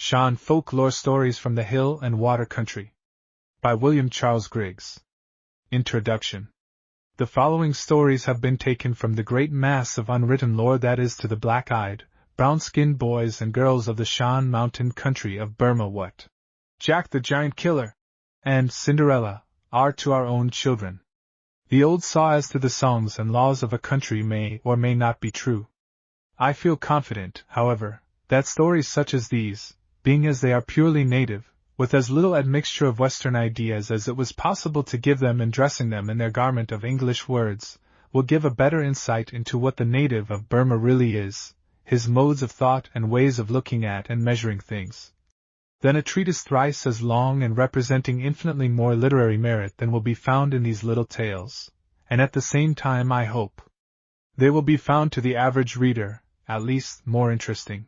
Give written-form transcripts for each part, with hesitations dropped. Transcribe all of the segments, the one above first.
Shan Folk Lore Stories from the Hill and Water Country. By William Charles Griggs. Introduction. The following stories have been taken from the great mass of unwritten lore that is to the black-eyed, brown-skinned boys and girls of the Shan mountain country of Burma what Jack the Giant Killer and Cinderella are to our own children. The old saw as to the songs and laws of a country may or may not be true. I feel confident, however, that stories such as these, being as they are purely native, with as little admixture of Western ideas as it was possible to give them in dressing them in their garment of English words, will give a better insight into what the native of Burma really is, his modes of thought and ways of looking at and measuring things, than a treatise thrice as long and representing infinitely more literary merit than will be found in these little tales, and at the same time I hope they will be found to the average reader, at least, more interesting.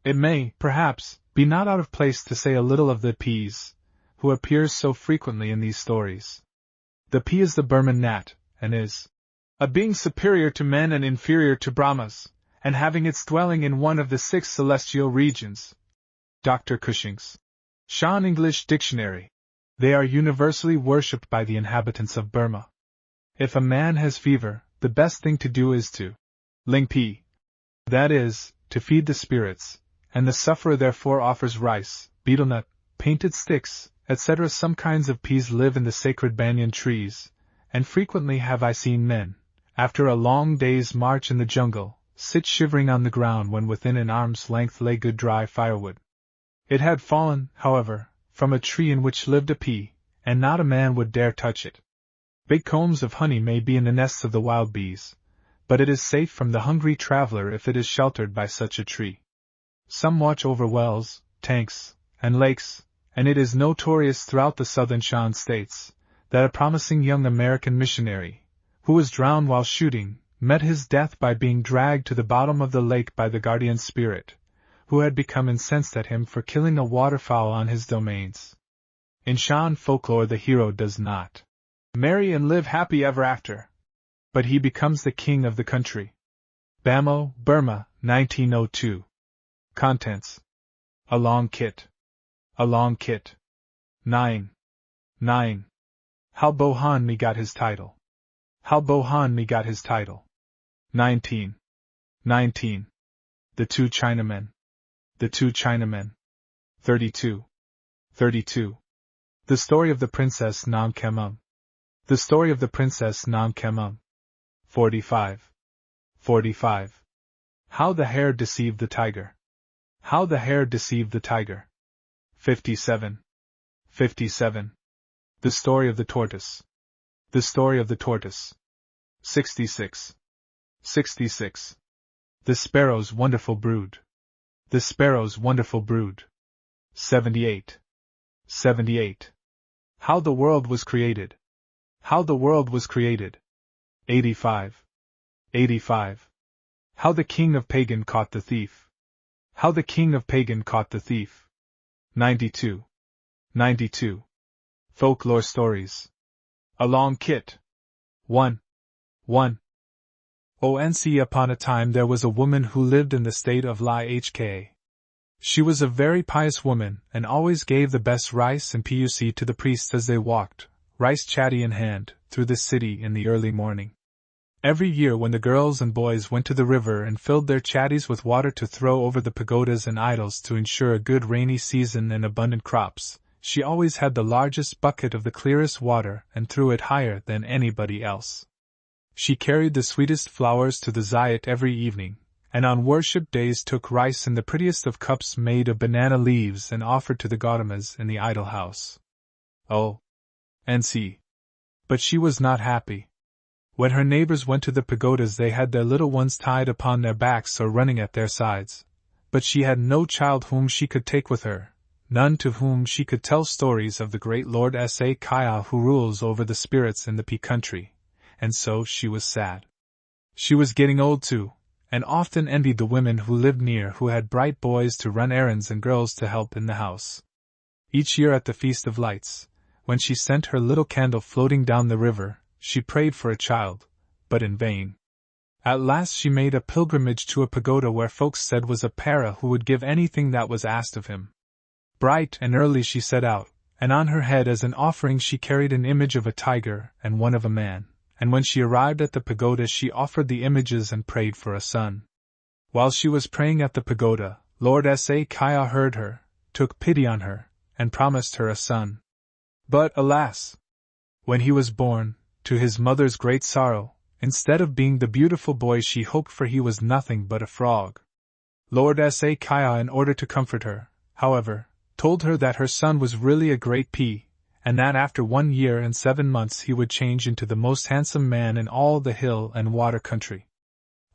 It may, perhaps, be not out of place to say a little of the peas, who appears so frequently in these stories. The pea is the Burman gnat, and is a being superior to men and inferior to Brahmas, and having its dwelling in one of the 6 celestial regions. Dr. Cushing's Shan English Dictionary. They are universally worshipped by the inhabitants of Burma. If a man has fever, the best thing to do is to ling pea, that is, to feed the spirits, and the sufferer therefore offers rice, betel-nut, painted sticks, etc. Some kinds of peas live in the sacred banyan trees, and frequently have I seen men, after a long day's march in the jungle, sit shivering on the ground when within an arm's length lay good dry firewood. It had fallen, however, from a tree in which lived a pea, and not a man would dare touch it. Big combs of honey may be in the nests of the wild bees, but it is safe from the hungry traveler if it is sheltered by such a tree. Some watch over wells, tanks, and lakes, and it is notorious throughout the southern Shan states that a promising young American missionary, who was drowned while shooting, met his death by being dragged to the bottom of the lake by the guardian spirit, who had become incensed at him for killing a waterfowl on his domains. In Shan folklore the hero does not marry and live happy ever after, but he becomes the king of the country. Bamo, Burma, 1902. Contents. A long kit. A long kit. 9. How Bohan Mi got his title. How Bohan Mi got his title. 19. The 2 Chinamen. The 2 Chinamen. 32. The story of the Princess Nam Kemum. The story of the Princess Nam Kemum. 45. How the hare deceived the tiger. How the hare deceived the tiger. 57. The story of the tortoise. The story of the tortoise. 66. The sparrow's wonderful brood. The sparrow's wonderful brood. 78. How the world was created. How the world was created. 85. How the king of Pagan caught the thief. How the king of Pagan caught the thief. 92. Folklore stories. A long kit. 1. Once upon a time there was a woman who lived in the state of Lai Hka. She was a very pious woman, and always gave the best rice and puc to the priests as they walked, rice chatty in hand, through the city in the early morning. Every year when the girls and boys went to the river and filled their chatties with water to throw over the pagodas and idols to ensure a good rainy season and abundant crops, she always had the largest bucket of the clearest water and threw it higher than anybody else. She carried the sweetest flowers to the zayat every evening, and on worship days took rice in the prettiest of cups made of banana leaves and offered to the Gaudamas in the idol house. Oh, NC. But she was not happy. When her neighbors went to the pagodas they had their little ones tied upon their backs or running at their sides, but she had no child whom she could take with her, none to whom she could tell stories of the great Lord Sa Kaya who rules over the spirits in the Pea country, and so she was sad. She was getting old too, and often envied the women who lived near who had bright boys to run errands and girls to help in the house. Each year at the Feast of Lights, when she sent her little candle floating down the river, she prayed for a child, but in vain. At last she made a pilgrimage to a pagoda where folks said was a para who would give anything that was asked of him, Bright and early she set out, and on her head as an offering she carried an image of a tiger and one of a man, and when she arrived at the pagoda she offered the images and prayed for a son. While she was praying at the pagoda, Lord Kaya heard her, took pity on her, and promised her a son. But, alas! When he was born, to his mother's great sorrow, instead of being the beautiful boy she hoped for, he was nothing but a frog. Lord Kaya, in order to comfort her, however, told her that her son was really a great pea, and that after 1 year and 7 months he would change into the most handsome man in all the hill and water country.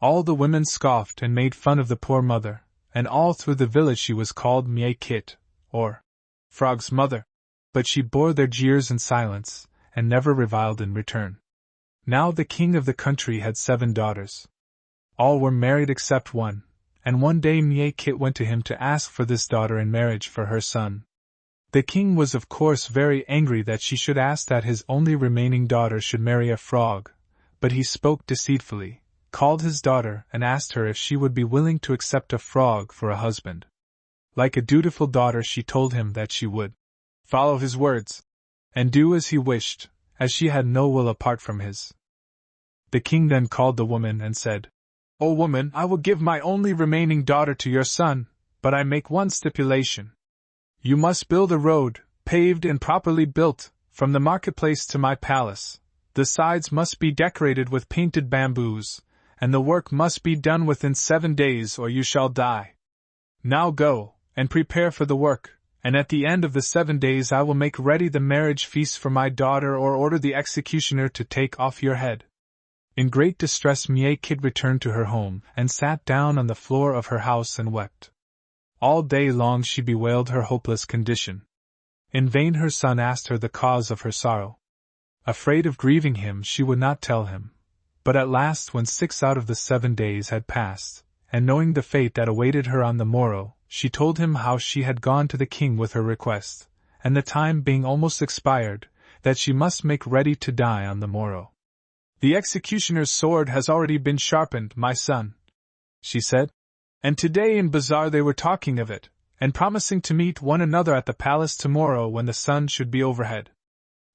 All the women scoffed and made fun of the poor mother, and all through the village she was called Mie Kit, or Frog's mother. But she bore their jeers in silence, and never reviled in return. Now the king of the country had 7 daughters. All were married except one, and one day Mie Kit went to him to ask for this daughter in marriage for her son. The king was of course very angry that she should ask that his only remaining daughter should marry a frog, but he spoke deceitfully, called his daughter and asked her if she would be willing to accept a frog for a husband. Like a dutiful daughter she told him that she would follow his words, and do as he wished, as she had no will apart from his. The king then called the woman and said, "O woman, I will give my only remaining daughter to your son, but I make one stipulation. You must build a road, paved and properly built, from the marketplace to my palace. The sides must be decorated with painted bamboos, and the work must be done within 7 days or you shall die. Now go, and prepare for the work, and at the end of the 7 days I will make ready the marriage feast for my daughter or order the executioner to take off your head." In great distress Mie Kit returned to her home and sat down on the floor of her house and wept. All day long she bewailed her hopeless condition. In vain her son asked her the cause of her sorrow. Afraid of grieving him she would not tell him. But at last, when 6 out of the 7 days had passed, and knowing the fate that awaited her on the morrow, she told him how she had gone to the king with her request, and the time being almost expired, that she must make ready to die on the morrow. "The executioner's sword has already been sharpened, my son," she said, "and today in bazaar they were talking of it, and promising to meet one another at the palace tomorrow when the sun should be overhead."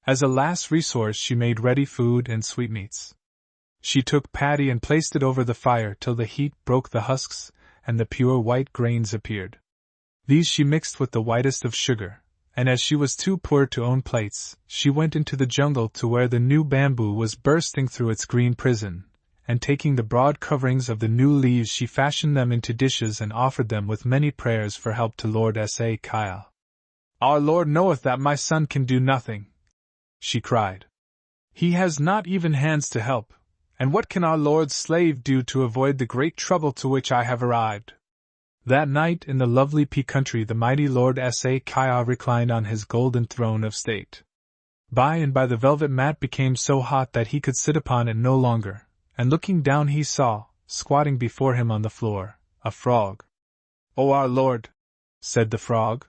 As a last resource she made ready food and sweetmeats. She took paddy and placed it over the fire till the heat broke the husks, and the pure white grains appeared. These she mixed with the whitest of sugar, and as she was too poor to own plates, she went into the jungle to where the new bamboo was bursting through its green prison, and taking the broad coverings of the new leaves she fashioned them into dishes and offered them with many prayers for help to Lord Kaya. "Our Lord knoweth that my son can do nothing," she cried. "He has not even hands to help, and what can our Lord's slave do to avoid the great trouble to which I have arrived?" That night in the lovely Pea country the mighty Lord Kaya reclined on his golden throne of state. By and by the velvet mat became so hot that he could sit upon it no longer, and looking down he saw, squatting before him on the floor, a frog. "O our Lord," said the frog,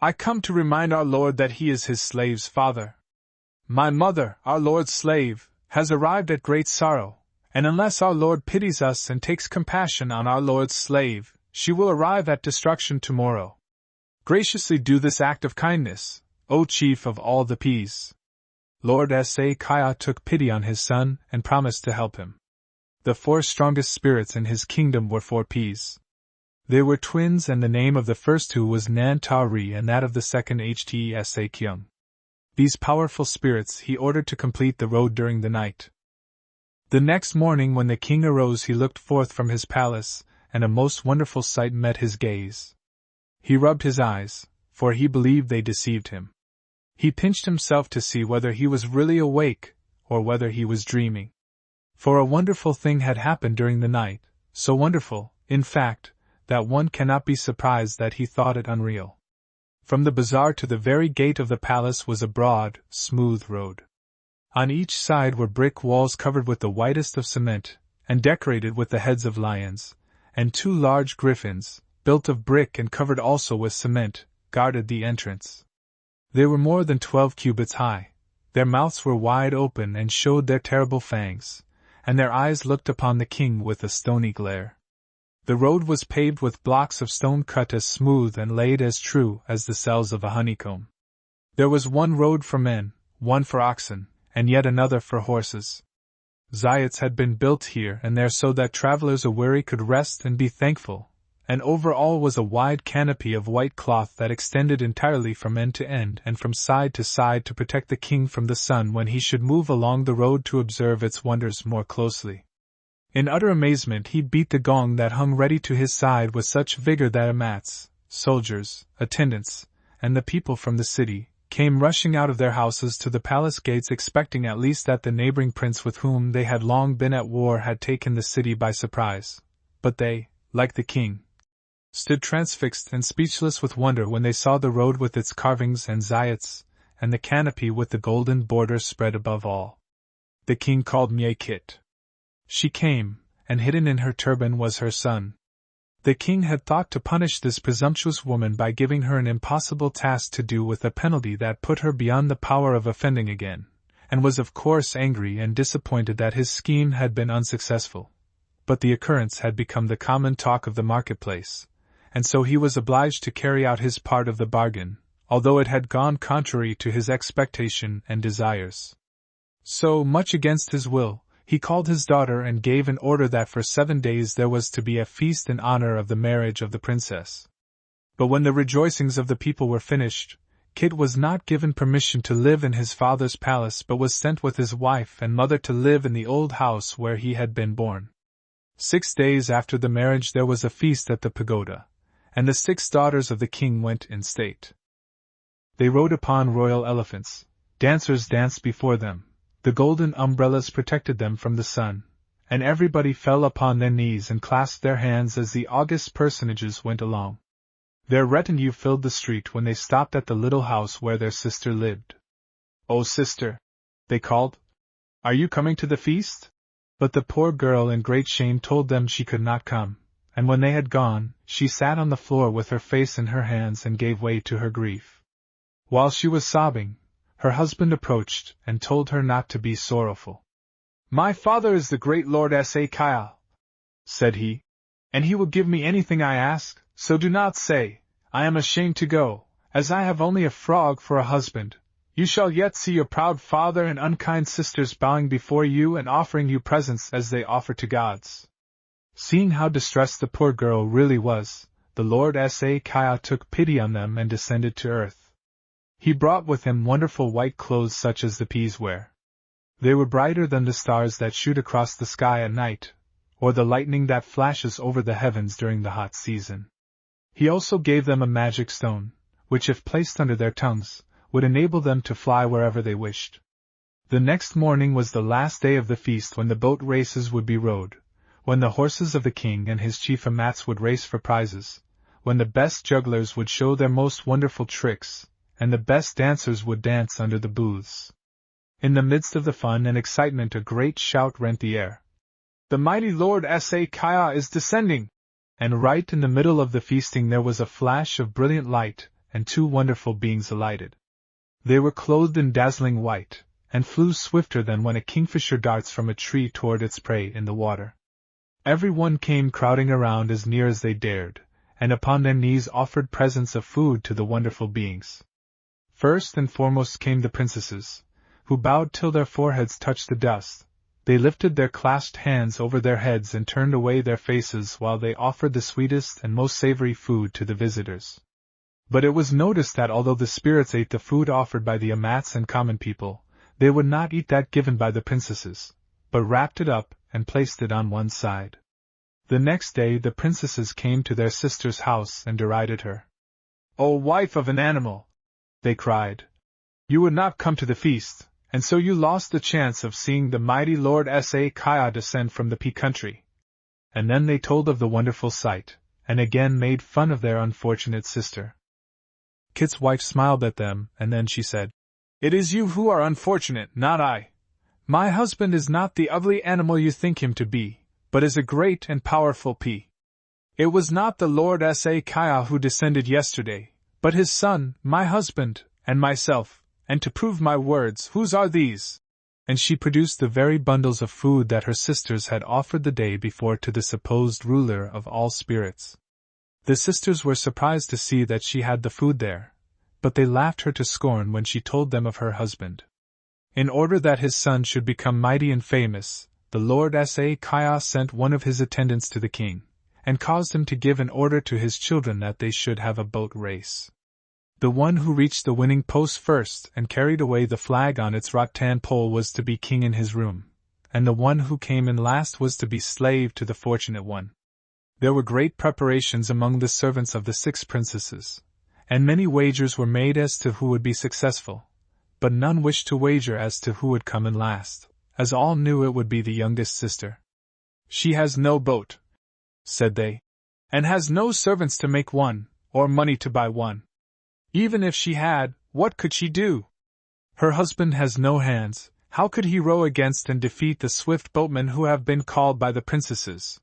"I come to remind our Lord that he is his slave's father. My mother, our Lord's slave, has arrived at great sorrow, and unless our Lord pities us and takes compassion on our Lord's slave, she will arrive at destruction tomorrow. Graciously do this act of kindness, O chief of all the peas." Lord Kaya took pity on his son and promised to help him. The 4 strongest spirits in his kingdom were 4 peas. They were twins, and the name of the first 2 was Nan Ta-ri and that of the second Htsa Kyung. These powerful spirits he ordered to complete the road during the night. The next morning when the king arose he looked forth from his palace, and a most wonderful sight met his gaze. He rubbed his eyes, for he believed they deceived him. He pinched himself to see whether he was really awake, or whether he was dreaming. For a wonderful thing had happened during the night, so wonderful, in fact, that one cannot be surprised that he thought it unreal. From the bazaar to the very gate of the palace was a broad, smooth road. On each side were brick walls covered with the whitest of cement, and decorated with the heads of lions, and 2 large griffins, built of brick and covered also with cement, guarded the entrance. They were more than 12 cubits high, their mouths were wide open and showed their terrible fangs, and their eyes looked upon the king with a stony glare. The road was paved with blocks of stone cut as smooth and laid as true as the cells of a honeycomb. There was one road for men, one for oxen, and yet another for horses. Zayats had been built here and there so that travelers aweary could rest and be thankful, and over all was a wide canopy of white cloth that extended entirely from end to end and from side to side to protect the king from the sun when he should move along the road to observe its wonders more closely. In utter amazement he beat the gong that hung ready to his side with such vigor that amats, soldiers, attendants, and the people from the city came rushing out of their houses to the palace gates expecting at least that the neighboring prince with whom they had long been at war had taken the city by surprise. But they, like the king, stood transfixed and speechless with wonder when they saw the road with its carvings and zayats, and the canopy with the golden border spread above all. The king called Kit. She came, and hidden in her turban was her son. The king had thought to punish this presumptuous woman by giving her an impossible task to do with a penalty that put her beyond the power of offending again, and was of course angry and disappointed that his scheme had been unsuccessful. But the occurrence had become the common talk of the marketplace, and so he was obliged to carry out his part of the bargain, although it had gone contrary to his expectation and desires. So, much against his will, he called his daughter and gave an order that for 7 days there was to be a feast in honor of the marriage of the princess. But when the rejoicings of the people were finished, Kit was not given permission to live in his father's palace but was sent with his wife and mother to live in the old house where he had been born. 6 days after the marriage there was a feast at the pagoda, and the 6 daughters of the king went in state. They rode upon royal elephants, dancers danced before them, the golden umbrellas protected them from the sun, and everybody fell upon their knees and clasped their hands as the august personages went along. Their retinue filled the street when they stopped at the little house where their sister lived. "Oh, sister," they called, "are you coming to the feast?" But the poor girl in great shame told them she could not come, and when they had gone, she sat on the floor with her face in her hands and gave way to her grief. While she was sobbing, her husband approached and told her not to be sorrowful. "My father is the great Lord Sa, said he, and he will give me anything I ask, so do not say, I am ashamed to go, as I have only a frog for a husband. You shall yet see your proud father and unkind sisters bowing before you and offering you presents as they offer to gods." Seeing how distressed the poor girl really was, the Lord Sa took pity on them and descended to earth. He brought with him wonderful white clothes such as the peas wear. They were brighter than the stars that shoot across the sky at night, or the lightning that flashes over the heavens during the hot season. He also gave them a magic stone, which if placed under their tongues, would enable them to fly wherever they wished. The next morning was the last day of the feast when the boat races would be rowed, when the horses of the king and his chief amats would race for prizes, when the best jugglers would show their most wonderful tricks, and the best dancers would dance under the booths. In the midst of the fun and excitement a great shout rent the air. "The mighty Lord Sa is descending!" And right in the middle of the feasting there was a flash of brilliant light, and 2 wonderful beings alighted. They were clothed in dazzling white, and flew swifter than when a kingfisher darts from a tree toward its prey in the water. Every one came crowding around as near as they dared, and upon their knees offered presents of food to the wonderful beings. First and foremost came the princesses, who bowed till their foreheads touched the dust. They lifted their clasped hands over their heads and turned away their faces while they offered the sweetest and most savory food to the visitors. But it was noticed that although the spirits ate the food offered by the amats and common people, they would not eat that given by the princesses, but wrapped it up and placed it on one side. The next day the princesses came to their sister's house and derided her. "O wife of an animal!" they cried. "You would not come to the feast, and so you lost the chance of seeing the mighty Lord Sa descend from the Pea country." And then they told of the wonderful sight, and again made fun of their unfortunate sister. Kit's wife smiled at them, and then she said, "It is you who are unfortunate, not I. My husband is not the ugly animal you think him to be, but is a great and powerful pea. It was not the Lord Sa who descended yesterday, but his son, my husband, and myself, and to prove my words, whose are these?" And she produced the very bundles of food that her sisters had offered the day before to the supposed ruler of all spirits. The sisters were surprised to see that she had the food there, but they laughed her to scorn when she told them of her husband. In order that his son should become mighty and famous, the Lord Sa sent one of his attendants to the king, and caused him to give an order to his children that they should have a boat race. The one who reached the winning post first and carried away the flag on its rattan pole was to be king in his room, and the one who came in last was to be slave to the fortunate one. There were great preparations among the servants of the 6 princesses, and many wagers were made as to who would be successful, but none wished to wager as to who would come in last, as all knew it would be the youngest sister. "She has no boat," said they, "and has no servants to make one, or money to buy one. Even if she had, what could she do? Her husband has no hands, how could he row against and defeat the swift boatmen who have been called by the princesses?"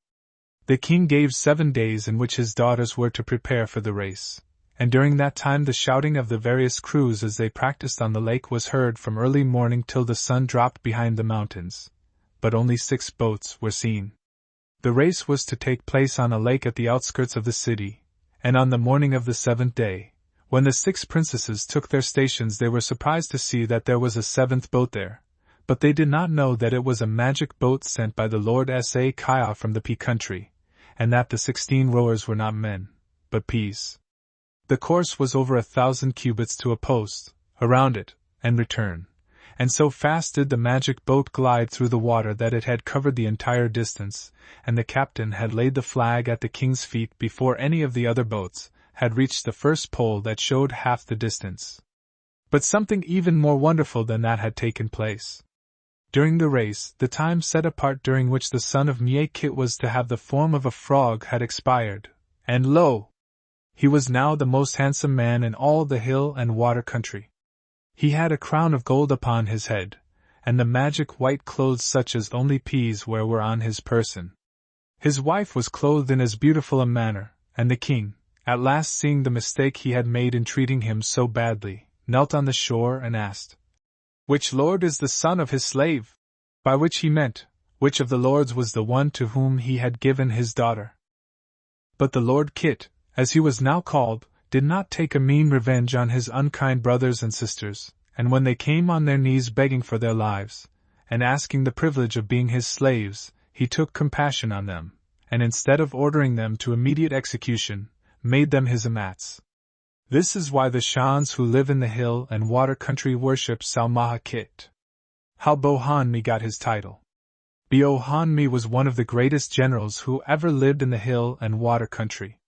The king gave 7 days in which his daughters were to prepare for the race, and during that time the shouting of the various crews as they practiced on the lake was heard from early morning till the sun dropped behind the mountains, but only 6 boats were seen. The race was to take place on a lake at the outskirts of the city, and on the morning of the 7th day, when the 6 princesses took their stations, they were surprised to see that there was a 7th boat there, but they did not know that it was a magic boat sent by the Lord Sa from the Pea country, and that the 16 rowers were not men, but peas. The course was over 1,000 cubits to a post, around it, and return, and so fast did the magic boat glide through the water that it had covered the entire distance, and the captain had laid the flag at the king's feet before any of the other boats had reached the first pole that showed half the distance. But something even more wonderful than that had taken place. During the race, the time set apart during which the son of Myakit was to have the form of a frog had expired, and lo! He was now the most handsome man in all the hill and water country. He had a crown of gold upon his head, and the magic white clothes such as only peas wear were on his person. His wife was clothed in as beautiful a manner, and the king, at last seeing the mistake he had made in treating him so badly, knelt on the shore and asked, "Which lord is the son of his slave?" By which he meant, which of the lords was the one to whom he had given his daughter. But the Lord Kit, as he was now called, did not take a mean revenge on his unkind brothers and sisters, and when they came on their knees begging for their lives, and asking the privilege of being his slaves, he took compassion on them, and instead of ordering them to immediate execution, made them his amats. This is why the Shans who live in the hill and water country worship Salmaha Kit. How Bohanmi got his title. Bohanmi was one of the greatest generals who ever lived in the hill and water country.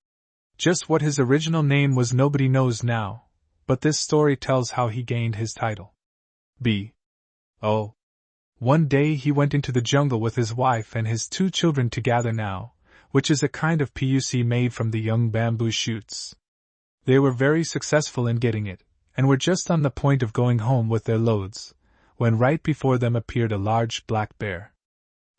Just what his original name was nobody knows now, but this story tells how he gained his title. One day he went into the jungle with his wife and his 2 children to gather now, which is a kind of puc made from the young bamboo shoots. They were very successful in getting it, and were just on the point of going home with their loads, when right before them appeared a large black bear.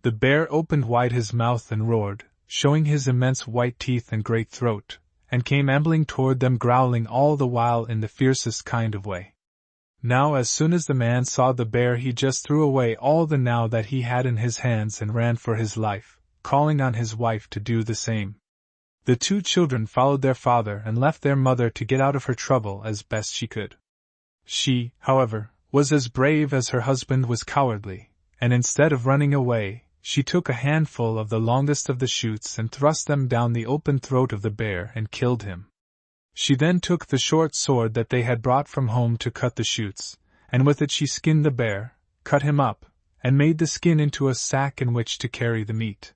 The bear opened wide his mouth and roared, showing his immense white teeth and great throat, and came ambling toward them growling all the while in the fiercest kind of way. Now as soon as the man saw the bear he just threw away all the now that he had in his hands and ran for his life, calling on his wife to do the same. The 2 children followed their father and left their mother to get out of her trouble as best she could. She, however, was as brave as her husband was cowardly, and instead of running away, she took a handful of the longest of the shoots and thrust them down the open throat of the bear and killed him. She then took the short sword that they had brought from home to cut the shoots, and with it she skinned the bear, cut him up, and made the skin into a sack in which to carry the meat.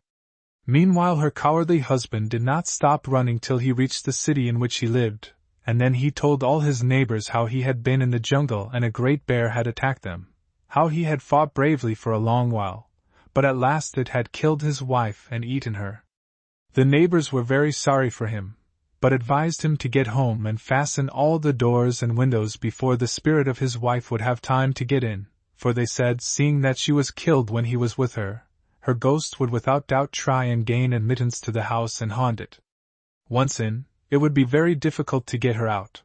Meanwhile her cowardly husband did not stop running till he reached the city in which he lived, and then he told all his neighbors how he had been in the jungle and a great bear had attacked them, how he had fought bravely for a long while, but at last it had killed his wife and eaten her. The neighbors were very sorry for him, but advised him to get home and fasten all the doors and windows before the spirit of his wife would have time to get in, for they said, seeing that she was killed when he was with her, her ghost would without doubt try and gain admittance to the house and haunt it. Once in, it would be very difficult to get her out.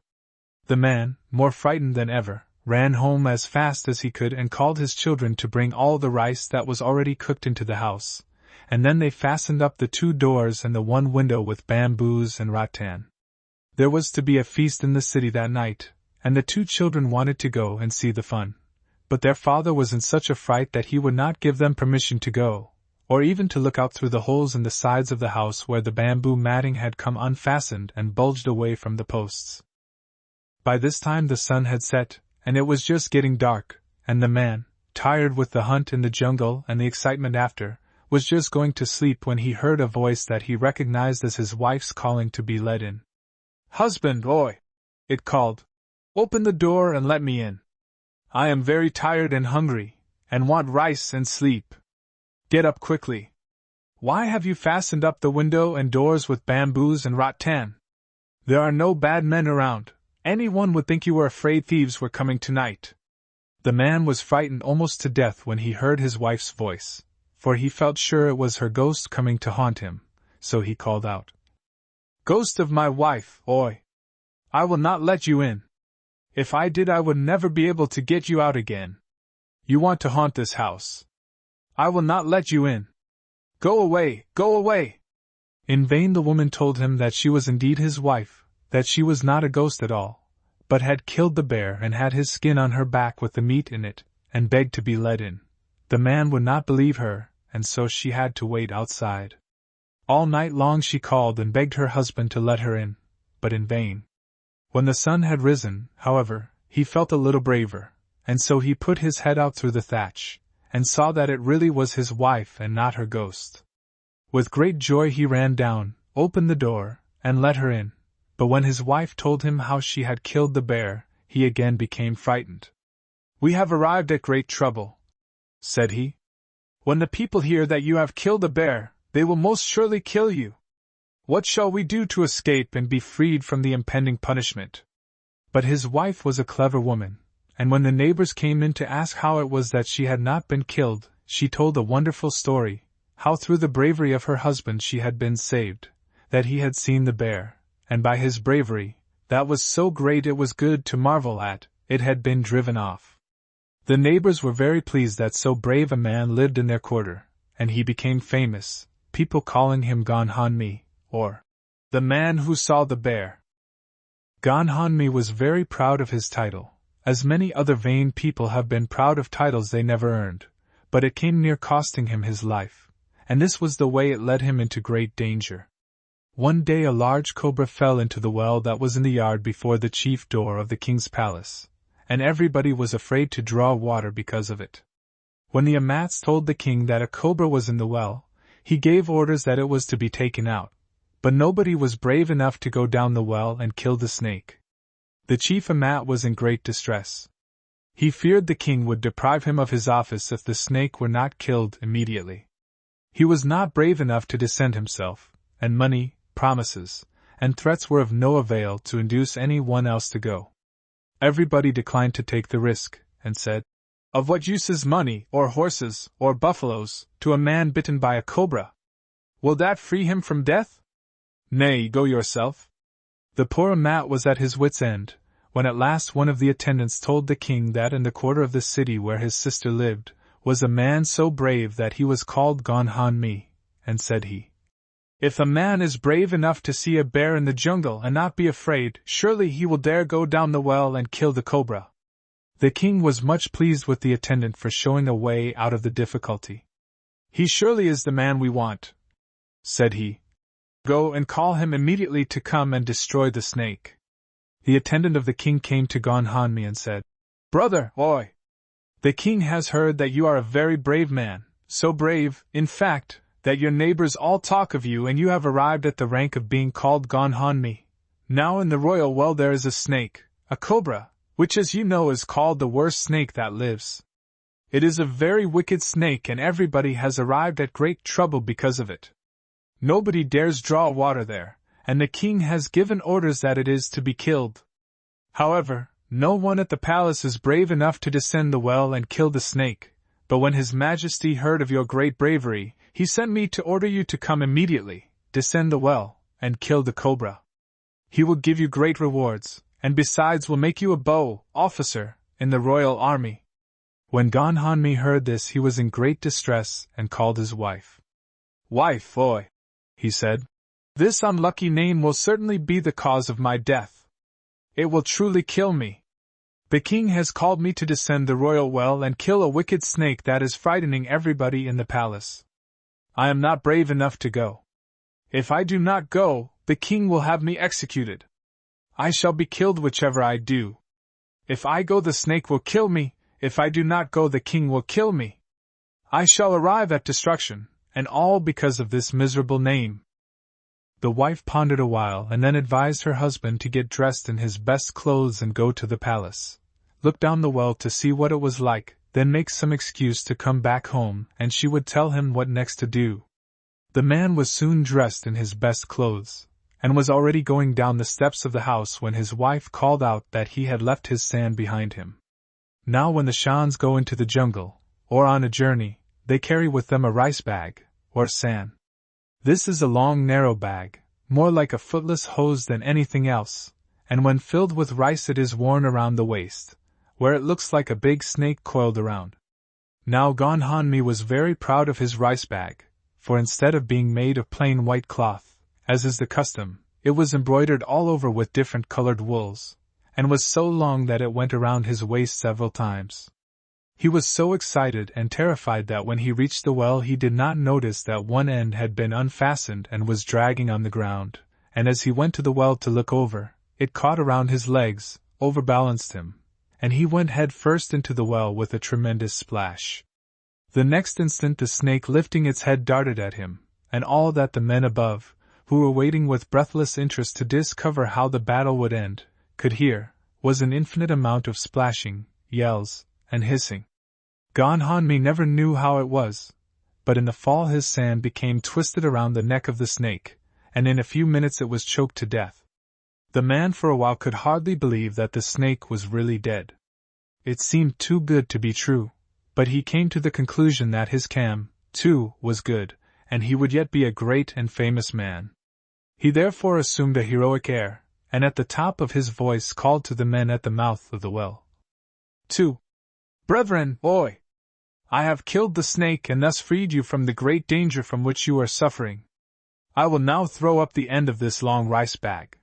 The man, more frightened than ever, ran home as fast as he could and called his children to bring all the rice that was already cooked into the house, and then they fastened up the 2 doors and the 1 window with bamboos and rattan. There was to be a feast in the city that night, and the 2 children wanted to go and see the fun. But their father was in such a fright that he would not give them permission to go, or even to look out through the holes in the sides of the house where the bamboo matting had come unfastened and bulged away from the posts. By this time the sun had set, and it was just getting dark, and the man, tired with the hunt in the jungle and the excitement after, was just going to sleep when he heard a voice that he recognized as his wife's calling to be let in. "Husband, oi!" it called. "Open the door and let me in. I am very tired and hungry, and want rice and sleep. Get up quickly. Why have you fastened up the window and doors with bamboos and rattan? There are no bad men around. Anyone would think you were afraid thieves were coming tonight." The man was frightened almost to death when he heard his wife's voice, for he felt sure it was her ghost coming to haunt him, so he called out, "Ghost of my wife, oi! I will not let you in. If I did, I would never be able to get you out again. You want to haunt this house. I will not let you in. Go away, go away!" In vain the woman told him that she was indeed his wife, that she was not a ghost at all, but had killed the bear and had his skin on her back with the meat in it, and begged to be let in. The man would not believe her, and so she had to wait outside. All night long she called and begged her husband to let her in, but in vain. When the sun had risen, however, he felt a little braver, and so he put his head out through the thatch, and saw that it really was his wife and not her ghost. With great joy he ran down, opened the door, and let her in, but when his wife told him how she had killed the bear, he again became frightened. "We have arrived at great trouble," said he. "When the people hear that you have killed a bear, they will most surely kill you. What shall we do to escape and be freed from the impending punishment?" But his wife was a clever woman, and when the neighbors came in to ask how it was that she had not been killed, she told a wonderful story, how through the bravery of her husband she had been saved, that he had seen the bear, and by his bravery, that was so great it was good to marvel at, it had been driven off. The neighbors were very pleased that so brave a man lived in their quarter, and he became famous, people calling him Ganhanmi, or the man who saw the bear. Ganhanmi was very proud of his title, as many other vain people have been proud of titles they never earned, but it came near costing him his life, and this was the way it led him into great danger. One day a large cobra fell into the well that was in the yard before the chief door of the king's palace, and everybody was afraid to draw water because of it. When the amats told the king that a cobra was in the well, he gave orders that it was to be taken out, but nobody was brave enough to go down the well and kill the snake. The chief amat was in great distress. He feared the king would deprive him of his office if the snake were not killed immediately. He was not brave enough to defend himself, and money, promises, and threats were of no avail to induce any one else to go. Everybody declined to take the risk, and said, "Of what use is money, or horses, or buffaloes, to a man bitten by a cobra? Will that free him from death? Nay, go yourself." The poor amat was at his wit's end, when at last one of the attendants told the king that in the quarter of the city where his sister lived, was a man so brave that he was called Ganhanmi, and said he, "If a man is brave enough to see a bear in the jungle and not be afraid, surely he will dare go down the well and kill the cobra." The king was much pleased with the attendant for showing a way out of the difficulty. "He surely is the man we want," said he. "Go and call him immediately to come and destroy the snake." The attendant of the king came to Ganhanmi and said, "Brother, oi! The king has heard that you are a very brave man, so brave, in fact, that your neighbors all talk of you and you have arrived at the rank of being called Ganhanmi. Now in the royal well there is a snake, a cobra, which as you know is called the worst snake that lives. It is a very wicked snake and everybody has arrived at great trouble because of it. Nobody dares draw water there, and the king has given orders that it is to be killed. However, no one at the palace is brave enough to descend the well and kill the snake, but when His Majesty heard of your great bravery, he sent me to order you to come immediately, descend the well, and kill the cobra. He will give you great rewards, and besides will make you a beau, officer, in the royal army. When Gonhanmi heard this, he was in great distress and called his wife. Wife, oi, he said, this unlucky name will certainly be the cause of my death. It will truly kill me. The king has called me to descend the royal well and kill a wicked snake that is frightening everybody in the palace. I am not brave enough to go. If I do not go, the king will have me executed. I shall be killed whichever I do. If I go, the snake will kill me. If I do not go, the king will kill me. I shall arrive at destruction, and all because of this miserable name. The wife pondered a while and then advised her husband to get dressed in his best clothes and go to the palace, look down the well to see what it was like, then make some excuse to come back home, and she would tell him what next to do. The man was soon dressed in his best clothes, and was already going down the steps of the house when his wife called out that he had left his sand behind him. Now when the Shans go into the jungle, or on a journey, they carry with them a rice bag, or san. This is a long narrow bag, more like a footless hose than anything else, and when filled with rice it is worn around the waist, where it looks like a big snake coiled around. Now Gonhanmi was very proud of his rice bag, for instead of being made of plain white cloth, as is the custom, it was embroidered all over with different colored wools, and was so long that it went around his waist several times. He was so excited and terrified that when he reached the well he did not notice that one end had been unfastened and was dragging on the ground, and as he went to the well to look over, it caught around his legs, overbalanced him, and he went head first into the well with a tremendous splash. The next instant the snake lifting its head darted at him, and all that the men above, who were waiting with breathless interest to discover how the battle would end, could hear, was an infinite amount of splashing, yells, and hissing. Gonhanmi never knew how it was, but in the fall his sand became twisted around the neck of the snake, and in a few minutes it was choked to death. The man for a while could hardly believe that the snake was really dead. It seemed too good to be true, but he came to the conclusion that his cam, too, was good, and he would yet be a great and famous man. He therefore assumed a heroic air, and at the top of his voice called to the men at the mouth of the well. 2. Brethren, oi! I have killed the snake and thus freed you from the great danger from which you are suffering. I will now throw up the end of this long rice bag.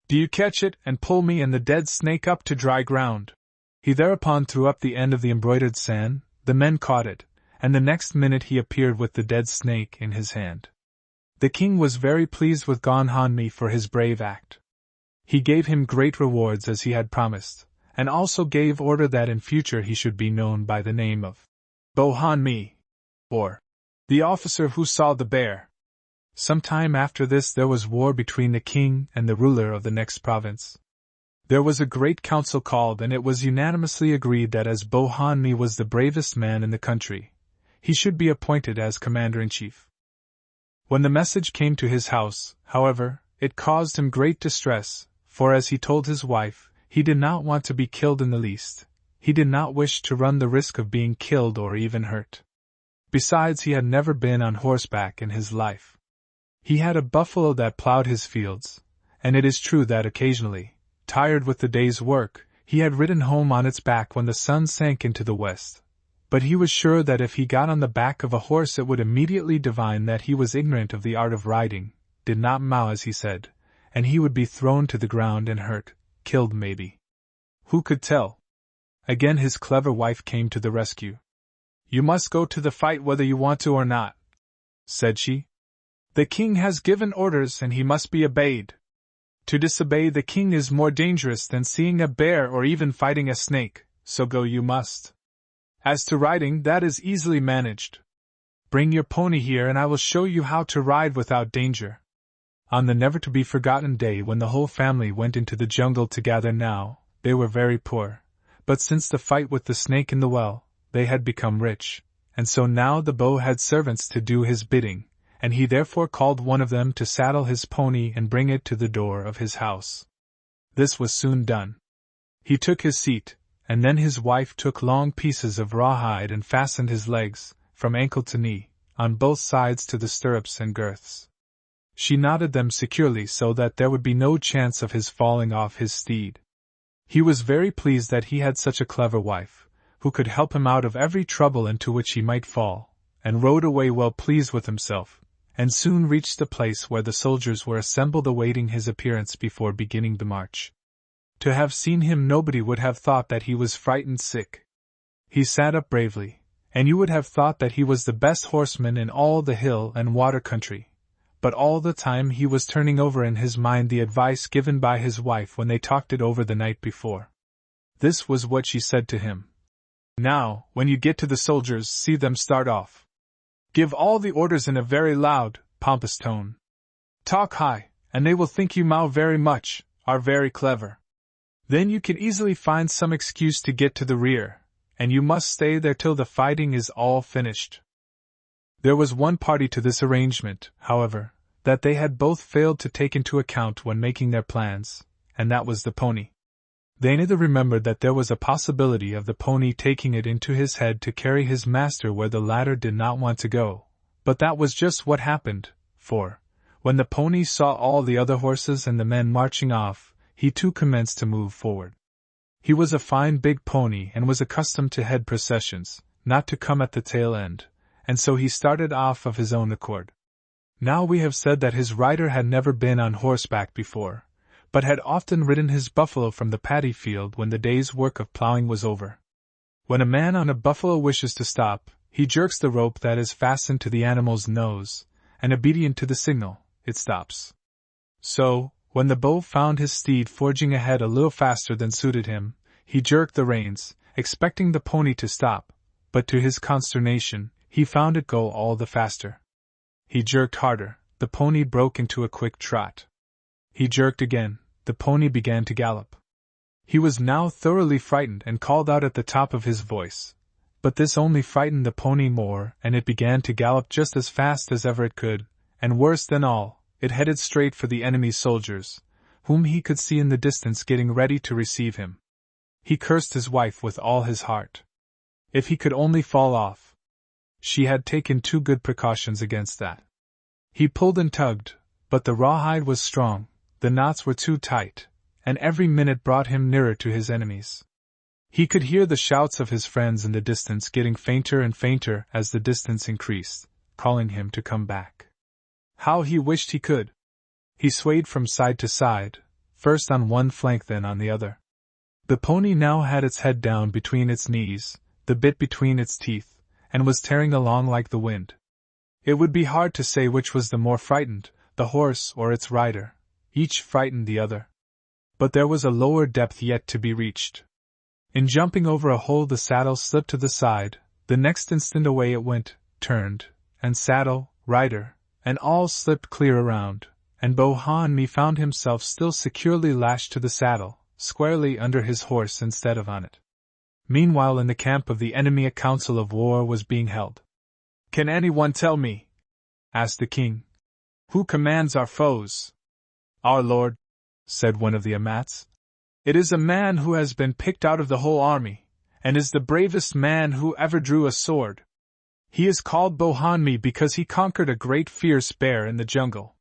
Do you catch it and pull me and the dead snake up to dry ground? He thereupon threw up the end of the embroidered sand, the men caught it, and the next minute he appeared with the dead snake in his hand. The king was very pleased with Gonhanmi for his brave act. He gave him great rewards as he had promised, and also gave order that in future he should be known by the name of Bohanmi, or the officer who saw the bear. Some time after this there was war between the king and the ruler of the next province. There was a great council called, and it was unanimously agreed that as Bohanmi was the bravest man in the country, he should be appointed as commander-in-chief. When the message came to his house, however, it caused him great distress, for as he told his wife, he did not want to be killed in the least. He did not wish to run the risk of being killed or even hurt. Besides, he had never been on horseback in his life. He had a buffalo that plowed his fields, and it is true that occasionally, tired with the day's work, he had ridden home on its back when the sun sank into the west. But he was sure that if he got on the back of a horse it would immediately divine that he was ignorant of the art of riding, did not mow as he said, and he would be thrown to the ground and hurt, killed maybe. Who could tell? Again his clever wife came to the rescue. You must go to the fight whether you want to or not, said she. The king has given orders and he must be obeyed. To disobey the king is more dangerous than seeing a bear or even fighting a snake, so go you must. As to riding, that is easily managed. Bring your pony here and I will show you how to ride without danger. On the never-to-be-forgotten day when the whole family went into the jungle to gather now, they were very poor, but since the fight with the snake in the well, they had become rich, and so now the beau had servants to do his bidding, and he therefore called one of them to saddle his pony and bring it to the door of his house. This was soon done. He took his seat, and then his wife took long pieces of rawhide and fastened his legs, from ankle to knee, on both sides to the stirrups and girths. She knotted them securely so that there would be no chance of his falling off his steed. He was very pleased that he had such a clever wife, who could help him out of every trouble into which he might fall, and rode away well pleased with himself, and soon reached the place where the soldiers were assembled awaiting his appearance before beginning the march. To have seen him nobody would have thought that he was frightened sick. He sat up bravely, and you would have thought that he was the best horseman in all the hill and water country. But all the time he was turning over in his mind the advice given by his wife when they talked it over the night before. This was what she said to him. Now, when you get to the soldiers, see them start off. Give all the orders in a very loud, pompous tone. Talk high, and they will think you very much, are very clever. Then you can easily find some excuse to get to the rear, and you must stay there till the fighting is all finished. There was one party to this arrangement, however, that they had both failed to take into account when making their plans, and that was the pony. They neither remembered that there was a possibility of the pony taking it into his head to carry his master where the latter did not want to go, but that was just what happened, for, when the pony saw all the other horses and the men marching off, he too commenced to move forward. He was a fine big pony and was accustomed to head processions, not to come at the tail end, and so he started off of his own accord. Now we have said that his rider had never been on horseback before, but had often ridden his buffalo from the paddy field when the day's work of plowing was over. When a man on a buffalo wishes to stop, he jerks the rope that is fastened to the animal's nose, and obedient to the signal, it stops. So, when the beau found his steed forging ahead a little faster than suited him, he jerked the reins, expecting the pony to stop, but to his consternation, he found it go all the faster. He jerked harder, the pony broke into a quick trot. He jerked again, the pony began to gallop. He was now thoroughly frightened and called out at the top of his voice, but this only frightened the pony more, and it began to gallop just as fast as ever it could, and worse than all, it headed straight for the enemy's soldiers, whom he could see in the distance getting ready to receive him. He cursed his wife with all his heart. If he could only fall off. She had taken too good precautions against that. He pulled and tugged, but the rawhide was strong, the knots were too tight, and every minute brought him nearer to his enemies. He could hear the shouts of his friends in the distance getting fainter and fainter as the distance increased, calling him to come back. How he wished he could! He swayed from side to side, first on one flank then on the other. The pony now had its head down between its knees, the bit between its teeth, and was tearing along like the wind. It would be hard to say which was the more frightened, the horse or its rider. Each frightened the other. But there was a lower depth yet to be reached. In jumping over a hole the saddle slipped to the side, the next instant away it went, turned, and saddle, rider, and all slipped clear around, and Bohan-mi found himself still securely lashed to the saddle, squarely under his horse instead of on it. Meanwhile in the camp of the enemy a council of war was being held. "Can anyone tell me," asked the king, "who commands our foes?" "Our lord," said one of the Amats. "It is a man who has been picked out of the whole army, and is the bravest man who ever drew a sword. He is called Bohan-mi because he conquered a great fierce bear in the jungle.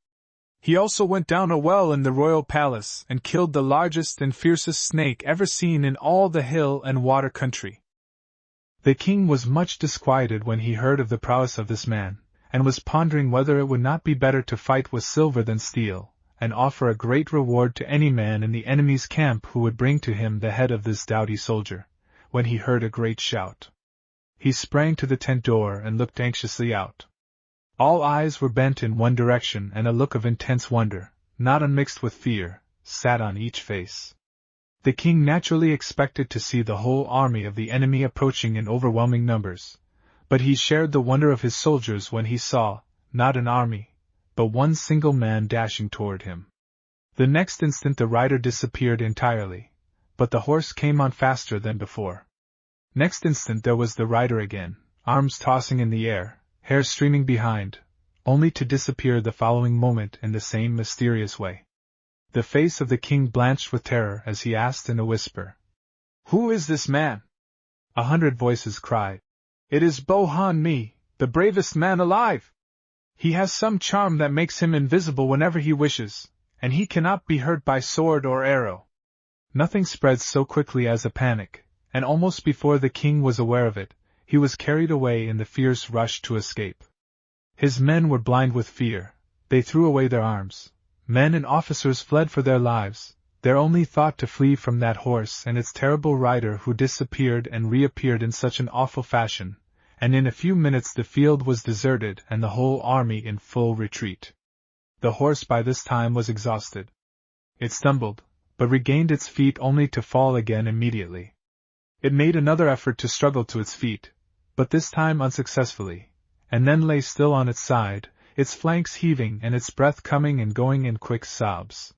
He also went down a well in the royal palace and killed the largest and fiercest snake ever seen in all the hill and water country." The king was much disquieted when he heard of the prowess of this man, and was pondering whether it would not be better to fight with silver than steel, and offer a great reward to any man in the enemy's camp who would bring to him the head of this doughty soldier, when he heard a great shout. He sprang to the tent door and looked anxiously out. All eyes were bent in one direction, and a look of intense wonder, not unmixed with fear, sat on each face. The king naturally expected to see the whole army of the enemy approaching in overwhelming numbers, but he shared the wonder of his soldiers when he saw, not an army, but one single man dashing toward him. The next instant the rider disappeared entirely, but the horse came on faster than before. Next instant there was the rider again, arms tossing in the air, hair streaming behind, only to disappear the following moment in the same mysterious way. The face of the king blanched with terror as he asked in a whisper, "Who is this man?" 100 voices cried, "It is Bohan-mi, the bravest man alive! He has some charm that makes him invisible whenever he wishes, and he cannot be hurt by sword or arrow." Nothing spreads so quickly as a panic, and almost before the king was aware of it, he was carried away in the fierce rush to escape. His men were blind with fear, they threw away their arms. Men and officers fled for their lives, their only thought to flee from that horse and its terrible rider who disappeared and reappeared in such an awful fashion, and in a few minutes the field was deserted and the whole army in full retreat. The horse by this time was exhausted. It stumbled, but regained its feet only to fall again immediately. It made another effort to struggle to its feet, but this time unsuccessfully, and then lay still on its side, its flanks heaving and its breath coming and going in quick sobs.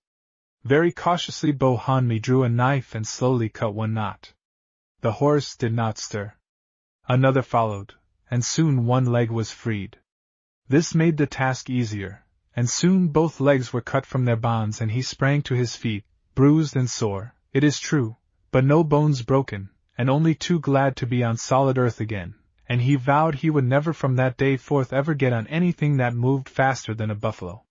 Very cautiously Bo Hanmi drew a knife and slowly cut one knot. The horse did not stir. Another followed, and soon one leg was freed. This made the task easier, and soon both legs were cut from their bonds and he sprang to his feet, bruised and sore, it is true, but no bones broken, and only too glad to be on solid earth again, and he vowed he would never from that day forth ever get on anything that moved faster than a buffalo.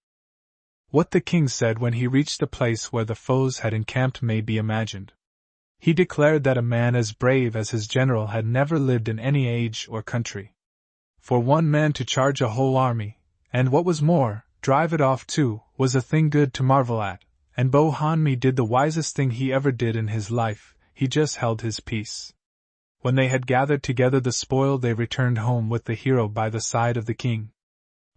What the king said when he reached the place where the foes had encamped may be imagined. He declared that a man as brave as his general had never lived in any age or country. For one man to charge a whole army, and what was more, drive it off too, was a thing good to marvel at, and Bo Hanmi did the wisest thing he ever did in his life, he just held his peace. When they had gathered together the spoil they returned home with the hero by the side of the king.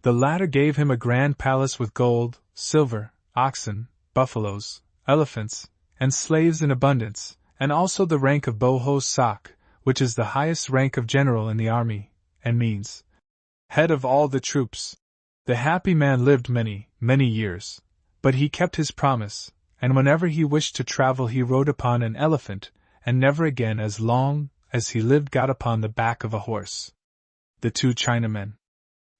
The latter gave him a grand palace with gold, silver, oxen, buffaloes, elephants, and slaves in abundance, and also the rank of Boho Sak, which is the highest rank of general in the army, and means head of all the troops. The happy man lived many, many years, but he kept his promise, and whenever he wished to travel he rode upon an elephant, and never again as long as he lived got upon the back of a horse. The two Chinamen.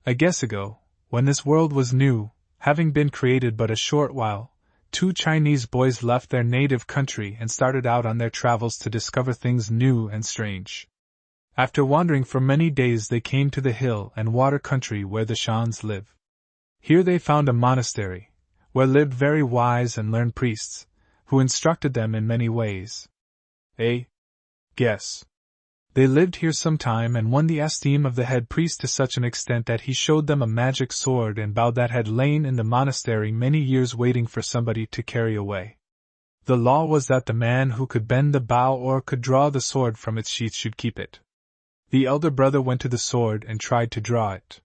A guess ago, when this world was new, having been created but a short while, two Chinese boys left their native country and started out on their travels to discover things new and strange. After wandering for many days they came to the hill and water country where the Shans live. Here they found a monastery, where lived very wise and learned priests, who instructed them in many ways. Guess. They lived here some time and won the esteem of the head priest to such an extent that he showed them a magic sword and bow that had lain in the monastery many years waiting for somebody to carry away. The law was that the man who could bend the bow or could draw the sword from its sheath should keep it. The elder brother went to the sword and tried to draw it.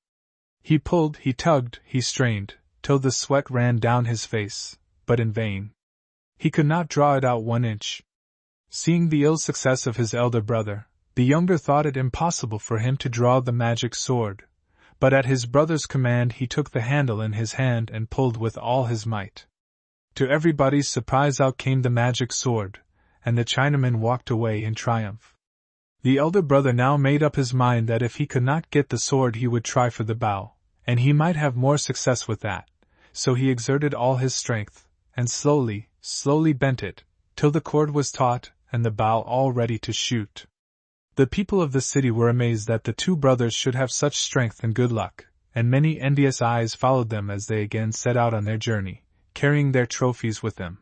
He pulled, he tugged, he strained, till the sweat ran down his face, but in vain. He could not draw it out 1 inch. Seeing the ill success of his elder brother, the younger thought it impossible for him to draw the magic sword, but at his brother's command he took the handle in his hand and pulled with all his might. To everybody's surprise out came the magic sword, and the Chinaman walked away in triumph. The elder brother now made up his mind that if he could not get the sword he would try for the bow, and he might have more success with that, so he exerted all his strength, and slowly bent it, till the cord was taut and the bow all ready to shoot. The people of the city were amazed that the two brothers should have such strength and good luck, and many envious eyes followed them as they again set out on their journey, carrying their trophies with them.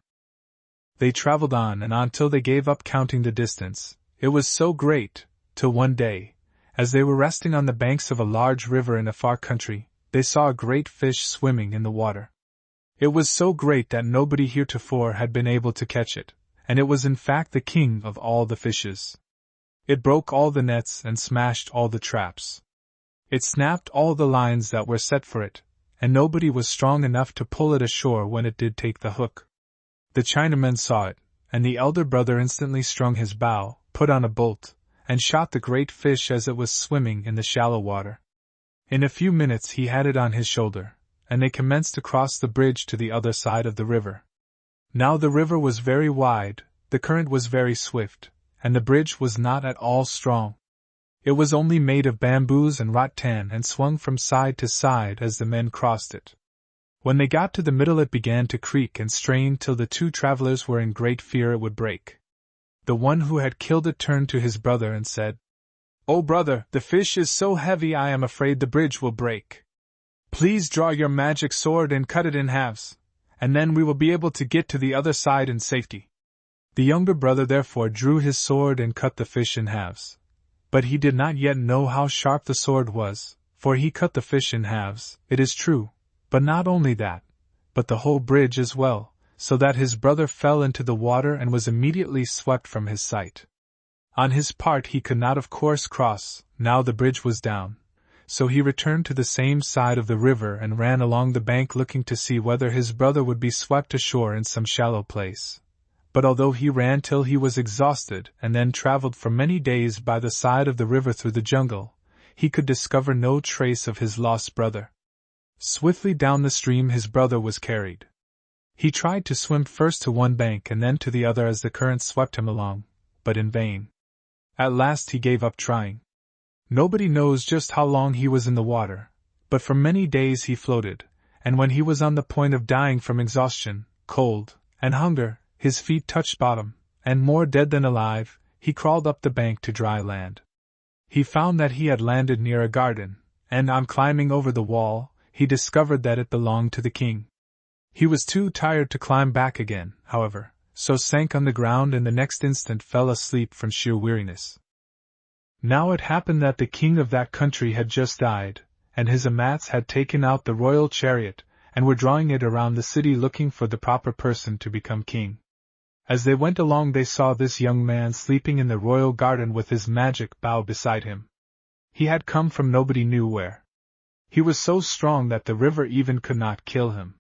They traveled on and on till they gave up counting the distance. It was so great, till one day, as they were resting on the banks of a large river in a far country, they saw a great fish swimming in the water. It was so great that nobody heretofore had been able to catch it, and it was in fact the king of all the fishes. It broke all the nets and smashed all the traps. It snapped all the lines that were set for it, and nobody was strong enough to pull it ashore when it did take the hook. The Chinaman saw it, and the elder brother instantly strung his bow, put on a bolt, and shot the great fish as it was swimming in the shallow water. In a few minutes he had it on his shoulder, and they commenced to cross the bridge to the other side of the river. Now the river was very wide, the current was very swift, and the bridge was not at all strong. It was only made of bamboos and rattan and swung from side to side as the men crossed it. When they got to the middle it began to creak and strain till the two travelers were in great fear it would break. The one who had killed it turned to his brother and said, "Oh brother, the fish is so heavy I am afraid the bridge will break. Please draw your magic sword and cut it in halves, and then we will be able to get to the other side in safety." The younger brother therefore drew his sword and cut the fish in halves. But he did not yet know how sharp the sword was, for he cut the fish in halves, it is true, but not only that, but the whole bridge as well, so that his brother fell into the water and was immediately swept from his sight. On his part he could not of course cross, now the bridge was down, so he returned to the same side of the river and ran along the bank looking to see whether his brother would be swept ashore in some shallow place. But although he ran till he was exhausted and then traveled for many days by the side of the river through the jungle, he could discover no trace of his lost brother. Swiftly down the stream his brother was carried. He tried to swim first to one bank and then to the other as the current swept him along, but in vain. At last he gave up trying. Nobody knows just how long he was in the water, but for many days he floated, and when he was on the point of dying from exhaustion, cold, and hunger, his feet touched bottom, and more dead than alive, he crawled up the bank to dry land. He found that he had landed near a garden, and on climbing over the wall, he discovered that it belonged to the king. He was too tired to climb back again, however, so sank on the ground and the next instant fell asleep from sheer weariness. Now it happened that the king of that country had just died, and his amats had taken out the royal chariot, and were drawing it around the city looking for the proper person to become king. As they went along they saw this young man sleeping in the royal garden with his magic bow beside him. He had come from nobody knew where. He was so strong that the river even could not kill him.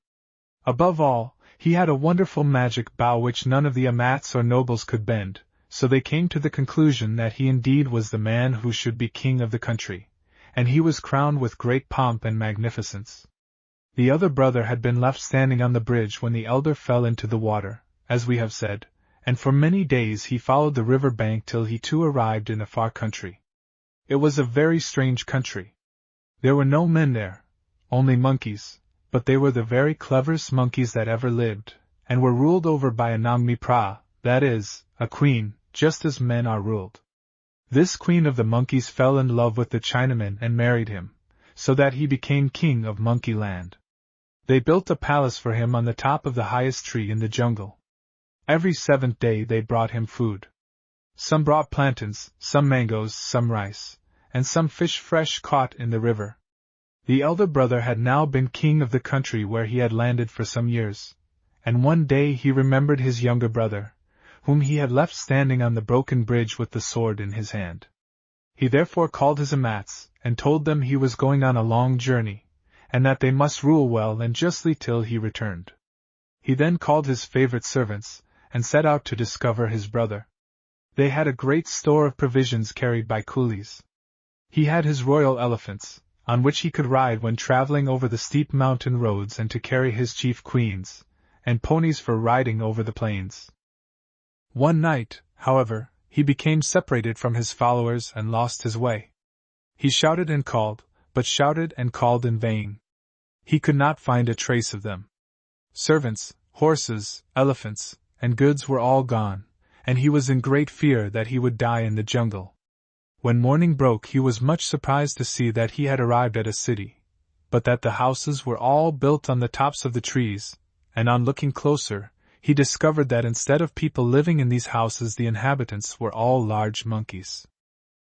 Above all, he had a wonderful magic bow which none of the amats or nobles could bend, so they came to the conclusion that he indeed was the man who should be king of the country, and he was crowned with great pomp and magnificence. The other brother had been left standing on the bridge when the elder fell into the water, as we have said, and for many days he followed the river bank till he too arrived in a far country. It was a very strange country. There were no men there, only monkeys, but they were the very cleverest monkeys that ever lived, and were ruled over by a Nangmi-pra, that is, a queen, just as men are ruled. This queen of the monkeys fell in love with the Chinaman and married him, so that he became king of Monkey Land. They built a palace for him on the top of the highest tree in the jungle. Every 7th day they brought him food. Some brought plantains, some mangoes, some rice, and some fish fresh caught in the river. The elder brother had now been king of the country where he had landed for some years, and one day he remembered his younger brother, whom he had left standing on the broken bridge with the sword in his hand. He therefore called his amats, and told them he was going on a long journey, and that they must rule well and justly till he returned. He then called his favorite servants, and set out to discover his brother. They had a great store of provisions carried by coolies. He had his royal elephants, on which he could ride when traveling over the steep mountain roads and to carry his chief queens, and ponies for riding over the plains. One night, however, he became separated from his followers and lost his way. He shouted and called, but shouted and called in vain. He could not find a trace of them. Servants, horses, elephants, and goods were all gone, and he was in great fear that he would die in the jungle. When morning broke he was much surprised to see that he had arrived at a city, but that the houses were all built on the tops of the trees, and on looking closer, he discovered that instead of people living in these houses the inhabitants were all large monkeys.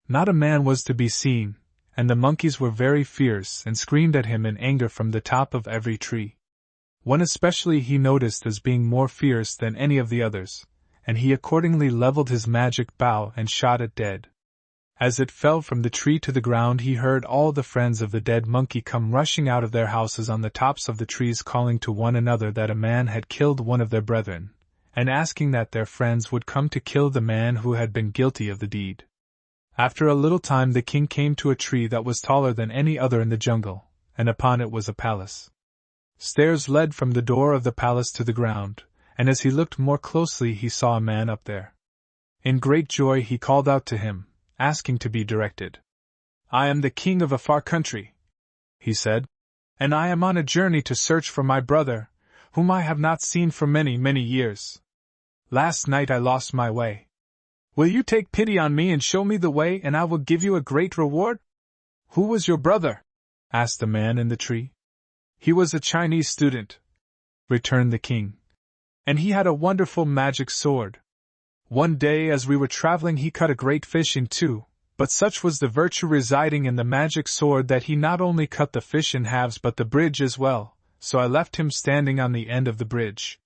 Not a man was to be seen, and the monkeys were very fierce and screamed at him in anger from the top of every tree. One especially he noticed as being more fierce than any of the others, and he accordingly leveled his magic bow and shot it dead. As it fell from the tree to the ground he heard all the friends of the dead monkey come rushing out of their houses on the tops of the trees calling to one another that a man had killed one of their brethren, and asking that their friends would come to kill the man who had been guilty of the deed. After a little time the king came to a tree that was taller than any other in the jungle, and upon it was a palace. Stairs led from the door of the palace to the ground, and as he looked more closely he saw a man up there. In great joy he called out to him, asking to be directed. "I am the king of a far country," he said, "and I am on a journey to search for my brother, whom I have not seen for many, many years. Last night I lost my way. Will you take pity on me and show me the way, and I will give you a great reward?" "Who was your brother?" asked the man in the tree. "He was a Chinese student," returned the king, "and he had a wonderful magic sword. One day as we were traveling he cut a great fish in two, but such was the virtue residing in the magic sword that he not only cut the fish in halves but the bridge as well, so I left him standing on the end of the bridge.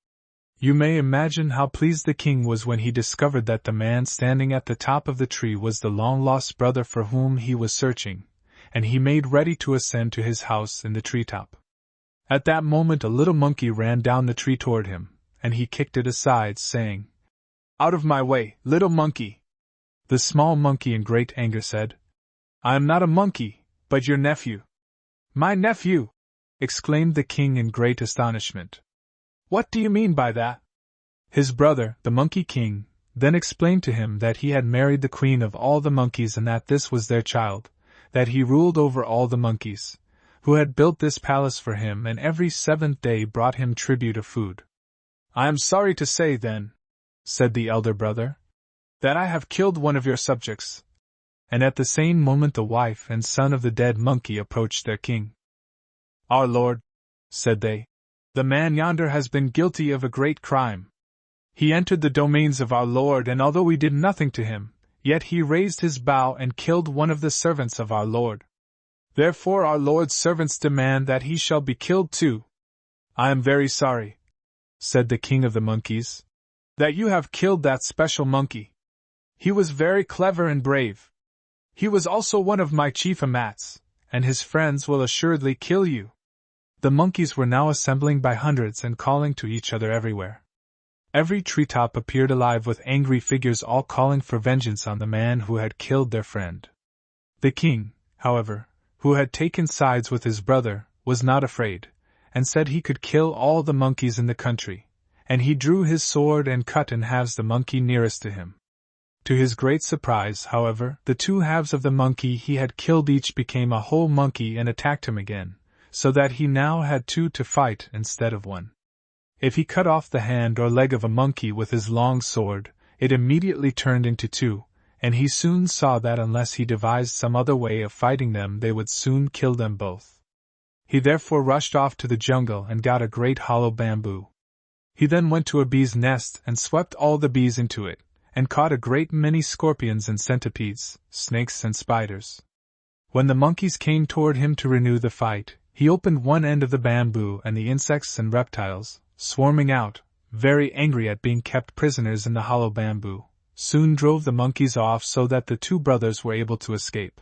You may imagine how pleased the king was when he discovered that the man standing at the top of the tree was the long-lost brother for whom he was searching, and he made ready to ascend to his house in the treetop. At that moment a little monkey ran down the tree toward him, and he kicked it aside, saying, "Out of my way, little monkey!" The small monkey in great anger said, "I am not a monkey, but your nephew." "My nephew!" exclaimed the king in great astonishment. "What do you mean by that?" His brother, the Monkey King, then explained to him that he had married the queen of all the monkeys and that this was their child, that he ruled over all the monkeys, who had built this palace for him and every 7th day brought him tribute of food. "I am sorry to say, then," said the elder brother, "that I have killed one of your subjects." And at the same moment the wife and son of the dead monkey approached their king. "Our lord," said they, "the man yonder has been guilty of a great crime. He entered the domains of our lord, and although we did nothing to him, yet he raised his bow and killed one of the servants of our lord. Therefore our lord's servants demand that he shall be killed too." "I am very sorry," said the king of the monkeys, "that you have killed that special monkey. He was very clever and brave. He was also one of my chief amats, and his friends will assuredly kill you." The monkeys were now assembling by hundreds and calling to each other everywhere. Every treetop appeared alive with angry figures all calling for vengeance on the man who had killed their friend. The king, however, who had taken sides with his brother, was not afraid, and said he could kill all the monkeys in the country, and he drew his sword and cut in halves the monkey nearest to him. To his great surprise, however, the 2 halves of the monkey he had killed each became a whole monkey and attacked him again, so that he now had 2 to fight instead of 1. If he cut off the hand or leg of a monkey with his long sword, it immediately turned into 2, and he soon saw that unless he devised some other way of fighting them they would soon kill them both. He therefore rushed off to the jungle and got a great hollow bamboo. He then went to a bee's nest and swept all the bees into it, and caught a great many scorpions and centipedes, snakes and spiders. When the monkeys came toward him to renew the fight, he opened one end of the bamboo, and the insects and reptiles, swarming out, very angry at being kept prisoners in the hollow bamboo, soon drove the monkeys off so that the 2 brothers were able to escape.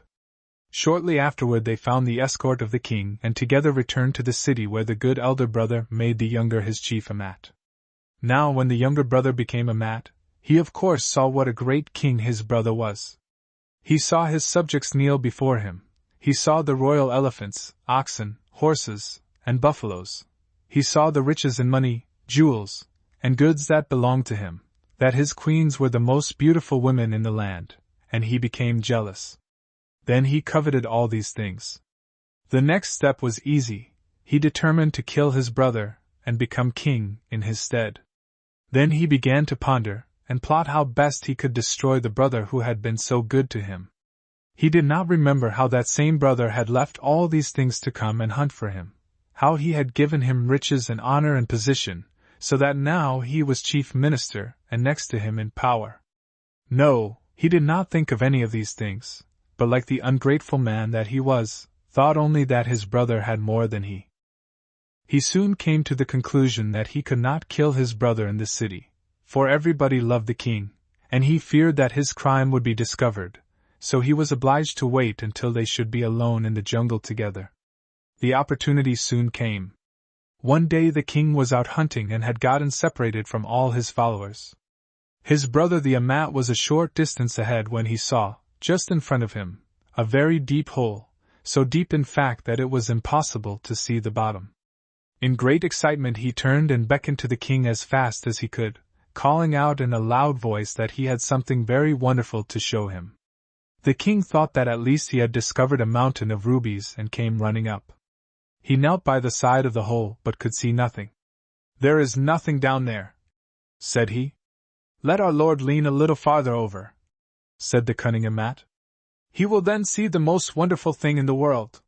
Shortly afterward they found the escort of the king and together returned to the city where the good elder brother made the younger his chief amat. Now when the younger brother became amat, he of course saw what a great king his brother was. He saw his subjects kneel before him. He saw the royal elephants, oxen, horses, and buffaloes. He saw the riches in money, jewels, and goods that belonged to him, that his queens were the most beautiful women in the land, and he became jealous. Then he coveted all these things. The next step was easy. He determined to kill his brother and become king in his stead. Then he began to ponder and plot how best he could destroy the brother who had been so good to him. He did not remember how that same brother had left all these things to come and hunt for him, how he had given him riches and honor and position, so that now he was chief minister and next to him in power. No, he did not think of any of these things, but like the ungrateful man that he was, thought only that his brother had more than he. He soon came to the conclusion that he could not kill his brother in the city, for everybody loved the king, and he feared that his crime would be discovered, so he was obliged to wait until they should be alone in the jungle together. The opportunity soon came. One day the king was out hunting and had gotten separated from all his followers. His brother the amat was a short distance ahead when he saw, just in front of him, a very deep hole, so deep in fact that it was impossible to see the bottom. In great excitement he turned and beckoned to the king as fast as he could, calling out in a loud voice that he had something very wonderful to show him. The king thought that at least he had discovered a mountain of rubies and came running up. He knelt by the side of the hole but could see nothing. "There is nothing down there," said he. "Let our lord lean a little farther over," said the cunning amat. "He will then see the most wonderful thing in the world."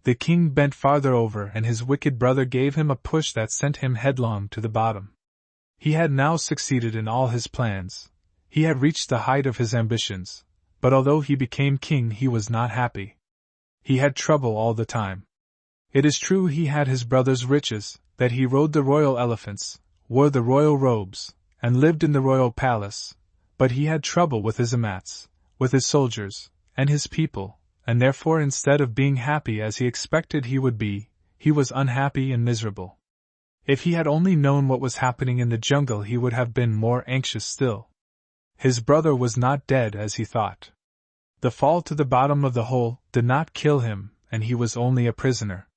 The king bent farther over and his wicked brother gave him a push that sent him headlong to the bottom. He had now succeeded in all his plans. He had reached the height of his ambitions, but although he became king he was not happy. He had trouble all the time. It is true he had his brother's riches, that he rode the royal elephants, wore the royal robes, and lived in the royal palace, but he had trouble with his amats, with his soldiers, and his people, and therefore instead of being happy as he expected he would be, he was unhappy and miserable. If he had only known what was happening in the jungle he would have been more anxious still. His brother was not dead as he thought. The fall to the bottom of the hole did not kill him, and he was only a prisoner.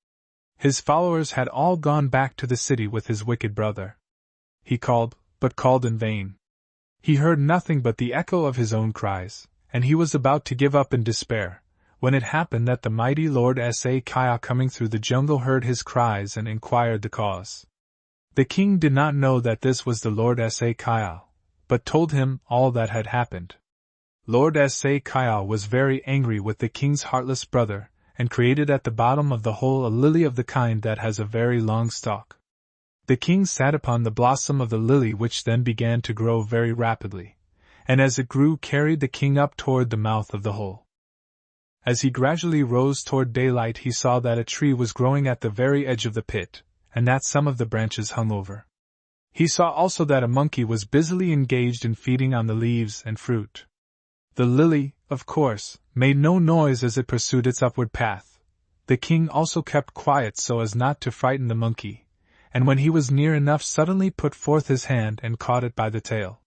His followers had all gone back to the city with his wicked brother. He called, but called in vain. He heard nothing but the echo of his own cries, and he was about to give up in despair, when it happened that the mighty Lord Sa coming through the jungle heard his cries and inquired the cause. The king did not know that this was the Lord Sa, but told him all that had happened. Lord Sa was very angry with the king's heartless brother, and created at the bottom of the hole a lily of the kind that has a very long stalk. The king sat upon the blossom of the lily, which then began to grow very rapidly, and as it grew carried the king up toward the mouth of the hole. As he gradually rose toward daylight he saw that a tree was growing at the very edge of the pit, and that some of the branches hung over. He saw also that a monkey was busily engaged in feeding on the leaves and fruit. The lily, of course, made no noise as it pursued its upward path. The king also kept quiet so as not to frighten the monkey, and when he was near enough suddenly put forth his hand and caught it by the tail.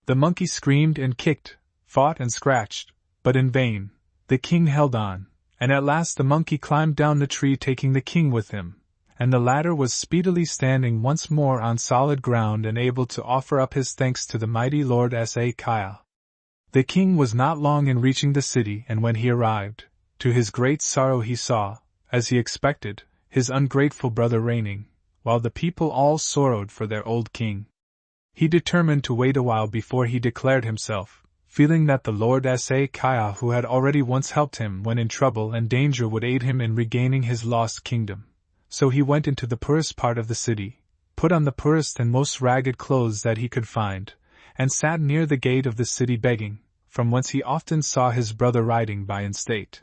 The monkey screamed and kicked, fought and scratched, but in vain. The king held on, and at last the monkey climbed down the tree taking the king with him, and the latter was speedily standing once more on solid ground and able to offer up his thanks to the mighty Lord Sa. The king was not long in reaching the city, and when he arrived, to his great sorrow he saw, as he expected, his ungrateful brother reigning, while the people all sorrowed for their old king. He determined to wait a while before he declared himself, feeling that the Lord Sa, who had already once helped him when in trouble and danger, would aid him in regaining his lost kingdom. So he went into the poorest part of the city, put on the poorest and most ragged clothes that he could find, and sat near the gate of the city begging, from whence he often saw his brother riding by in state.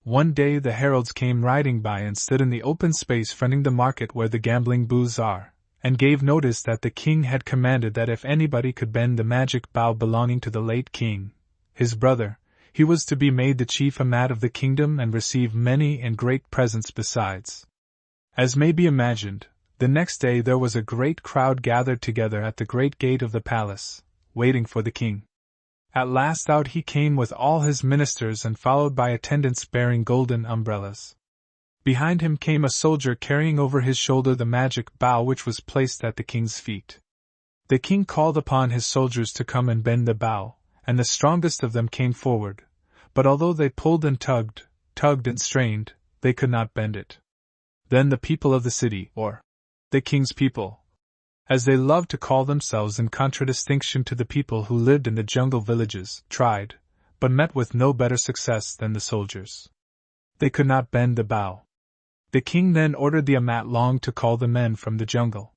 One day the heralds came riding by and stood in the open space fronting the market where the gambling booths are, and gave notice that the king had commanded that if anybody could bend the magic bough belonging to the late king, his brother, he was to be made the chief amat of the kingdom and receive many and great presents besides. As may be imagined, the next day there was a great crowd gathered together at the great gate of the palace, waiting for the king. At last out he came with all his ministers and followed by attendants bearing golden umbrellas. Behind him came a soldier carrying over his shoulder the magic bough which was placed at the king's feet. The king called upon his soldiers to come and bend the bough, and the strongest of them came forward, but although they pulled and tugged and strained, they could not bend it. Then the people of the city, or the king's people, as they loved to call themselves in contradistinction to the people who lived in the jungle villages, tried, but met with no better success than the soldiers. They could not bend the bough. The king then ordered the amat long to call the men from the jungle.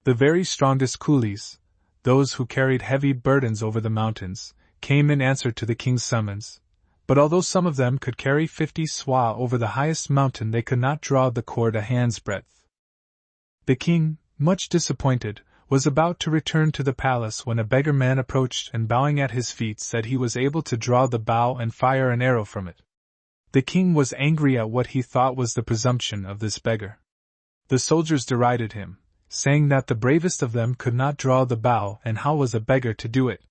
The very strongest coolies, those who carried heavy burdens over the mountains, came in answer to the king's summons, but although some of them could carry 50 swa over the highest mountain they could not draw the cord a hand's breadth. The king, much disappointed, was about to return to the palace when a beggar man approached and bowing at his feet said he was able to draw the bow and fire an arrow from it. The king was angry at what he thought was the presumption of this beggar. The soldiers derided him, saying that the bravest of them could not draw the bow and how was a beggar to do it.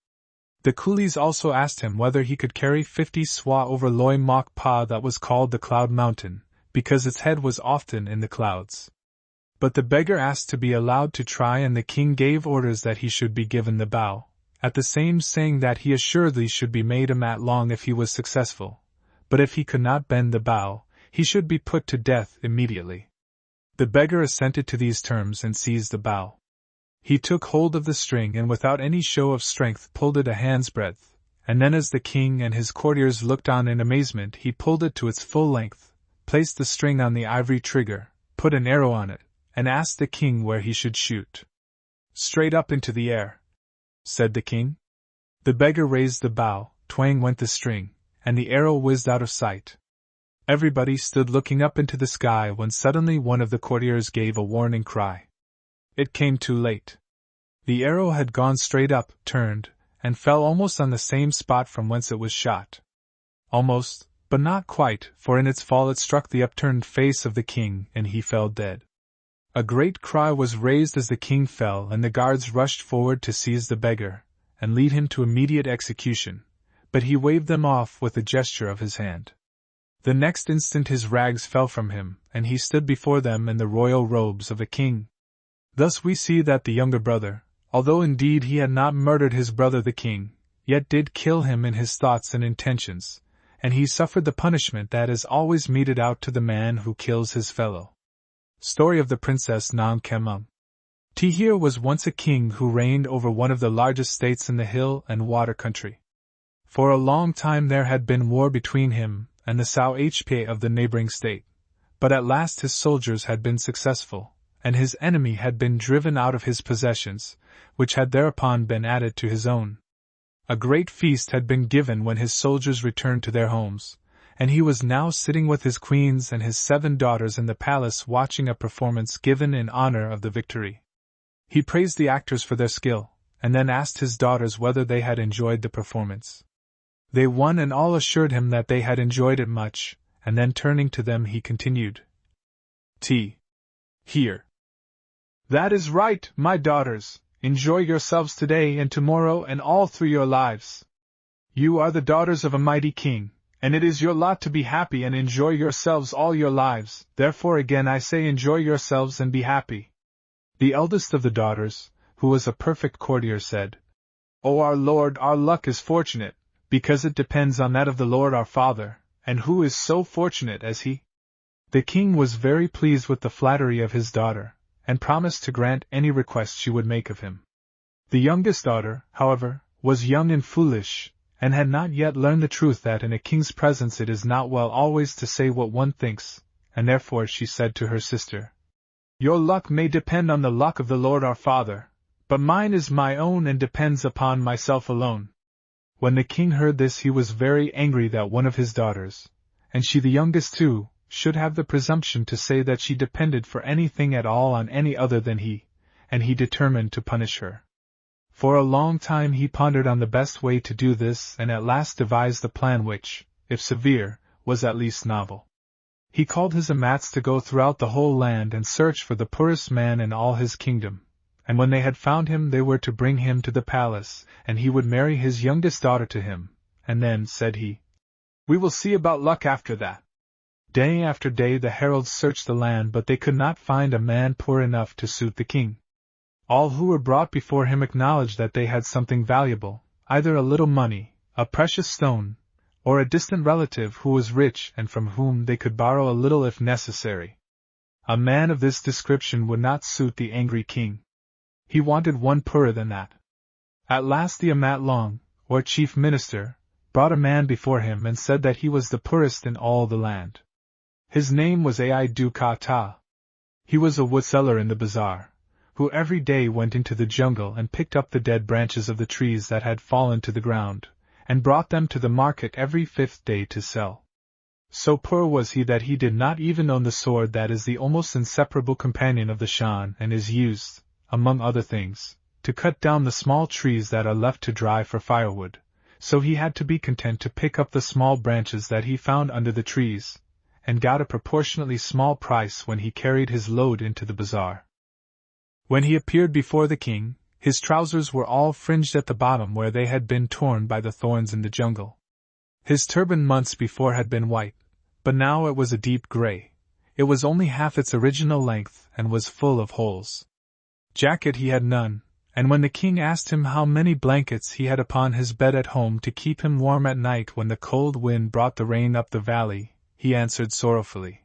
The coolies also asked him whether he could carry 50 swa over Loi Mok Pa that was called the Cloud Mountain, because its head was often in the clouds. But the beggar asked to be allowed to try and the king gave orders that he should be given the bow, at the same saying that he assuredly should be made a mat long if he was successful, but if he could not bend the bow, he should be put to death immediately. The beggar assented to these terms and seized the bow. He took hold of the string and without any show of strength pulled it a hand's breadth, and then as the king and his courtiers looked on in amazement he pulled it to its full length, placed the string on the ivory trigger, put an arrow on it, and asked the king where he should shoot. "Straight up into the air," said the king. The beggar raised the bow, twang went the string, and the arrow whizzed out of sight. Everybody stood looking up into the sky when suddenly one of the courtiers gave a warning cry. It came too late. The arrow had gone straight up, turned, and fell almost on the same spot from whence it was shot. Almost, but not quite, for in its fall it struck the upturned face of the king, and he fell dead. A great cry was raised as the king fell, and the guards rushed forward to seize the beggar, and lead him to immediate execution, but he waved them off with a gesture of his hand. The next instant his rags fell from him, and he stood before them in the royal robes of a king. Thus we see that the younger brother, although indeed he had not murdered his brother the king, yet did kill him in his thoughts and intentions, and he suffered the punishment that is always meted out to the man who kills his fellow. Story of the Princess Nam Kemum. Here was once a king who reigned over one of the largest states in the hill and water country. For a long time there had been war between him and the Sao Hpa of the neighboring state, but at last his soldiers had been successful, and his enemy had been driven out of his possessions, which had thereupon been added to his own. A great feast had been given when his soldiers returned to their homes, and he was now sitting with his queens and his 7 daughters in the palace watching a performance given in honor of the victory. He praised the actors for their skill, and then asked his daughters whether they had enjoyed the performance. They one and all assured him that they had enjoyed it much, and then turning to them he continued. Here. That is right, my daughters, enjoy yourselves today and tomorrow and all through your lives. You are the daughters of a mighty king, and it is your lot to be happy and enjoy yourselves all your lives, therefore again I say enjoy yourselves and be happy. The eldest of the daughters, who was a perfect courtier, said, O our lord, our luck is fortunate, because it depends on that of the Lord our Father, and who is so fortunate as he? The king was very pleased with the flattery of his daughter, and promised to grant any request she would make of him. The youngest daughter, however, was young and foolish, and had not yet learned the truth that in a king's presence it is not well always to say what one thinks, and therefore she said to her sister, Your luck may depend on the luck of the Lord our Father, but mine is my own and depends upon myself alone. When the king heard this he was very angry that one of his daughters, and she the youngest too, should have the presumption to say that she depended for anything at all on any other than he, and he determined to punish her. For a long time he pondered on the best way to do this and at last devised a plan which, if severe, was at least novel. He called his amats to go throughout the whole land and search for the poorest man in all his kingdom, and when they had found him they were to bring him to the palace, and he would marry his youngest daughter to him, and then, said he, We will see about luck after that. Day after day the heralds searched the land, but they could not find a man poor enough to suit the king. All who were brought before him acknowledged that they had something valuable, either a little money, a precious stone, or a distant relative who was rich and from whom they could borrow a little if necessary. A man of this description would not suit the angry king. He wanted one poorer than that. At last the Amat Long, or chief minister, brought a man before him and said that he was the poorest in all the land. His name was Ai Du Ka Ta. He was a woodseller in the bazaar, who every day went into the jungle and picked up the dead branches of the trees that had fallen to the ground, and brought them to the market every 5th day to sell. So poor was he that he did not even own the sword that is the almost inseparable companion of the Shan and is used, among other things, to cut down the small trees that are left to dry for firewood, so he had to be content to pick up the small branches that he found under the trees, and got a proportionately small price when he carried his load into the bazaar. When he appeared before the king, his trousers were all fringed at the bottom where they had been torn by the thorns in the jungle. His turban months before had been white, but now it was a deep gray. It was only half its original length and was full of holes. Jacket he had none, and when the king asked him how many blankets he had upon his bed at home to keep him warm at night when the cold wind brought the rain up the valley, he answered sorrowfully,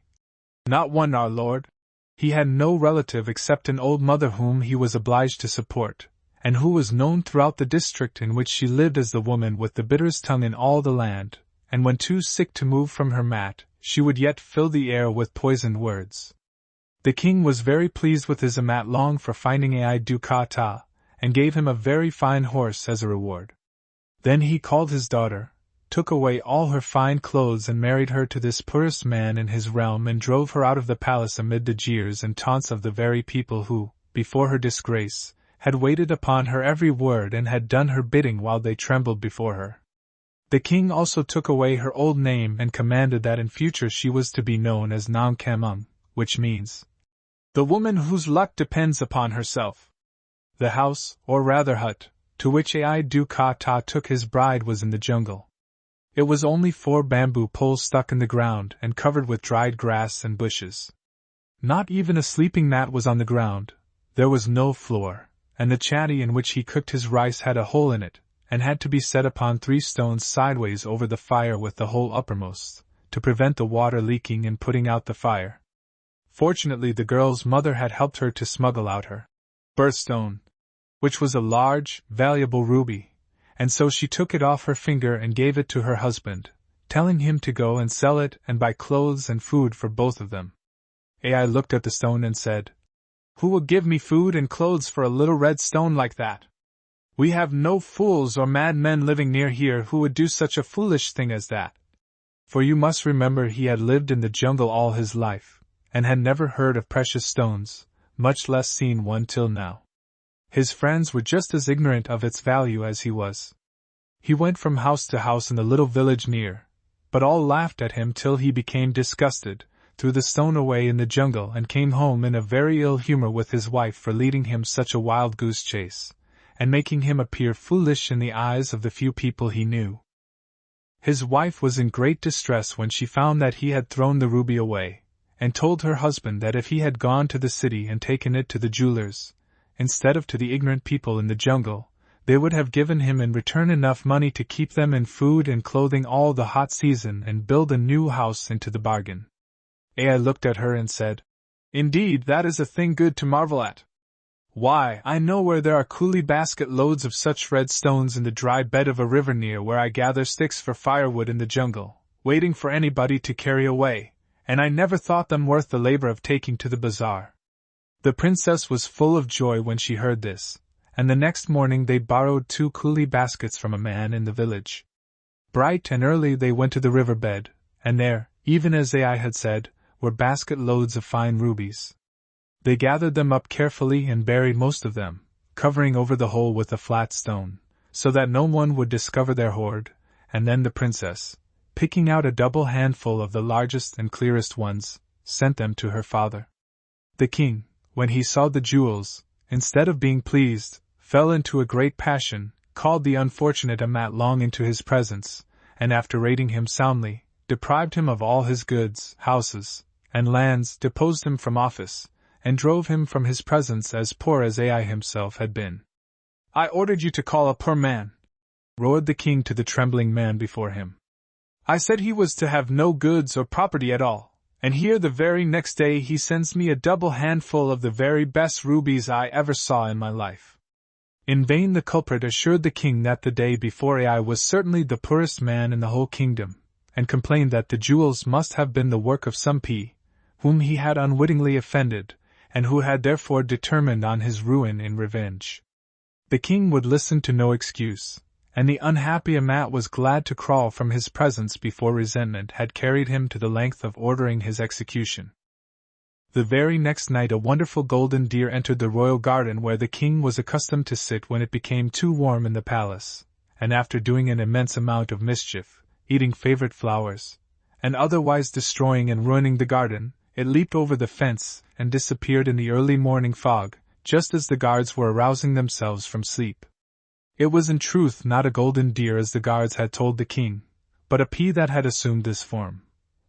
Not one, our lord. He had no relative except an old mother whom he was obliged to support, and who was known throughout the district in which she lived as the woman with the bitterest tongue in all the land, and when too sick to move from her mat, she would yet fill the air with poisoned words. The king was very pleased with his Amat Long for finding Ai Du Ka Ta, and gave him a very fine horse as a reward. Then he called his daughter, took away all her fine clothes and married her to this poorest man in his realm and drove her out of the palace amid the jeers and taunts of the very people who, before her disgrace, had waited upon her every word and had done her bidding while they trembled before her. The king also took away her old name and commanded that in future she was to be known as Nam Kamung, which means, the woman whose luck depends upon herself. The house, or rather hut, to which Ai Du-Ka-Ta took his bride was in the jungle. It was only 4 bamboo poles stuck in the ground and covered with dried grass and bushes. Not even a sleeping mat was on the ground, there was no floor, and the chatty in which he cooked his rice had a hole in it, and had to be set upon 3 stones sideways over the fire with the hole uppermost, to prevent the water leaking and putting out the fire. Fortunately the girl's mother had helped her to smuggle out her birthstone, which was a large, valuable ruby, and so she took it off her finger and gave it to her husband, telling him to go and sell it and buy clothes and food for both of them. Ai looked at the stone and said, "Who will give me food and clothes for a little red stone like that? We have no fools or mad men living near here who would do such a foolish thing as that." For you must remember he had lived in the jungle all his life, and had never heard of precious stones, much less seen one till now. His friends were just as ignorant of its value as he was. He went from house to house in the little village near, but all laughed at him till he became disgusted, threw the stone away in the jungle and came home in a very ill humor with his wife for leading him such a wild goose chase, and making him appear foolish in the eyes of the few people he knew. His wife was in great distress when she found that he had thrown the ruby away, and told her husband that if he had gone to the city and taken it to the jewelers, instead of to the ignorant people in the jungle, they would have given him in return enough money to keep them in food and clothing all the hot season and build a new house into the bargain. Ai looked at her and said, "Indeed, that is a thing good to marvel at. Why, I know where there are coolie basket loads of such red stones in the dry bed of a river near where I gather sticks for firewood in the jungle, waiting for anybody to carry away, and I never thought them worth the labor of taking to the bazaar." The princess was full of joy when she heard this, and the next morning they borrowed 2 coolie baskets from a man in the village. Bright and early they went to the river bed, and there, even as Ai had said, were basket loads of fine rubies. They gathered them up carefully and buried most of them, covering over the hole with a flat stone, so that no one would discover their hoard, and then the princess, picking out a double handful of the largest and clearest ones, sent them to her father. The king, when he saw the jewels, instead of being pleased, fell into a great passion, called the unfortunate Amat Long into his presence, and after rating him soundly, deprived him of all his goods, houses, and lands, deposed him from office, and drove him from his presence as poor as Ai himself had been. "I ordered you to call a poor man," roared the king to the trembling man before him. "I said he was to have no goods or property at all. And here the very next day he sends me a double handful of the very best rubies I ever saw in my life." In vain the culprit assured the king that the day before Ai was certainly the poorest man in the whole kingdom, and complained that the jewels must have been the work of some whom he had unwittingly offended, and who had therefore determined on his ruin in revenge. The king would listen to no excuse, and the unhappy Amat was glad to crawl from his presence before resentment had carried him to the length of ordering his execution. The very next night a wonderful golden deer entered the royal garden where the king was accustomed to sit when it became too warm in the palace, and after doing an immense amount of mischief, eating favorite flowers, and otherwise destroying and ruining the garden, it leaped over the fence and disappeared in the early morning fog, just as the guards were arousing themselves from sleep. It was in truth not a golden deer as the guards had told the king, but a pea that had assumed this form.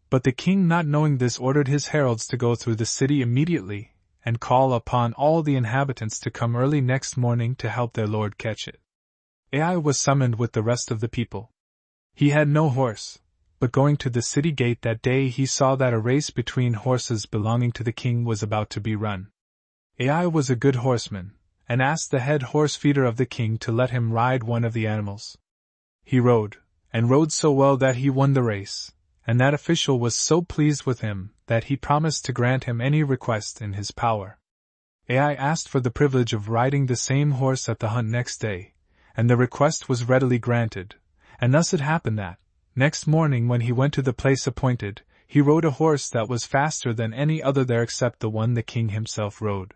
But the king, not knowing this, ordered his heralds to go through the city immediately, and call upon all the inhabitants to come early next morning to help their lord catch it. Ai was summoned with the rest of the people. He had no horse, but going to the city gate that day he saw that a race between horses belonging to the king was about to be run. Ai was a good horseman, and asked the head horse feeder of the king to let him ride one of the animals. He rode, and rode so well that he won the race, and that official was so pleased with him that he promised to grant him any request in his power. Ai asked for the privilege of riding the same horse at the hunt next day, and the request was readily granted, and thus it happened that, next morning when he went to the place appointed, he rode a horse that was faster than any other there except the one the king himself rode.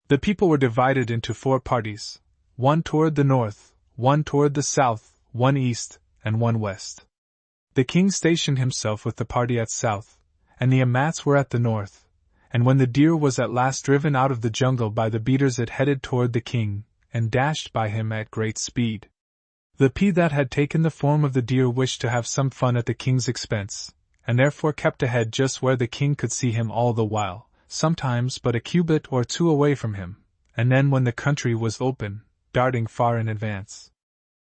The people were divided into 4 parties, one toward the north, one toward the south, one east, and one west. The king stationed himself with the party at south, and the Amats were at the north, and when the deer was at last driven out of the jungle by the beaters it headed toward the king, and dashed by him at great speed. The pea that had taken the form of the deer wished to have some fun at the king's expense, and therefore kept ahead just where the king could see him all the while, sometimes but a cubit or 2 away from him, and then when the country was open, darting far in advance.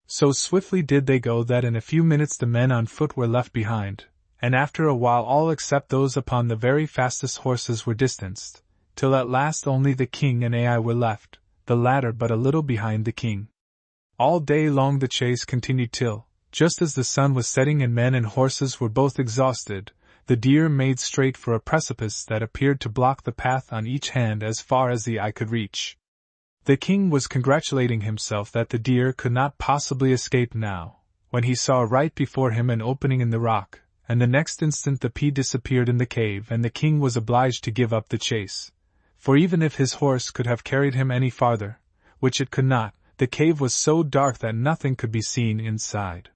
So swiftly did they go that in a few minutes the men on foot were left behind, and after a while all except those upon the very fastest horses were distanced, till at last only the king and Ai were left, the latter but a little behind the king. All day long the chase continued till, just as the sun was setting and men and horses were both exhausted, the deer made straight for a precipice that appeared to block the path on each hand as far as the eye could reach. The king was congratulating himself that the deer could not possibly escape now, when he saw right before him an opening in the rock, and the next instant the pea disappeared in the cave and the king was obliged to give up the chase, for even if his horse could have carried him any farther, which it could not, the cave was so dark that nothing could be seen inside.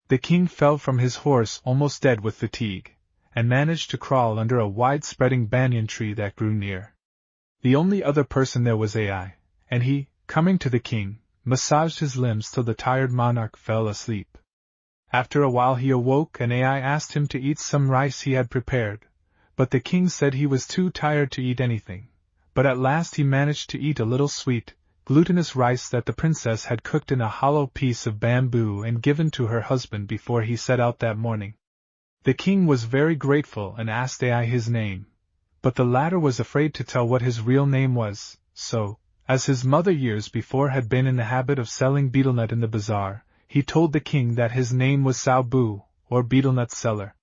The king fell from his horse almost dead with fatigue, and managed to crawl under a wide-spreading banyan tree that grew near. The only other person there was Ai, and he, coming to the king, massaged his limbs till the tired monarch fell asleep. After a while he awoke and Ai asked him to eat some rice he had prepared, but the king said he was too tired to eat anything, but at last he managed to eat a little sweet, glutinous rice that the princess had cooked in a hollow piece of bamboo and given to her husband before he set out that morning. The king was very grateful and asked Ai his name, but the latter was afraid to tell what his real name was, so, as his mother years before had been in the habit of selling betelnut in the bazaar, he told the king that his name was Saubu, or betelnut seller.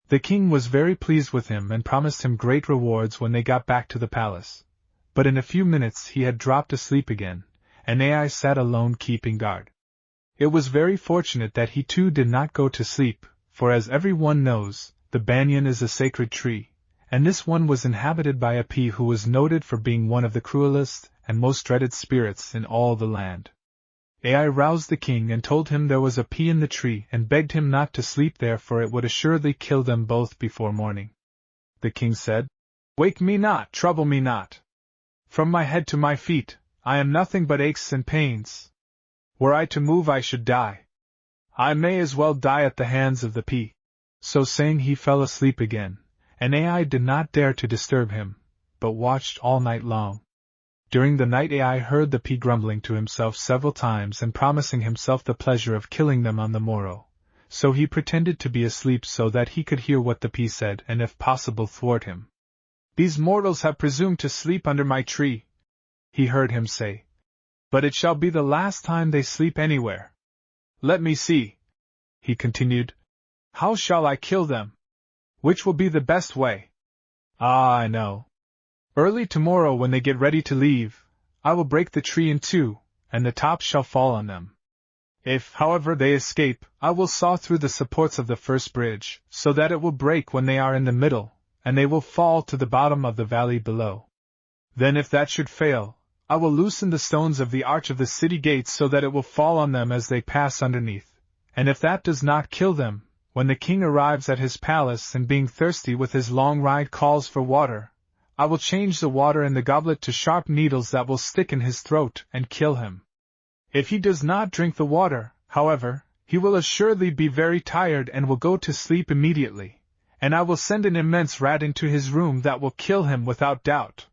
The king was very pleased with him and promised him great rewards when they got back to the palace. But in a few minutes he had dropped asleep again, and Ai sat alone keeping guard. It was very fortunate that he too did not go to sleep, for as every one knows, the banyan is a sacred tree, and this one was inhabited by a pea who was noted for being one of the cruelest and most dreaded spirits in all the land. Ai roused the king and told him there was a pea in the tree and begged him not to sleep there for it would assuredly kill them both before morning. The king said, "Wake me not, trouble me not. From my head to my feet, I am nothing but aches and pains. Were I to move I should die. I may as well die at the hands of the pea." So saying he fell asleep again, and Ai did not dare to disturb him, but watched all night long. During the night Ai heard the pea grumbling to himself several times and promising himself the pleasure of killing them on the morrow, so he pretended to be asleep so that he could hear what the pea said and if possible thwart him. "These mortals have presumed to sleep under my tree," he heard him say, "but it shall be the last time they sleep anywhere. Let me see," he continued, "how shall I kill them? Which will be the best way? Ah, I know. Early tomorrow when they get ready to leave, I will break the tree in 2, and the top shall fall on them. If, however, they escape, I will saw through the supports of the first bridge, so that it will break when they are in the middle, and they will fall to the bottom of the valley below. Then if that should fail, I will loosen the stones of the arch of the city gates so that it will fall on them as they pass underneath, and if that does not kill them, when the king arrives at his palace and being thirsty with his long ride calls for water, I will change the water in the goblet to sharp needles that will stick in his throat and kill him. If he does not drink the water, however, he will assuredly be very tired and will go to sleep immediately, and I will send an immense rat into his room that will kill him without doubt."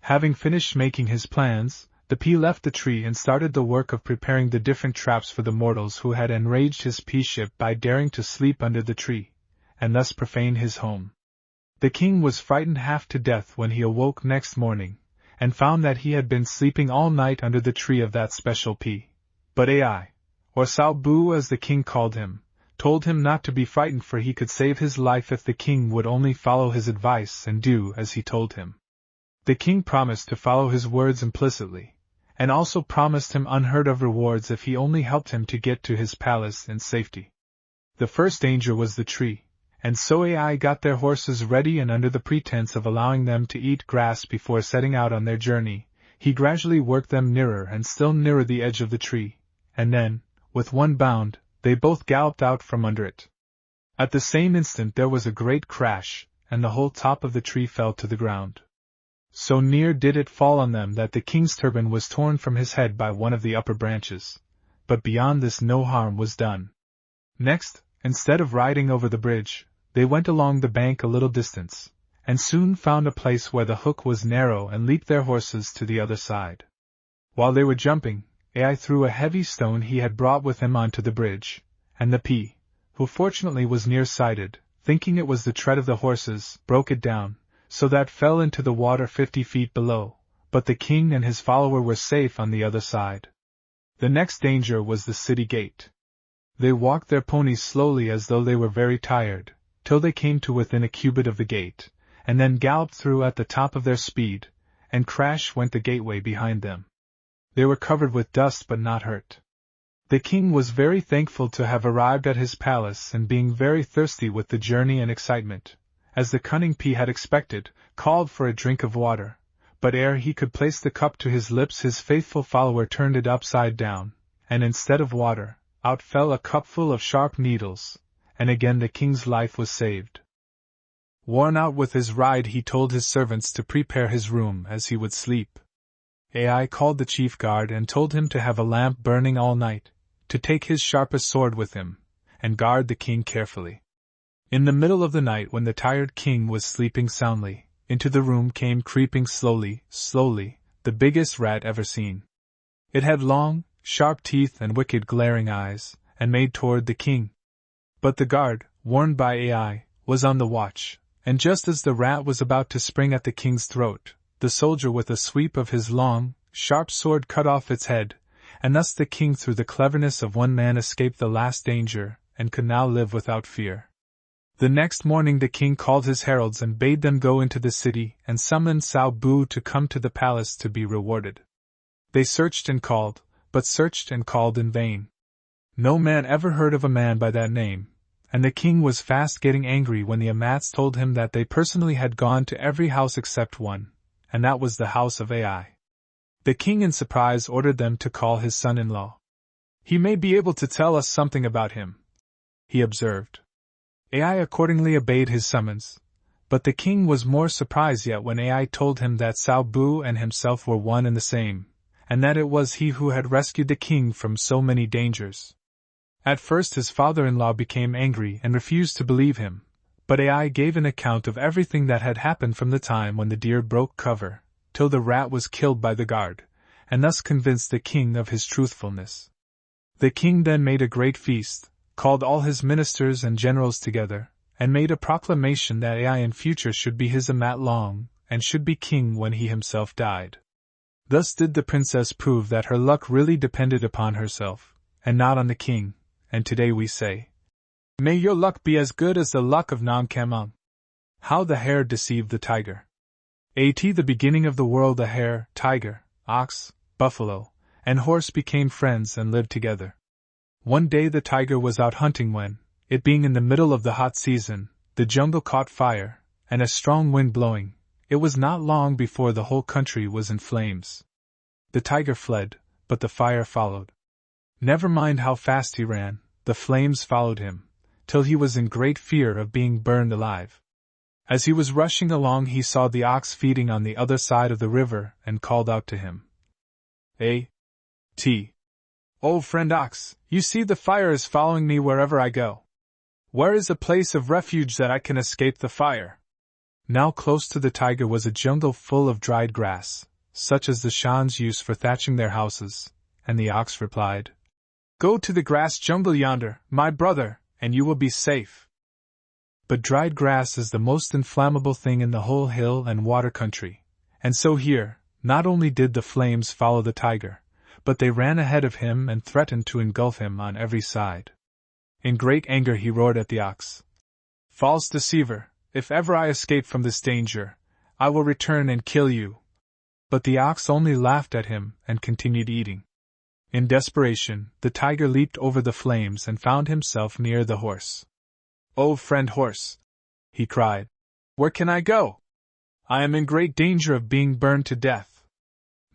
Having finished making his plans, the pea left the tree and started the work of preparing the different traps for the mortals who had enraged his pea-ship by daring to sleep under the tree, and thus profane his home. The king was frightened half to death when he awoke next morning, and found that he had been sleeping all night under the tree of that special pea. But Ai, or Saubu as the king called him, told him not to be frightened for he could save his life if the king would only follow his advice and do as he told him. The king promised to follow his words implicitly, and also promised him unheard-of rewards if he only helped him to get to his palace in safety. The first danger was the tree, and so AI got their horses ready, and under the pretense of allowing them to eat grass before setting out on their journey, he gradually worked them nearer and still nearer the edge of the tree, and then, with one bound, they both galloped out from under it. At the same instant there was a great crash, and the whole top of the tree fell to the ground. So near did it fall on them that the king's turban was torn from his head by one of the upper branches, but beyond this no harm was done. Next, instead of riding over the bridge, they went along the bank a little distance, and soon found a place where the hook was narrow and leaped their horses to the other side. While they were jumping, AI threw a heavy stone he had brought with him onto the bridge, and the P, who fortunately was near-sighted, thinking it was the tread of the horses, broke it down, so that fell into the water 50 feet below, but the king and his follower were safe on the other side. The next danger was the city gate. They walked their ponies slowly as though they were very tired, till they came to within a cubit of the gate, and then galloped through at the top of their speed, and crash went the gateway behind them. They were covered with dust but not hurt. The king was very thankful to have arrived at his palace, and being very thirsty with the journey and excitement, as the cunning P had expected, called for a drink of water, but ere he could place the cup to his lips his faithful follower turned it upside down, and instead of water, out fell a cupful of sharp needles, and again the king's life was saved. Worn out with his ride, he told his servants to prepare his room as he would sleep. AI called the chief guard and told him to have a lamp burning all night, to take his sharpest sword with him, and guard the king carefully. In the middle of the night, when the tired king was sleeping soundly, into the room came creeping slowly, the biggest rat ever seen. It had long, sharp teeth and wicked glaring eyes, and made toward the king. But the guard, warned by AI, was on the watch, and just as the rat was about to spring at the king's throat, the soldier with a sweep of his long, sharp sword cut off its head, and thus the king through the cleverness of one man escaped the last danger, and could now live without fear. The next morning the king called his heralds and bade them go into the city and summon Sao Bu to come to the palace to be rewarded. They searched and called, but searched and called in vain. No man ever heard of a man by that name, and the king was fast getting angry when the Amats told him that they personally had gone to every house except one, and that was the house of AI. The king in surprise ordered them to call his son-in-law. "He may be able to tell us something about him," he observed. AI accordingly obeyed his summons, but the king was more surprised yet when AI told him that Sao Bu and himself were one and the same, and that it was he who had rescued the king from so many dangers. At first his father-in-law became angry and refused to believe him, but AI gave an account of everything that had happened from the time when the deer broke cover, till the rat was killed by the guard, and thus convinced the king of his truthfulness. The king then made a great feast, called all his ministers and generals together, and made a proclamation that AI in future should be his Amat long, and should be king when he himself died. Thus did the princess prove that her luck really depended upon herself, and not on the king, and today we say, "May your luck be as good as the luck of Nam Kamang." How the hare deceived the tiger. At the beginning of the world the hare, tiger, ox, buffalo, and horse became friends and lived together. One day the tiger was out hunting when, it being in the middle of the hot season, the jungle caught fire, and a strong wind blowing. It was not long before the whole country was in flames. The tiger fled, but the fire followed. Never mind how fast he ran, the flames followed him, till he was in great fear of being burned alive. As he was rushing along he saw the ox feeding on the other side of the river and called out to him. "A.T. Oh, friend ox, you see the fire is following me wherever I go. Where is a place of refuge that I can escape the fire?" Now close to the tiger was a jungle full of dried grass, such as the Shans use for thatching their houses, and the ox replied, "Go to the grass jungle yonder, my brother, and you will be safe." But dried grass is the most inflammable thing in the whole hill and water country, and so here, not only did the flames follow the tiger, but they ran ahead of him and threatened to engulf him on every side. In great anger he roared at the ox, "False deceiver, if ever I escape from this danger, I will return and kill you." But the ox only laughed at him and continued eating. In desperation, the tiger leaped over the flames and found himself near the horse. "Oh, friend horse," he cried, "where can I go? I am in great danger of being burned to death."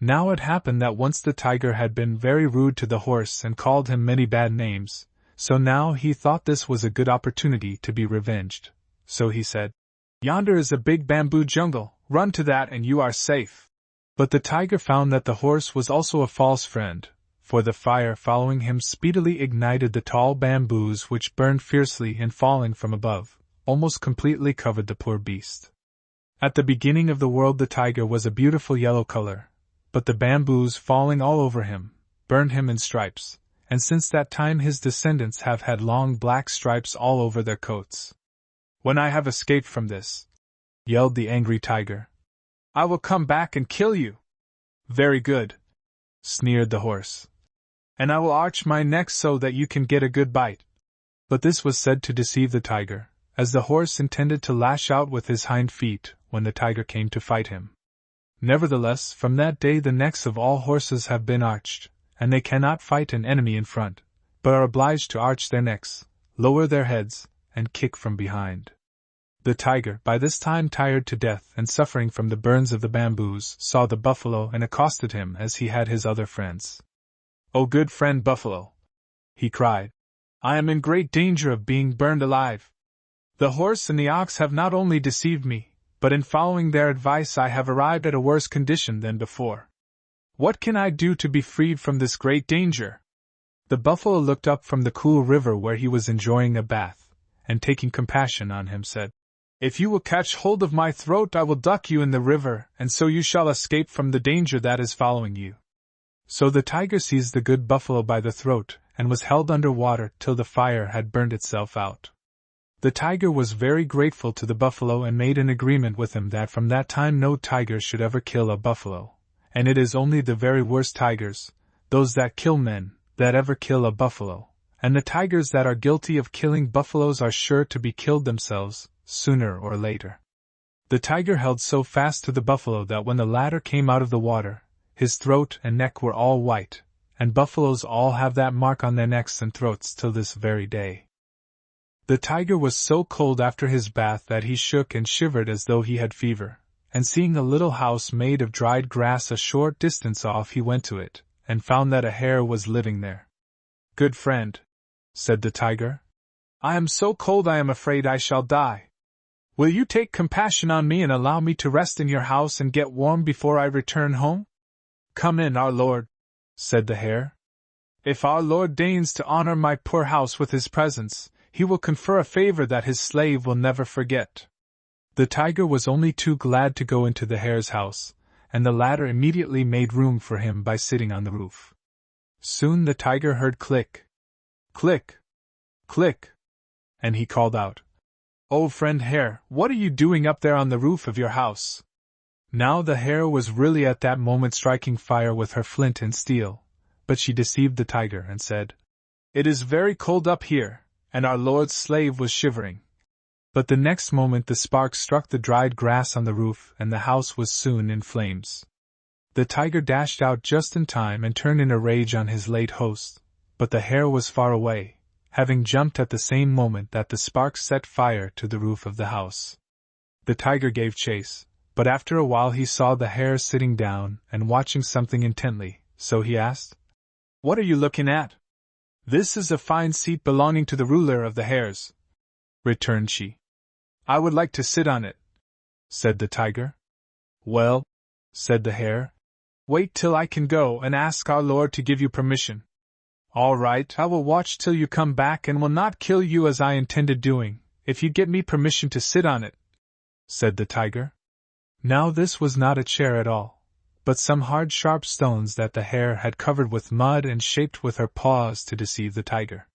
Now it happened that once the tiger had been very rude to the horse and called him many bad names, so now he thought this was a good opportunity to be revenged. So he said, "Yonder is a big bamboo jungle, run to that and you are safe." But the tiger found that the horse was also a false friend, for the fire following him speedily ignited the tall bamboos which burned fiercely and falling from above, almost completely covered the poor beast. At the beginning of the world the tiger was a beautiful yellow color, but the bamboos falling all over him, burned him in stripes, and since that time his descendants have had long black stripes all over their coats. "When I have escaped from this," yelled the angry tiger, "I will come back and kill you." "Very good," sneered the horse, "and I will arch my neck so that you can get a good bite." But this was said to deceive the tiger, as the horse intended to lash out with his hind feet when the tiger came to fight him. Nevertheless, from that day the necks of all horses have been arched, and they cannot fight an enemy in front, but are obliged to arch their necks, lower their heads, and kick from behind. The tiger, by this time tired to death and suffering from the burns of the bamboos, saw the buffalo and accosted him as he had his other friends. "O good friend Buffalo," he cried, "I am in great danger of being burned alive. The horse and the ox have not only deceived me, but in following their advice I have arrived at a worse condition than before. What can I do to be freed from this great danger?" The buffalo looked up from the cool river where he was enjoying a bath, and taking compassion on him said, "If you will catch hold of my throat I will duck you in the river, and so you shall escape from the danger that is following you." So the tiger seized the good buffalo by the throat, and was held under water till the fire had burned itself out. The tiger was very grateful to the buffalo and made an agreement with him that from that time no tiger should ever kill a buffalo, and it is only the very worst tigers, those that kill men, that ever kill a buffalo, and the tigers that are guilty of killing buffaloes are sure to be killed themselves, sooner or later. The tiger held so fast to the buffalo that when the latter came out of the water, his throat and neck were all white, and buffaloes all have that mark on their necks and throats till this very day. The tiger was so cold after his bath that he shook and shivered as though he had fever, and seeing a little house made of dried grass a short distance off he went to it, and found that a hare was living there. "Good friend," said the tiger, "I am so cold I am afraid I shall die. Will you take compassion on me and allow me to rest in your house and get warm before I return home?" "Come in, our lord," said the hare. "If our lord deigns to honor my poor house with his presence, he will confer a favor that his slave will never forget." The tiger was only too glad to go into the hare's house, and the latter immediately made room for him by sitting on the roof. Soon the tiger heard click, click, click, and he called out, "Oh, friend hare, what are you doing up there on the roof of your house?" Now the hare was really at that moment striking fire with her flint and steel, but she deceived the tiger and said, "It is very cold up here, and our lord's slave was shivering." But the next moment the sparks struck the dried grass on the roof and the house was soon in flames. The tiger dashed out just in time and turned in a rage on his late host, but the hare was far away, having jumped at the same moment that the sparks set fire to the roof of the house. The tiger gave chase, but after a while he saw the hare sitting down and watching something intently, so he asked, "What are you looking at?" "This is a fine seat belonging to the ruler of the hares," returned she. "I would like to sit on it," said the tiger. "Well," said the hare, "wait till I can go and ask our lord to give you permission." "All right, I will watch till you come back and will not kill you as I intended doing, if you get me permission to sit on it," said the tiger. Now this was not a chair at all, but some hard sharp stones that the hare had covered with mud and shaped with her paws to deceive the tiger.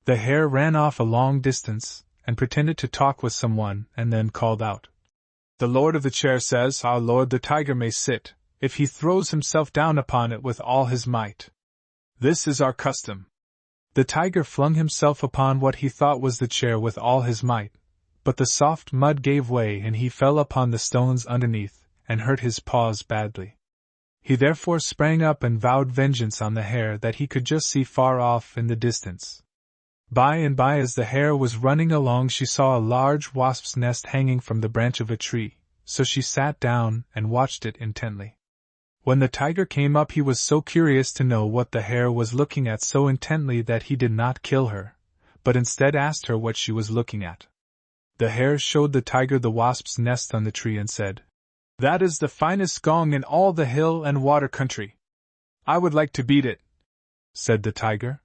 The hare ran off a long distance, and pretended to talk with someone, and then called out, "The lord of the chair says our lord the tiger may sit, if he throws himself down upon it with all his might. This is our custom." The tiger flung himself upon what he thought was the chair with all his might, but the soft mud gave way and he fell upon the stones underneath, and hurt his paws badly. He therefore sprang up and vowed vengeance on the hare that he could just see far off in the distance. By and by, as the hare was running along, she saw a large wasp's nest hanging from the branch of a tree, so she sat down and watched it intently. When the tiger came up, he was so curious to know what the hare was looking at so intently that he did not kill her, but instead asked her what she was looking at. The hare showed the tiger the wasp's nest on the tree and said, "That is the finest gong in all the hill and water country. I would like to beat it," said the tiger.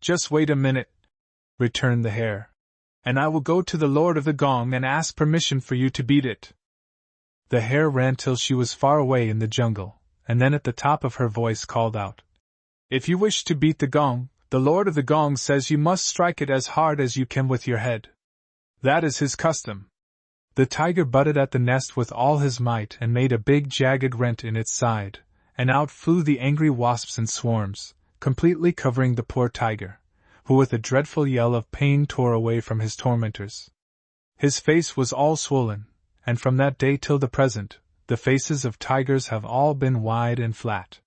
"Just wait a minute," returned the hare, "and I will go to the Lord of the Gong and ask permission for you to beat it." The hare ran till she was far away in the jungle, and then at the top of her voice called out, "If you wish to beat the gong, the Lord of the Gong says you must strike it as hard as you can with your head. That is his custom." The tiger butted at the nest with all his might and made a big jagged rent in its side, and out flew the angry wasps in swarms, completely covering the poor tiger, who with a dreadful yell of pain tore away from his tormentors. His face was all swollen, and from that day till the present, the faces of tigers have all been wide and flat.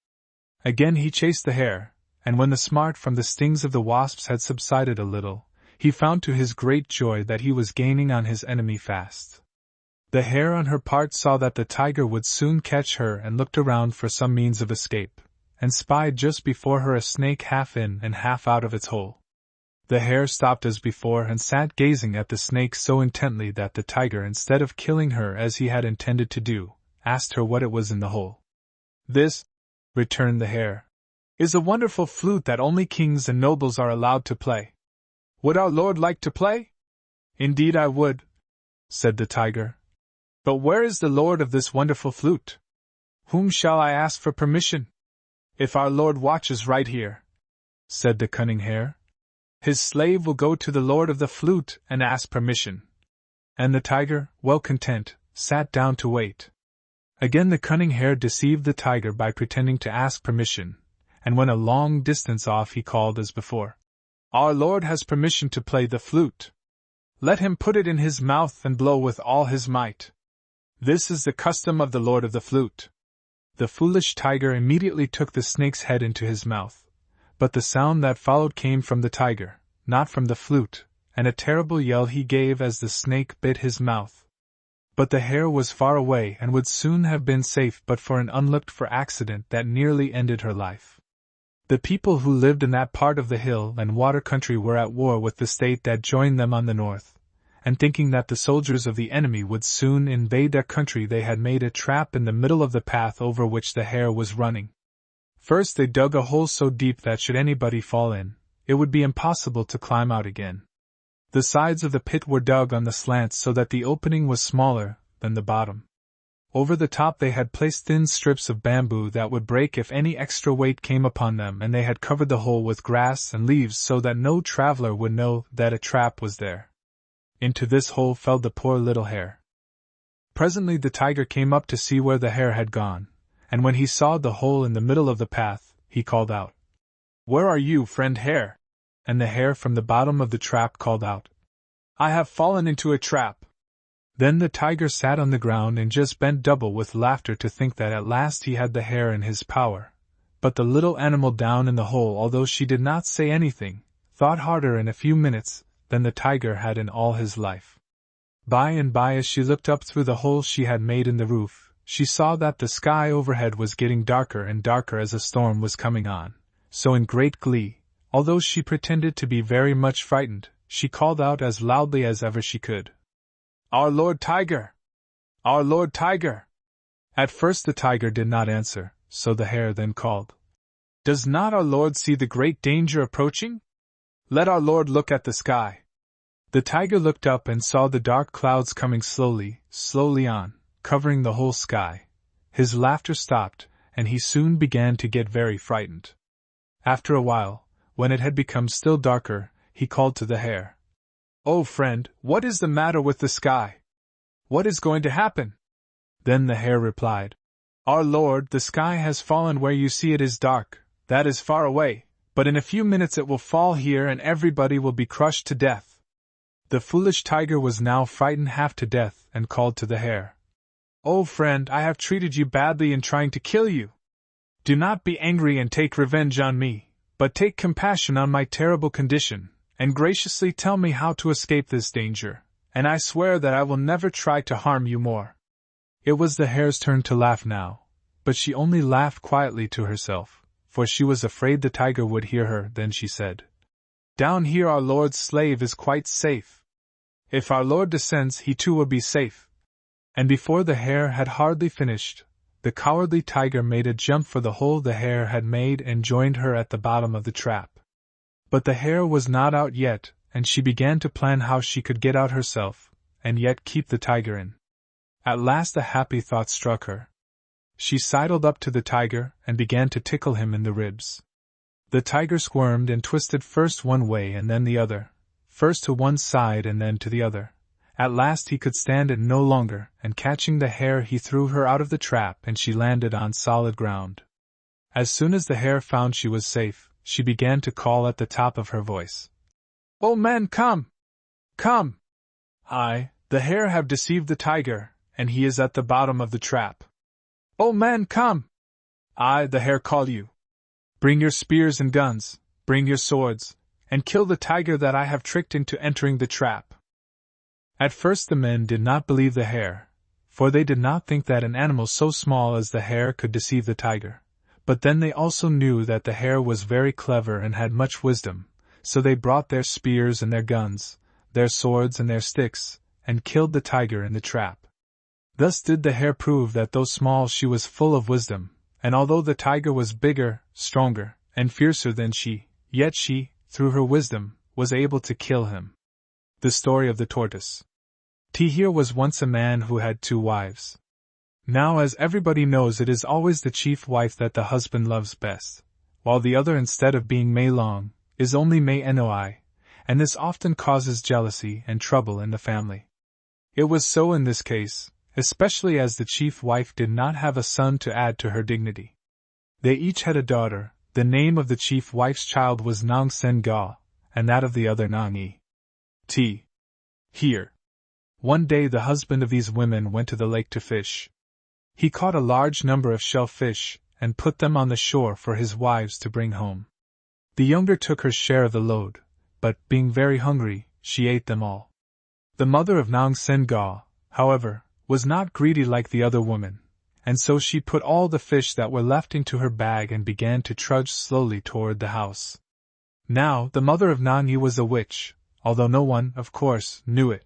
Again he chased the hare, and when the smart from the stings of the wasps had subsided a little, he found to his great joy that he was gaining on his enemy fast. The hare on her part saw that the tiger would soon catch her and looked around for some means of escape, and spied just before her a snake half in and half out of its hole. The hare stopped as before and sat gazing at the snake so intently that the tiger, instead of killing her as he had intended to do, asked her what it was in the hole. "This," returned the hare, "is a wonderful flute that only kings and nobles are allowed to play. Would our Lord like to play?" "Indeed I would," said the tiger. "But where is the Lord of this wonderful flute? Whom shall I ask for permission?" "If our Lord watches right here," said the cunning hare, "his slave will go to the Lord of the flute and ask permission." And the tiger, well content, sat down to wait. Again the cunning hare deceived the tiger by pretending to ask permission, and when a long distance off he called as before, "Our Lord has permission to play the flute. Let him put it in his mouth and blow with all his might. This is the custom of the Lord of the flute." The foolish tiger immediately took the snake's head into his mouth, but the sound that followed came from the tiger, not from the flute, and a terrible yell he gave as the snake bit his mouth. But the hare was far away and would soon have been safe but for an unlooked-for accident that nearly ended her life. The people who lived in that part of the hill and water country were at war with the state that joined them on the north, and thinking that the soldiers of the enemy would soon invade their country, they had made a trap in the middle of the path over which the hare was running. First they dug a hole so deep that should anybody fall in, it would be impossible to climb out again. The sides of the pit were dug on the slants so that the opening was smaller than the bottom. Over the top they had placed thin strips of bamboo that would break if any extra weight came upon them, and they had covered the hole with grass and leaves so that no traveler would know that a trap was there. Into this hole fell the poor little hare. Presently the tiger came up to see where the hare had gone, and when he saw the hole in the middle of the path, he called out, "Where are you, friend hare?" And the hare from the bottom of the trap called out, "I have fallen into a trap." Then the tiger sat on the ground and just bent double with laughter to think that at last he had the hare in his power. But the little animal down in the hole, although she did not say anything, thought harder in a few minutes than the tiger had in all his life. By and by, as she looked up through the hole she had made in the roof, she saw that the sky overhead was getting darker and darker as a storm was coming on. So in great glee, although she pretended to be very much frightened, she called out as loudly as ever she could, "Our Lord Tiger! Our Lord Tiger!" At first the tiger did not answer, so the hare then called, "Does not our Lord see the great danger approaching? Let our Lord look at the sky." The tiger looked up and saw the dark clouds coming slowly, slowly on, covering the whole sky. His laughter stopped, and he soon began to get very frightened. After a while, when it had become still darker, he called to the hare, "Oh friend, what is the matter with the sky? What is going to happen?" Then the hare replied, "Our Lord, the sky has fallen where you see it is dark, that is far away, but in a few minutes it will fall here and everybody will be crushed to death." The foolish tiger was now frightened half to death and called to the hare, "Oh friend, I have treated you badly in trying to kill you. Do not be angry and take revenge on me, but take compassion on my terrible condition, and graciously tell me how to escape this danger, and I swear that I will never try to harm you more." It was the hare's turn to laugh now, but she only laughed quietly to herself, for she was afraid the tiger would hear her. Then she said, "Down here our Lord's slave is quite safe. If our Lord descends, he too will be safe." And before the hare had hardly finished, the cowardly tiger made a jump for the hole the hare had made and joined her at the bottom of the trap. But the hare was not out yet, and she began to plan how she could get out herself, and yet keep the tiger in. At last a happy thought struck her. She sidled up to the tiger and began to tickle him in the ribs. The tiger squirmed and twisted first one way and then the other, first to one side and then to the other. At last he could stand it no longer, and catching the hare he threw her out of the trap and she landed on solid ground. As soon as the hare found she was safe, she began to call at the top of her voice, "Oh men, come! Come! The hare have deceived the tiger, and he is at the bottom of the trap. Oh men, come! The hare call you. Bring your spears and guns, bring your swords, and kill the tiger that I have tricked into entering the trap." At first the men did not believe the hare, for they did not think that an animal so small as the hare could deceive the tiger. But then they also knew that the hare was very clever and had much wisdom, so they brought their spears and their guns, their swords and their sticks, and killed the tiger in the trap. Thus did the hare prove that though small she was full of wisdom, and although the tiger was bigger, stronger, and fiercer than she, yet she, through her wisdom, was able to kill him. The story of the tortoise. Here was once a man who had 2 wives. Now, as everybody knows, it is always the chief wife that the husband loves best, while the other, instead of being Mei Long, is only Mei Noi, and this often causes jealousy and trouble in the family. It was so in this case, especially as the chief wife did not have a son to add to her dignity. They each had a daughter. The name of the chief wife's child was Nong Sen Ga, and that of the other Nong Yi. Here. One day the husband of these women went to the lake to fish. He caught a large number of shellfish, and put them on the shore for his wives to bring home. The younger took her share of the load, but, being very hungry, she ate them all. The mother of Nong Sen Ga, however, was not greedy like the other woman, and so she put all the fish that were left into her bag and began to trudge slowly toward the house. Now, the mother of Nong Yi was a witch, although no one, of course, knew it.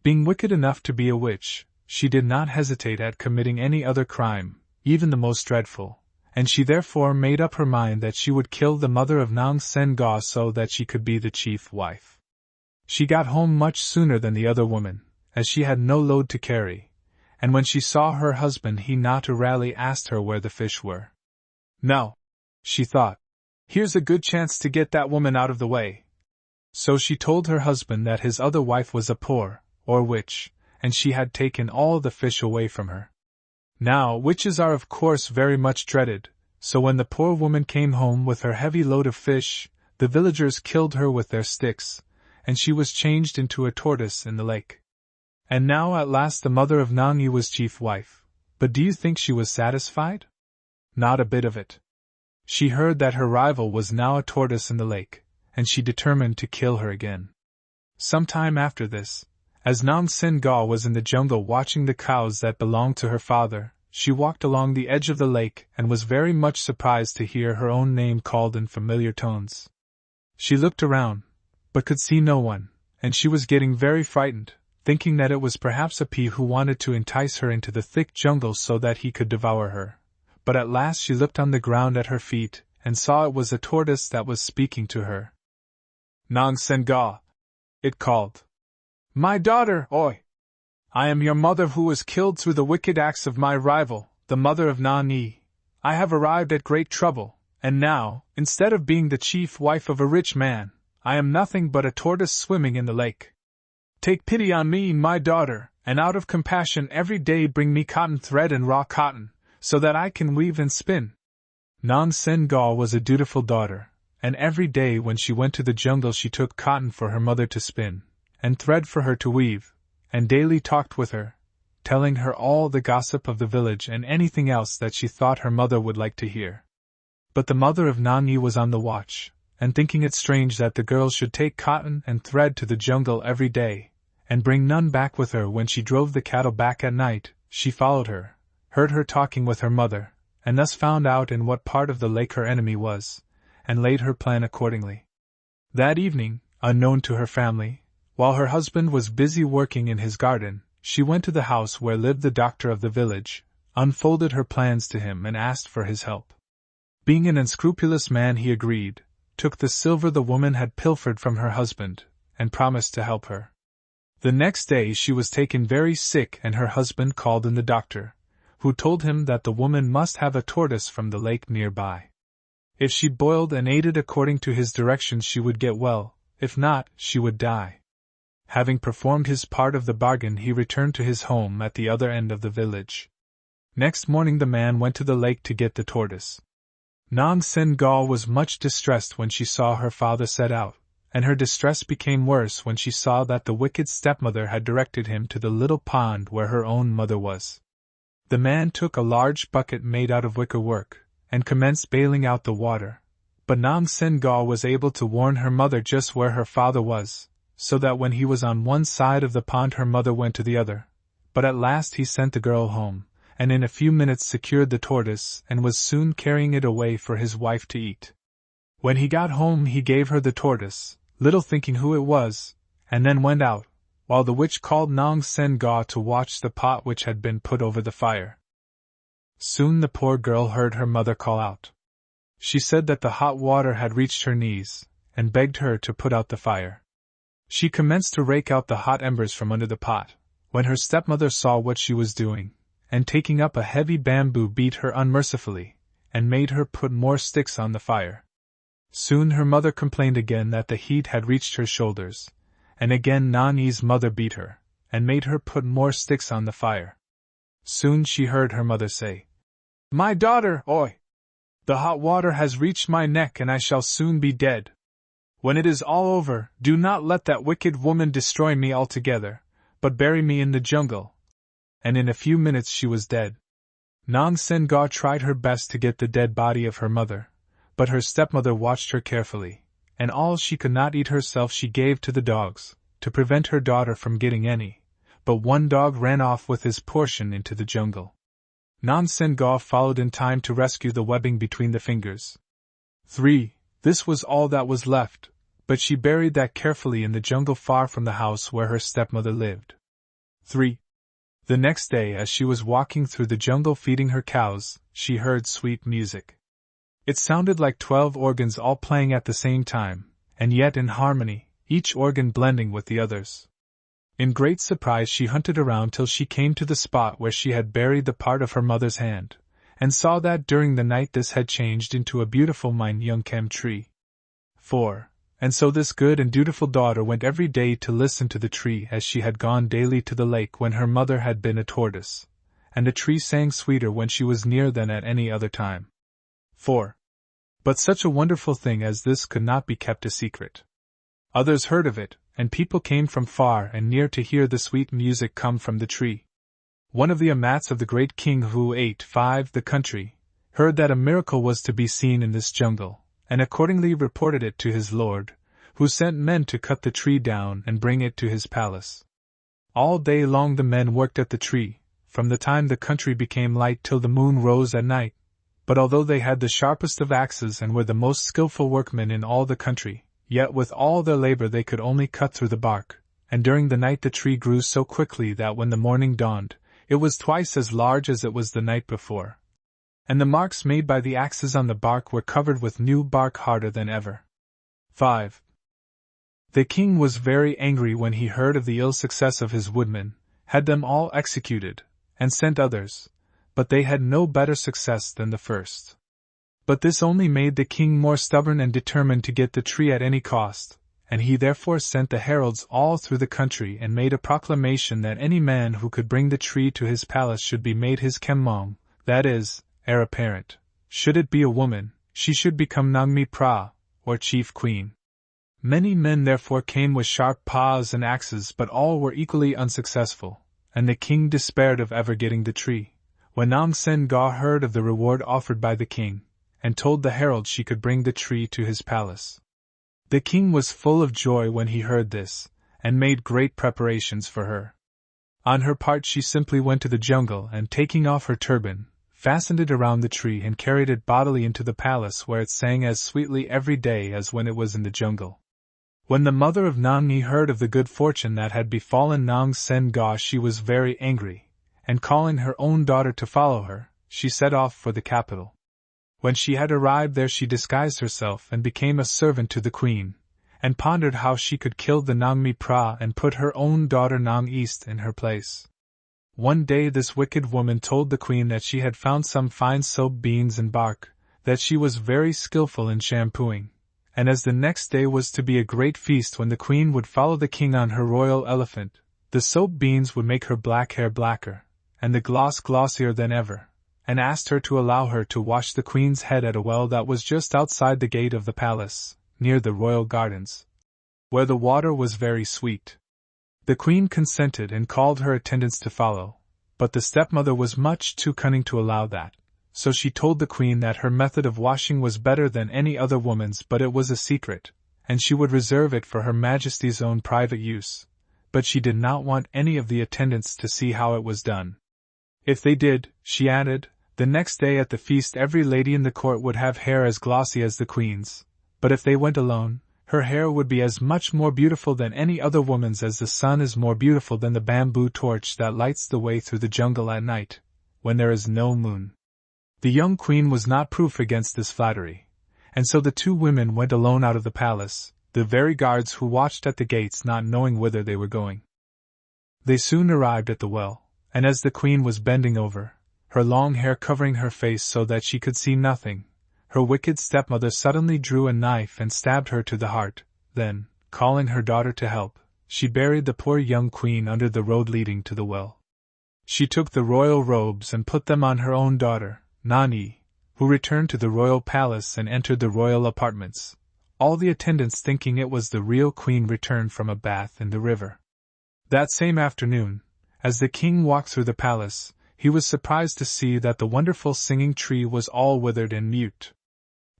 Being wicked enough to be a witch, she did not hesitate at committing any other crime, even the most dreadful, and she therefore made up her mind that she would kill the mother of Nong Sen Ga so that she could be the chief wife. She got home much sooner than the other woman, as she had no load to carry, and when she saw her husband he naturally asked her where the fish were. "Now," she thought, "here's a good chance to get that woman out of the way." So she told her husband that his other wife was a poor, or witch, and she had taken all the fish away from her. Now, witches are of course very much dreaded, so when the poor woman came home with her heavy load of fish, the villagers killed her with their sticks, and she was changed into a tortoise in the lake. And now at last the mother of Nong Yi was chief wife, but do you think she was satisfied? Not a bit of it. She heard that her rival was now a tortoise in the lake, and she determined to kill her again. Some time after this, as Nong Sen Ga was in the jungle watching the cows that belonged to her father, she walked along the edge of the lake and was very much surprised to hear her own name called in familiar tones. She looked around, but could see no one, and she was getting very frightened, thinking that it was perhaps a pea who wanted to entice her into the thick jungle so that he could devour her. But at last she looked on the ground at her feet, and saw it was a tortoise that was speaking to her. "Nong Sen Ga," it called. "My daughter, oi! I am your mother who was killed through the wicked acts of my rival, the mother of Nong Yi. I have arrived at great trouble, and now, instead of being the chief wife of a rich man, I am nothing but a tortoise swimming in the lake. Take pity on me, my daughter, and out of compassion every day bring me cotton thread and raw cotton, so that I can weave and spin." Nong Sen Ga was a dutiful daughter, and every day when she went to the jungle she took cotton for her mother to spin, and thread for her to weave, and daily talked with her, telling her all the gossip of the village and anything else that she thought her mother would like to hear. But the mother of Nani was on the watch, and thinking it strange that the girl should take cotton and thread to the jungle every day, and bring none back with her when she drove the cattle back at night, she followed her, heard her talking with her mother, and thus found out in what part of the lake her enemy was, and laid her plan accordingly. That evening, unknown to her family, while her husband was busy working in his garden, she went to the house where lived the doctor of the village, unfolded her plans to him and asked for his help. Being an unscrupulous man, he agreed, took the silver the woman had pilfered from her husband, and promised to help her. The next day she was taken very sick, and her husband called in the doctor, who told him that the woman must have a tortoise from the lake nearby. If she boiled and ate it according to his directions she would get well, if not, she would die. Having performed his part of the bargain, he returned to his home at the other end of the village. Next morning the man went to the lake to get the tortoise. Nong Sen Gal was much distressed when she saw her father set out, and her distress became worse when she saw that the wicked stepmother had directed him to the little pond where her own mother was. The man took a large bucket made out of wicker work, and commenced bailing out the water, but Nong Sen Gal was able to warn her mother just where her father was, so that when he was on one side of the pond her mother went to the other. But at last he sent the girl home, and in a few minutes secured the tortoise and was soon carrying it away for his wife to eat. When he got home he gave her the tortoise, little thinking who it was, and then went out, while the witch called Nong Sen Ga to watch the pot which had been put over the fire. Soon the poor girl heard her mother call out. She said that the hot water had reached her knees, and begged her to put out the fire. She commenced to rake out the hot embers from under the pot, when her stepmother saw what she was doing, and taking up a heavy bamboo beat her unmercifully, and made her put more sticks on the fire. Soon her mother complained again that the heat had reached her shoulders, and again Nani's mother beat her, and made her put more sticks on the fire. Soon she heard her mother say, "My daughter, oi! The hot water has reached my neck and I shall soon be dead. When it is all over, do not let that wicked woman destroy me altogether, but bury me in the jungle." And in a few minutes she was dead. Nong Sen Ga tried her best to get the dead body of her mother, but her stepmother watched her carefully, and all she could not eat herself she gave to the dogs, to prevent her daughter from getting any, but one dog ran off with his portion into the jungle. Nong Sen Ga followed in time to rescue the webbing between the fingers. 3. This was all that was left, but she buried that carefully in the jungle far from the house where her stepmother lived. 3. The next day, as she was walking through the jungle feeding her cows, she heard sweet music. It sounded like 12 organs all playing at the same time, and yet in harmony, each organ blending with the others. In great surprise she hunted around till she came to the spot where she had buried the part of her mother's hand, and saw that during the night this had changed into a beautiful Myung tree. 4. And so this good and dutiful daughter went every day to listen to the tree as she had gone daily to the lake when her mother had been a tortoise, and the tree sang sweeter when she was near than at any other time. 4. But such a wonderful thing as this could not be kept a secret. Others heard of it, and people came from far and near to hear the sweet music come from the tree. One of the amats of the great king who ate 5 the country, heard that a miracle was to be seen in this jungle, and accordingly reported it to his lord, who sent men to cut the tree down and bring it to his palace. All day long the men worked at the tree, from the time the country became light till the moon rose at night, but although they had the sharpest of axes and were the most skillful workmen in all the country, yet with all their labor they could only cut through the bark, and during the night the tree grew so quickly that when the morning dawned, it was twice as large as it was the night before, and the marks made by the axes on the bark were covered with new bark harder than ever. 5. The king was very angry when he heard of the ill success of his woodmen, had them all executed, and sent others, but they had no better success than the first. But this only made the king more stubborn and determined to get the tree at any cost, and he therefore sent the heralds all through the country and made a proclamation that any man who could bring the tree to his palace should be made his kemmong, that is, heir apparent. Should it be a woman, she should become Nangmi Pra, or chief queen. Many men therefore came with sharp paws and axes, but all were equally unsuccessful, and the king despaired of ever getting the tree, when Nong Sen Ga heard of the reward offered by the king, and told the herald she could bring the tree to his palace. The king was full of joy when he heard this, and made great preparations for her. On her part she simply went to the jungle and, taking off her turban, fastened it around the tree and carried it bodily into the palace, where it sang as sweetly every day as when it was in the jungle. When the mother of Nong Yi heard of the good fortune that had befallen Nong Sen Ga, she was very angry, and calling her own daughter to follow her, she set off for the capital. When she had arrived there she disguised herself and became a servant to the queen, and pondered how she could kill the Nong Mi Pra and put her own daughter Nong East in her place. One day this wicked woman told the queen that she had found some fine soap beans and bark, that she was very skillful in shampooing, and as the next day was to be a great feast when the queen would follow the king on her royal elephant, the soap beans would make her black hair blacker, and the gloss glossier than ever, and asked her to allow her to wash the queen's head at a well that was just outside the gate of the palace, near the royal gardens, where the water was very sweet. The queen consented and called her attendants to follow, but the stepmother was much too cunning to allow that, so she told the queen that her method of washing was better than any other woman's, but it was a secret, and she would reserve it for Her Majesty's own private use, but she did not want any of the attendants to see how it was done. If they did, she added, the next day at the feast every lady in the court would have hair as glossy as the queen's, but if they went alone, her hair would be as much more beautiful than any other woman's as the sun is more beautiful than the bamboo torch that lights the way through the jungle at night, when there is no moon. The young queen was not proof against this flattery, and so the two women went alone out of the palace, the very guards who watched at the gates not knowing whither they were going. They soon arrived at the well, and as the queen was bending over, her long hair covering her face so that she could see nothing, her wicked stepmother suddenly drew a knife and stabbed her to the heart. Then, calling her daughter to help, she buried the poor young queen under the road leading to the well. She took the royal robes and put them on her own daughter, Nani, who returned to the royal palace and entered the royal apartments, all the attendants thinking it was the real queen returned from a bath in the river. That same afternoon, as the king walked through the palace, he was surprised to see that the wonderful singing tree was all withered and mute.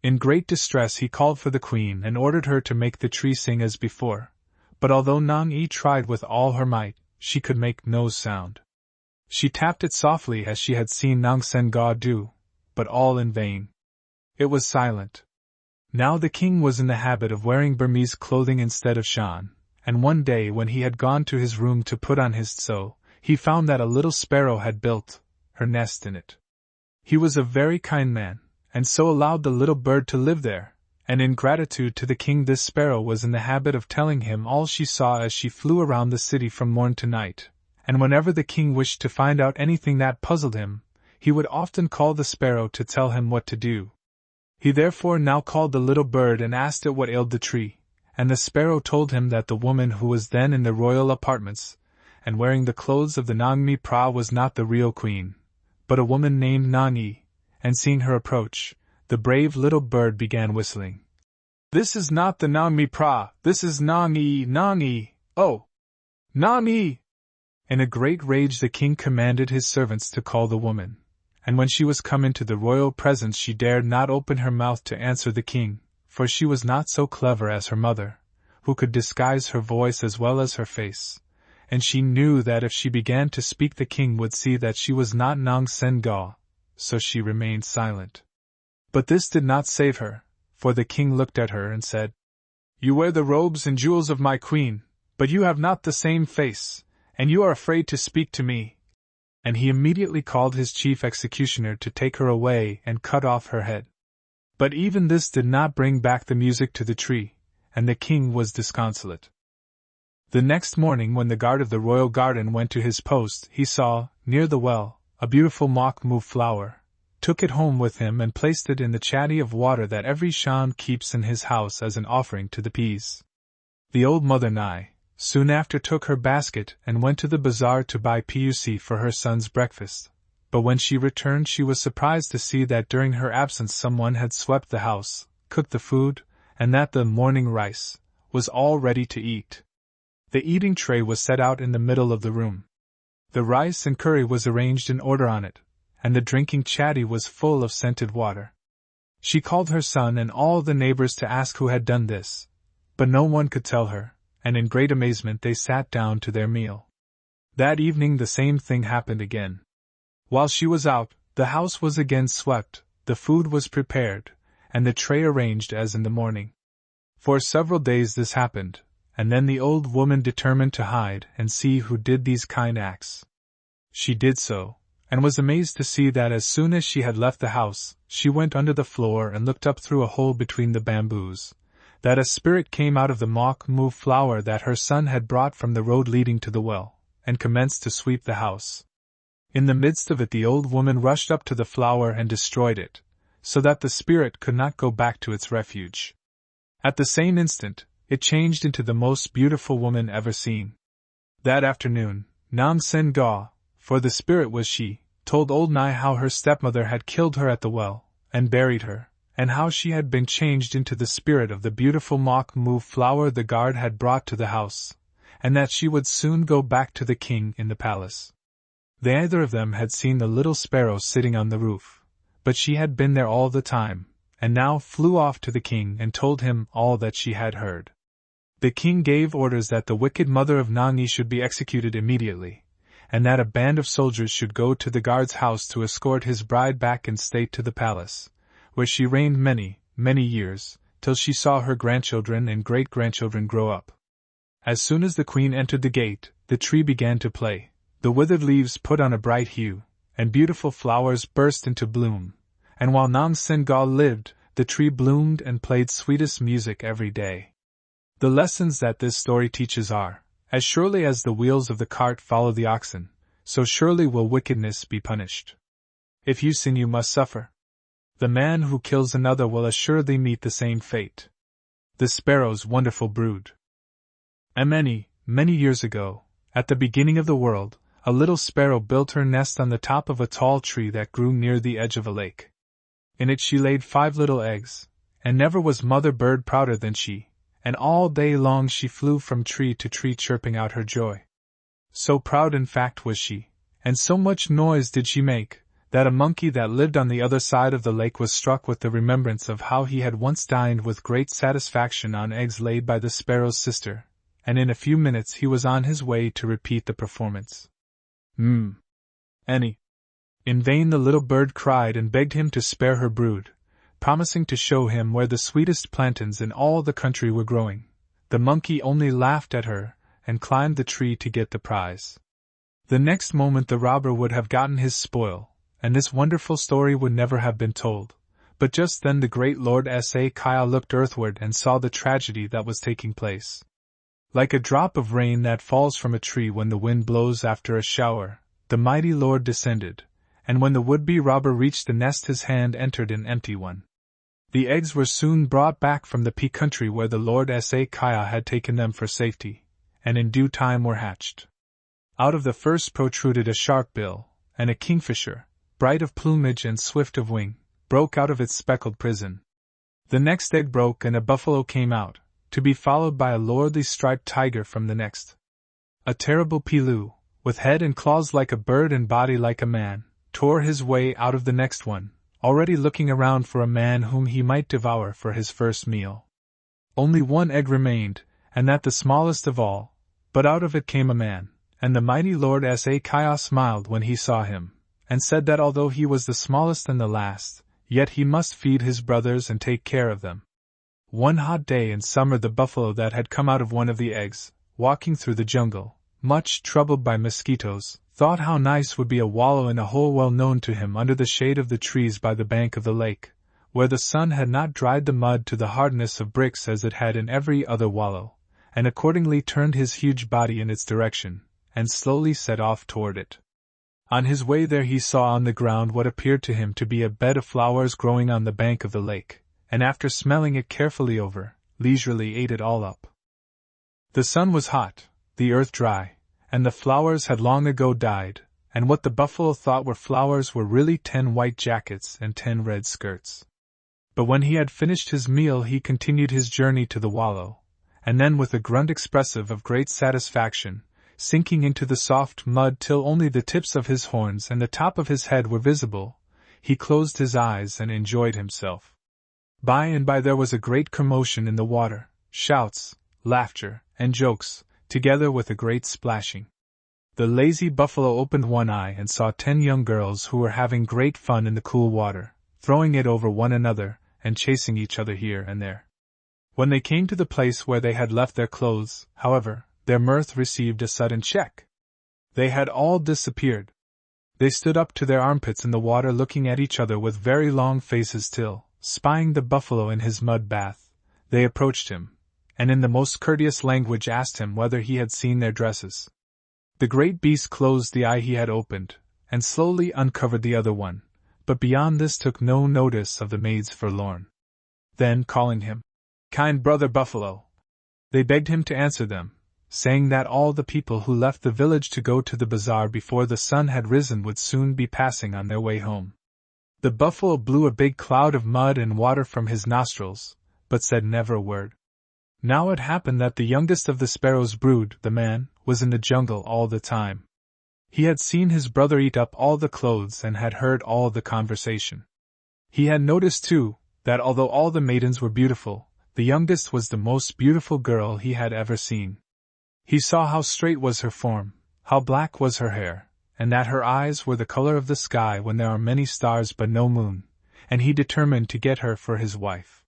In great distress he called for the queen and ordered her to make the tree sing as before, but although Nong Yi tried with all her might, she could make no sound. She tapped it softly as she had seen Nong Sen Ga do, but all in vain. It was silent. Now the king was in the habit of wearing Burmese clothing instead of Shan, and one day when he had gone to his room to put on his tso, he found that a little sparrow had built her nest in it. He was a very kind man, and so allowed the little bird to live there, and in gratitude to the king this sparrow was in the habit of telling him all she saw as she flew around the city from morn to night, and whenever the king wished to find out anything that puzzled him, he would often call the sparrow to tell him what to do. He therefore now called the little bird and asked it what ailed the tree, and the sparrow told him that the woman who was then in the royal apartments, and wearing the clothes of the Nong Mi Pra was not the real queen, but a woman named Nong Yi, and seeing her approach, the brave little bird began whistling. "This is not the Nong Mi Pra, this is Nong Yi, Nong Yi, oh! Nong Yi!" In a great rage the king commanded his servants to call the woman, and when she was come into the royal presence she dared not open her mouth to answer the king, for she was not so clever as her mother, who could disguise her voice as well as her face, and she knew that if she began to speak the king would see that she was not Nong Sen Ga, so she remained silent. But this did not save her, for the king looked at her and said, "You wear the robes and jewels of my queen, but you have not the same face, and you are afraid to speak to me." And he immediately called his chief executioner to take her away and cut off her head. But even this did not bring back the music to the tree, and the king was disconsolate. The next morning when the guard of the royal garden went to his post, he saw, near the well, a beautiful mock move flower, took it home with him and placed it in the chatty of water that every Shan keeps in his house as an offering to the peas. The old mother Nai soon after took her basket and went to the bazaar to buy puc for her son's breakfast, but when she returned she was surprised to see that during her absence someone had swept the house, cooked the food, and that the morning rice was all ready to eat. The eating tray was set out in the middle of the room. The rice and curry was arranged in order on it, and the drinking chatty was full of scented water. She called her son and all the neighbors to ask who had done this, but no one could tell her, and in great amazement they sat down to their meal. That evening the same thing happened again. While she was out, the house was again swept, the food was prepared, and the tray arranged as in the morning. For several days this happened, and then the old woman determined to hide and see who did these kind acts. She did so, and was amazed to see that as soon as she had left the house, she went under the floor and looked up through a hole between the bamboos, that a spirit came out of the mock move flower that her son had brought from the road leading to the well, and commenced to sweep the house. In the midst of it the old woman rushed up to the flower and destroyed it, so that the spirit could not go back to its refuge. At the same instant, it changed into the most beautiful woman ever seen. That afternoon, Nam Sen Ga, for the spirit was she, told old Nai how her stepmother had killed her at the well, and buried her, and how she had been changed into the spirit of the beautiful mock move flower the guard had brought to the house, and that she would soon go back to the king in the palace. Neither of them had seen the little sparrow sitting on the roof, but she had been there all the time, and now flew off to the king and told him all that she had heard. The king gave orders that the wicked mother of Nangi should be executed immediately, and that a band of soldiers should go to the guard's house to escort his bride back in state to the palace, where she reigned many, many years, till she saw her grandchildren and great-grandchildren grow up. As soon as the queen entered the gate, the tree began to play, the withered leaves put on a bright hue, and beautiful flowers burst into bloom, and while Nam Sen Ga lived, the tree bloomed and played sweetest music every day. The lessons that this story teaches are, as surely as the wheels of the cart follow the oxen, so surely will wickedness be punished. If you sin you must suffer. The man who kills another will assuredly meet the same fate. The Sparrow's Wonderful Brood. And many, many years ago, at the beginning of the world, a little sparrow built her nest on the top of a tall tree that grew near the edge of a lake. In it she laid 5 little eggs, and never was mother bird prouder than she, and all day long she flew from tree to tree chirping out her joy. So proud in fact was she, and so much noise did she make, that a monkey that lived on the other side of the lake was struck with the remembrance of how he had once dined with great satisfaction on eggs laid by the sparrow's sister, and in a few minutes he was on his way to repeat the performance. Annie. In vain the little bird cried and begged him to spare her brood, promising to show him where the sweetest plantains in all the country were growing. The monkey only laughed at her, and climbed the tree to get the prize. The next moment the robber would have gotten his spoil, and this wonderful story would never have been told, but just then the great Lord Sa Kaya looked earthward and saw the tragedy that was taking place. Like a drop of rain that falls from a tree when the wind blows after a shower, the mighty Lord descended, and when the would-be robber reached the nest his hand entered an empty one. The eggs were soon brought back from the pea country where the Lord Sa Kaya had taken them for safety, and in due time were hatched. Out of the first protruded a sharp bill, and a kingfisher, bright of plumage and swift of wing, broke out of its speckled prison. The next egg broke and a buffalo came out, to be followed by a lordly striped tiger from the next. A terrible pilu, with head and claws like a bird and body like a man, tore his way out of the next one, already looking around for a man whom he might devour for his first meal. Only one egg remained, and that the smallest of all, but out of it came a man, and the mighty Lord Sa Kaya smiled when he saw him, and said that although he was the smallest and the last, yet he must feed his brothers and take care of them. One hot day in summer the buffalo that had come out of one of the eggs, walking through the jungle, much troubled by mosquitoes, thought how nice would be a wallow in a hole well known to him under the shade of the trees by the bank of the lake, where the sun had not dried the mud to the hardness of bricks as it had in every other wallow, and accordingly turned his huge body in its direction, and slowly set off toward it. On his way there he saw on the ground what appeared to him to be a bed of flowers growing on the bank of the lake, and after smelling it carefully over, leisurely ate it all up. The sun was hot, the earth dry, and the flowers had long ago died, and what the buffalo thought were flowers were really 10 white jackets and 10 red skirts. But when he had finished his meal he continued his journey to the wallow, and then with a grunt expressive of great satisfaction, sinking into the soft mud till only the tips of his horns and the top of his head were visible, he closed his eyes and enjoyed himself. By and by there was a great commotion in the water, shouts, laughter, and jokes, together with a great splashing. The lazy buffalo opened one eye and saw 10 young girls who were having great fun in the cool water, throwing it over one another, and chasing each other here and there. When they came to the place where they had left their clothes, however, their mirth received a sudden check. They had all disappeared. They stood up to their armpits in the water looking at each other with very long faces till, spying the buffalo in his mud bath, they approached him, and in the most courteous language asked him whether he had seen their dresses. The great beast closed the eye he had opened, and slowly uncovered the other one, but beyond this took no notice of the maids forlorn. Then, calling him, "Kind brother buffalo," they begged him to answer them, saying that all the people who left the village to go to the bazaar before the sun had risen would soon be passing on their way home. The buffalo blew a big cloud of mud and water from his nostrils, but said never a word. Now it happened that the youngest of the sparrow's brood, the man, was in the jungle all the time. He had seen his brother eat up all the clothes and had heard all the conversation. He had noticed, too, that although all the maidens were beautiful, the youngest was the most beautiful girl he had ever seen. He saw how straight was her form, how black was her hair, and that her eyes were the color of the sky when there are many stars but no moon, and he determined to get her for his wife.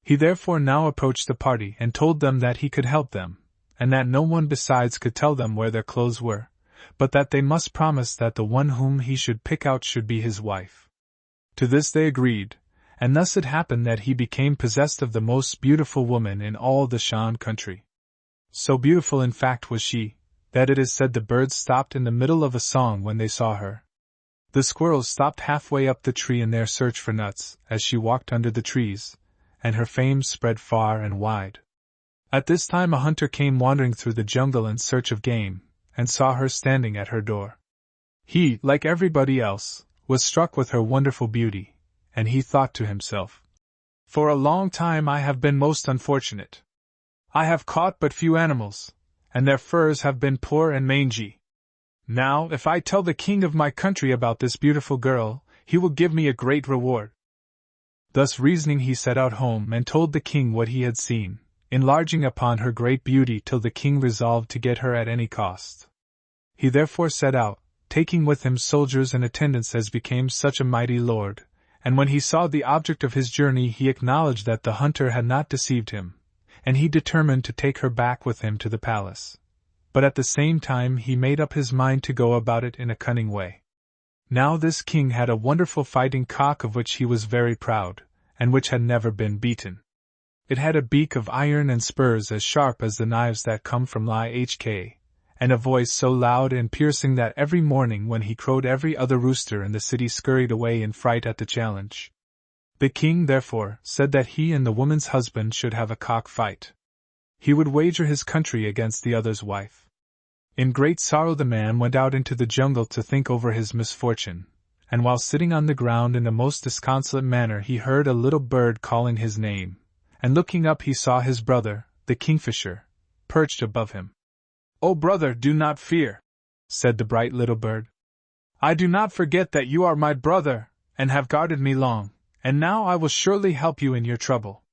He therefore now approached the party and told them that he could help them, and that no one besides could tell them where their clothes were, but that they must promise that the one whom he should pick out should be his wife. To this they agreed, and thus it happened that he became possessed of the most beautiful woman in all the Shan country. So beautiful in fact was she, that it is said the birds stopped in the middle of a song when they saw her. The squirrels stopped halfway up the tree in their search for nuts, as she walked under the trees, and her fame spread far and wide. At this time a hunter came wandering through the jungle in search of game, and saw her standing at her door. He, like everybody else, was struck with her wonderful beauty, and he thought to himself, "For a long time I have been most unfortunate. I have caught but few animals, and their furs have been poor and mangy. Now, if I tell the king of my country about this beautiful girl, he will give me a great reward." Thus reasoning he set out home and told the king what he had seen, enlarging upon her great beauty till the king resolved to get her at any cost. He therefore set out, taking with him soldiers and attendants as became such a mighty lord, and when he saw the object of his journey he acknowledged that the hunter had not deceived him, and he determined to take her back with him to the palace. But at the same time he made up his mind to go about it in a cunning way. Now this king had a wonderful fighting cock of which he was very proud, and which had never been beaten. It had a beak of iron and spurs as sharp as the knives that come from LHK, and a voice so loud and piercing that every morning when he crowed every other rooster in the city scurried away in fright at the challenge. The king, therefore, said that he and the woman's husband should have a cock fight. He would wager his country against the other's wife. In great sorrow the man went out into the jungle to think over his misfortune, and while sitting on the ground in a most disconsolate manner he heard a little bird calling his name, and looking up he saw his brother, the kingfisher, perched above him. "Oh brother, do not fear," said the bright little bird. "I do not forget that you are my brother, and have guarded me long, and now I will surely help you in your trouble."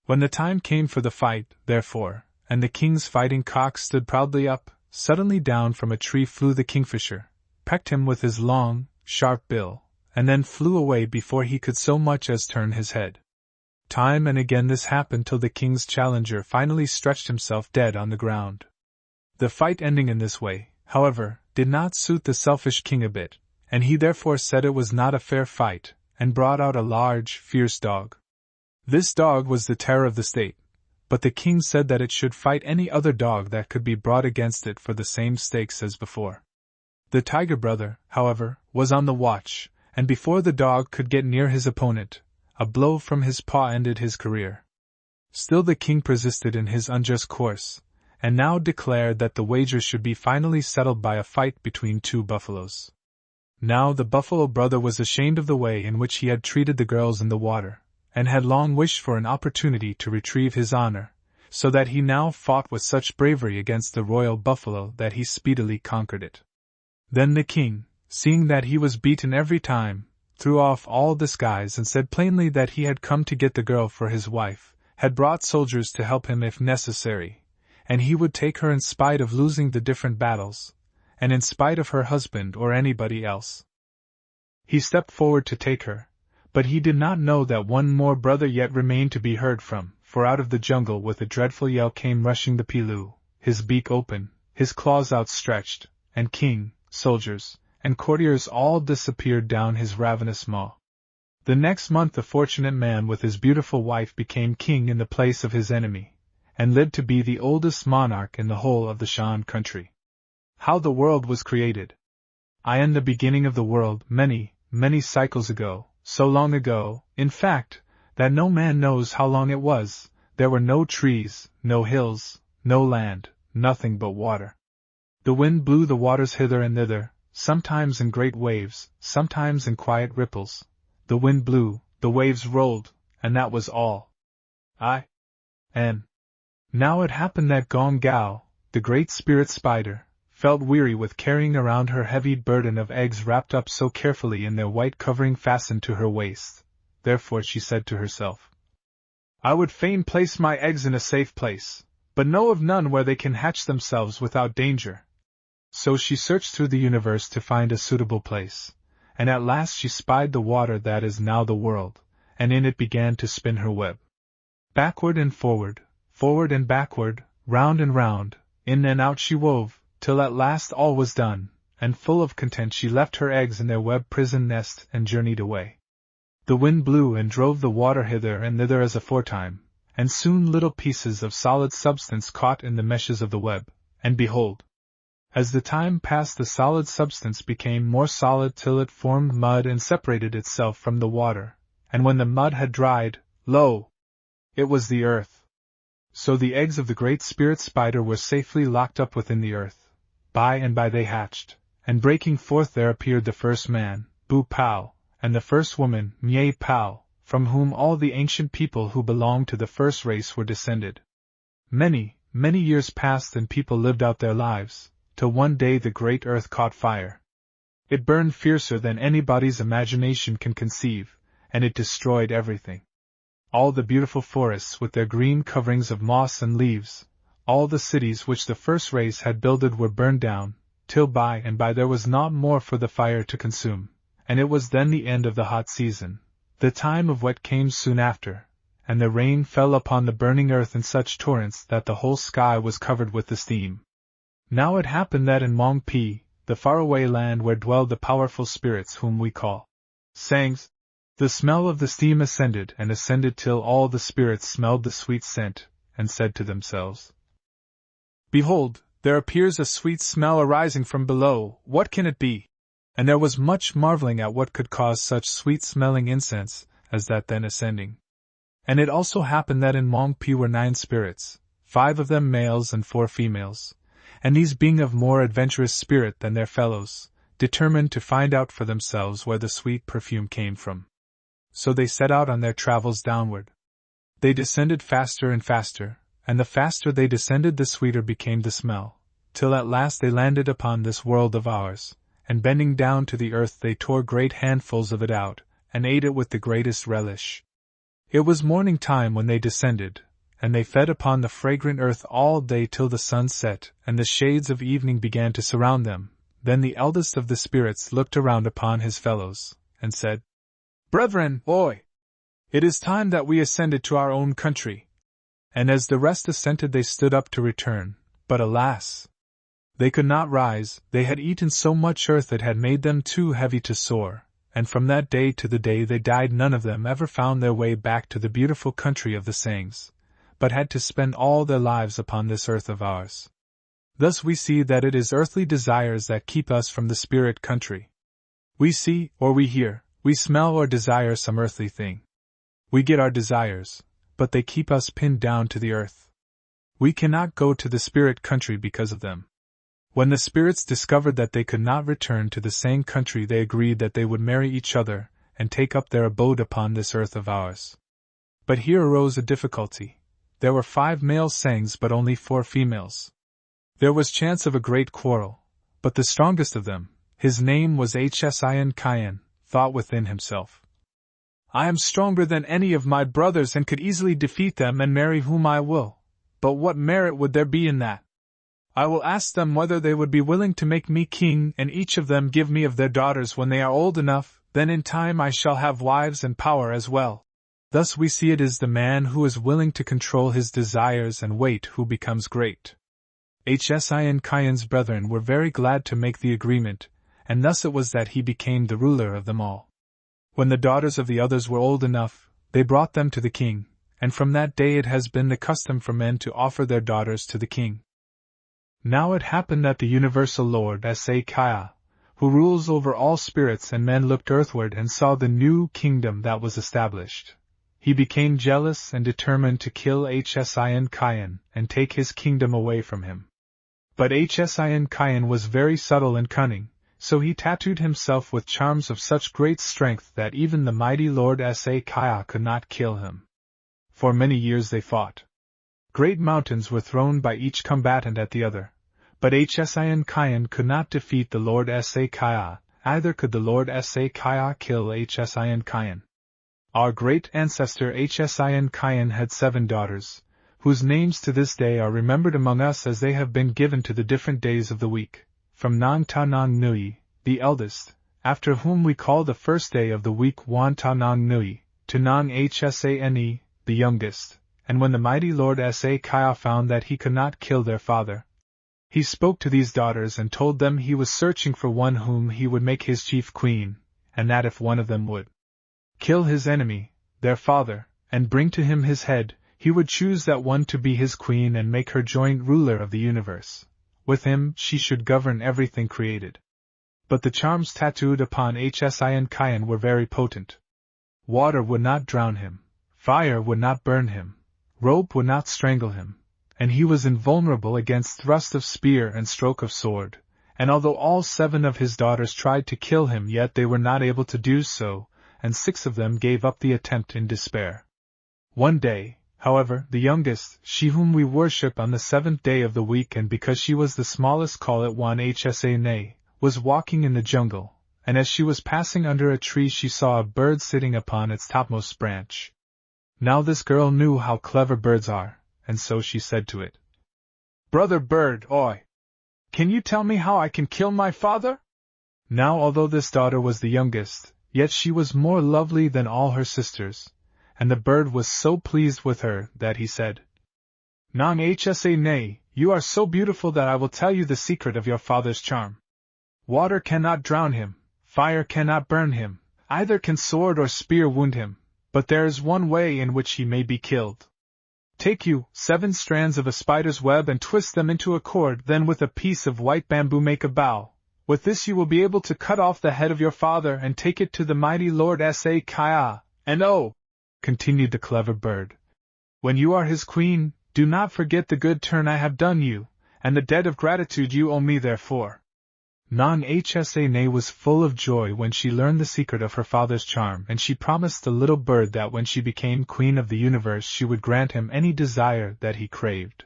When the time came for the fight, therefore, and the king's fighting cock stood proudly up, suddenly down from a tree flew the kingfisher, pecked him with his long, sharp bill, and then flew away before he could so much as turn his head. Time and again this happened till the king's challenger finally stretched himself dead on the ground. The fight ending in this way, however, did not suit the selfish king a bit, and he therefore said it was not a fair fight, and brought out a large, fierce dog. This dog was the terror of the state, but the king said that it should fight any other dog that could be brought against it for the same stakes as before. The tiger brother, however, was on the watch, and before the dog could get near his opponent, a blow from his paw ended his career. Still the king persisted in his unjust course, and now declared that the wager should be finally settled by a fight between 2 buffaloes. Now the buffalo brother was ashamed of the way in which he had treated the girls in the water, and had long wished for an opportunity to retrieve his honor, so that he now fought with such bravery against the royal buffalo that he speedily conquered it. Then the king, seeing that he was beaten every time, threw off all disguise and said plainly that he had come to get the girl for his wife, had brought soldiers to help him if necessary, and he would take her in spite of losing the different battles, and in spite of her husband or anybody else. He stepped forward to take her, but he did not know that one more brother yet remained to be heard from, for out of the jungle with a dreadful yell came rushing the Pilu, his beak open, his claws outstretched, and king, soldiers, and courtiers all disappeared down his ravenous maw. The next month the fortunate man with his beautiful wife became king in the place of his enemy, and lived to be the oldest monarch in the whole of the Shan country. How the world was created. In the beginning of the world, many cycles ago, so long ago, in fact, that no man knows how long it was, there were no trees, no hills, no land, nothing but water. The wind blew the waters hither and thither, sometimes in great waves, sometimes in quiet ripples. The wind blew, the waves rolled, and that was all. And now it happened that Gong Gao, the great spirit spider, felt weary with carrying around her heavy burden of eggs wrapped up so carefully in their white covering fastened to her waist. Therefore she said to herself, I would fain place my eggs in a safe place, but know of none where they can hatch themselves without danger. So she searched through the universe to find a suitable place, and at last she spied the water that is now the world, and in it began to spin her web. Backward and forward and backward, round and round, in and out she wove, till at last all was done, and full of content she left her eggs in their web-prison nest and journeyed away. The wind blew and drove the water hither and thither as aforetime, and soon little pieces of solid substance caught in the meshes of the web, and behold, as the time passed the solid substance became more solid till it formed mud and separated itself from the water, and when the mud had dried, lo! It was the earth. So the eggs of the great spirit spider were safely locked up within the earth. By and by they hatched, and breaking forth there appeared the first man, Bu Pao, and the first woman, Mie Pao, from whom all the ancient people who belonged to the first race were descended. Many years passed and people lived out their lives, till one day the great earth caught fire. It burned fiercer than anybody's imagination can conceive, and it destroyed everything. All the beautiful forests with their green coverings of moss and leaves, all the cities which the first race had builded were burned down, till by and by there was not more for the fire to consume, and it was then the end of the hot season. The time of wet came soon after, and the rain fell upon the burning earth in such torrents that the whole sky was covered with the steam. Now it happened that in Mong Pi, the faraway land where dwell the powerful spirits whom we call Sangs, the smell of the steam ascended and ascended till all the spirits smelled the sweet scent, and said to themselves, Behold, there appears a sweet smell arising from below, what can it be? And there was much marveling at what could cause such sweet-smelling incense as that then ascending. And it also happened that in Mong Pi were 9 spirits, 5 of them males and 4 females, and these being of more adventurous spirit than their fellows, determined to find out for themselves where the sweet perfume came from. So they set out on their travels downward. They descended faster and faster, and the faster they descended the sweeter became the smell, till at last they landed upon this world of ours, and bending down to the earth they tore great handfuls of it out, and ate it with the greatest relish. It was morning time when they descended, and they fed upon the fragrant earth all day till the sun set, and the shades of evening began to surround them. Then the eldest of the spirits looked around upon his fellows, and said, Brethren, oi! It is time that we ascended to our own country. And as the rest assented they stood up to return, but alas! They could not rise, they had eaten so much earth it had made them too heavy to soar, and from that day to the day they died none of them ever found their way back to the beautiful country of the Sangs, but had to spend all their lives upon this earth of ours. Thus we see that it is earthly desires that keep us from the spirit country. We see, or we hear, we smell or desire some earthly thing. We get our desires, but they keep us pinned down to the earth. We cannot go to the spirit country because of them. When the spirits discovered that they could not return to the same country, they agreed that they would marry each other, and take up their abode upon this earth of ours. But here arose a difficulty. there were 5 male Sangs but only 4 females. There was chance of a great quarrel, but the strongest of them, his name was Hsin Kyan, thought within himself, I am stronger than any of my brothers and could easily defeat them and marry whom I will, but what merit would there be in that? I will ask them whether they would be willing to make me king and each of them give me of their daughters when they are old enough, then in time I shall have wives and power as well. Thus we see it is the man who is willing to control his desires and wait who becomes great. Hsin Kyan's brethren were very glad to make the agreement, and thus it was that he became the ruler of them all. When the daughters of the others were old enough, they brought them to the king, and from that day it has been the custom for men to offer their daughters to the king. Now it happened that the universal Lord Sa Kya, who rules over all spirits and men, looked earthward and saw the new kingdom that was established. He became jealous and determined to kill Hsin Kyan and take his kingdom away from him. But Hsin Kyan was very subtle and cunning, so he tattooed himself with charms of such great strength that even the mighty Lord Sa Kya could not kill him. For many years they fought. Great mountains were thrown by each combatant at the other, but Hsin Kyan could not defeat the Lord Sa Kya, either could the Lord Sa Kya kill Hsin Kyan. Our great ancestor Hsin Kyan had 7 daughters, whose names to this day are remembered among us as they have been given to the different days of the week. From Nang Ta Nang Nui, the eldest, after whom we call the first day of the week Wan Ta Nang Nui, to Nang Hsane, the youngest, and when the mighty Lord Sa Kya found that he could not kill their father, he spoke to these daughters and told them he was searching for one whom he would make his chief queen, and that if one of them would kill his enemy, their father, and bring to him his head, he would choose that one to be his queen and make her joint ruler of the universe. With him she should govern everything created. But the charms tattooed upon Hsin Kyan were very potent. Water would not drown him, fire would not burn him, rope would not strangle him, and he was invulnerable against thrust of spear and stroke of sword, and although all 7 of his daughters tried to kill him, yet they were not able to do so, and 6 of them gave up the attempt in despair. One day, however, the youngest, she whom we worship on the 7th day of the week and because she was the smallest, call it Wan Hsane, was walking in the jungle, and as she was passing under a tree she saw a bird sitting upon its topmost branch. Now this girl knew how clever birds are, and so she said to it, Brother bird, oi! Can you tell me how I can kill my father? Now although this daughter was the youngest, yet she was more lovely than all her sisters, and the bird was so pleased with her that he said, Nang Hsane, you are so beautiful that I will tell you the secret of your father's charm. Water cannot drown him, fire cannot burn him, either can sword or spear wound him, but there is one way in which he may be killed. Take you 7 strands of a spider's web and twist them into a cord, then with a piece of white bamboo make a bow. With this you will be able to cut off the head of your father and take it to the mighty Lord Sa Kya, and oh, continued the clever bird, when you are his queen, do not forget the good turn I have done you, and the debt of gratitude you owe me therefor. Nang Hsane was full of joy when she learned the secret of her father's charm, and she promised the little bird that when she became queen of the universe she would grant him any desire that he craved.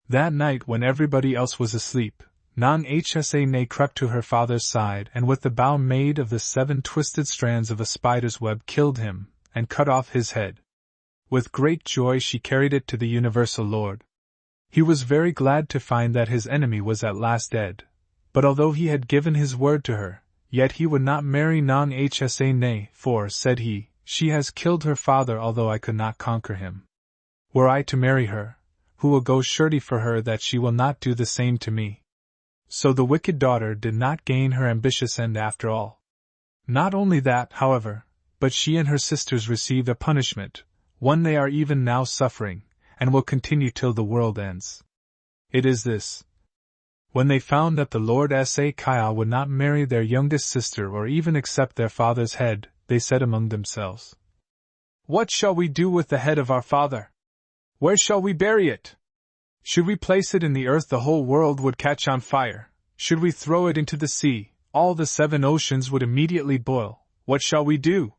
That night when everybody else was asleep, Nang Hsane crept to her father's side and with the bow made of the 7 twisted strands of a spider's web killed him, and cut off his head. With great joy she carried it to the universal Lord. He was very glad to find that his enemy was at last dead, but although he had given his word to her, yet he would not marry Nang Hsane, for, said he, she has killed her father although I could not conquer him. Were I to marry her, who will go surety for her that she will not do the same to me? So the wicked daughter did not gain her ambitious end after all. Not only that, however, but she and her sisters received a punishment, one they are even now suffering, and will continue till the world ends. It is this. When they found that the Lord Sa Kya would not marry their youngest sister or even accept their father's head, they said among themselves, What shall we do with the head of our father? Where shall we bury it? Should we place it in the earth, the whole world would catch on fire. Should we throw it into the sea, all the 7 oceans would immediately boil. What shall we do?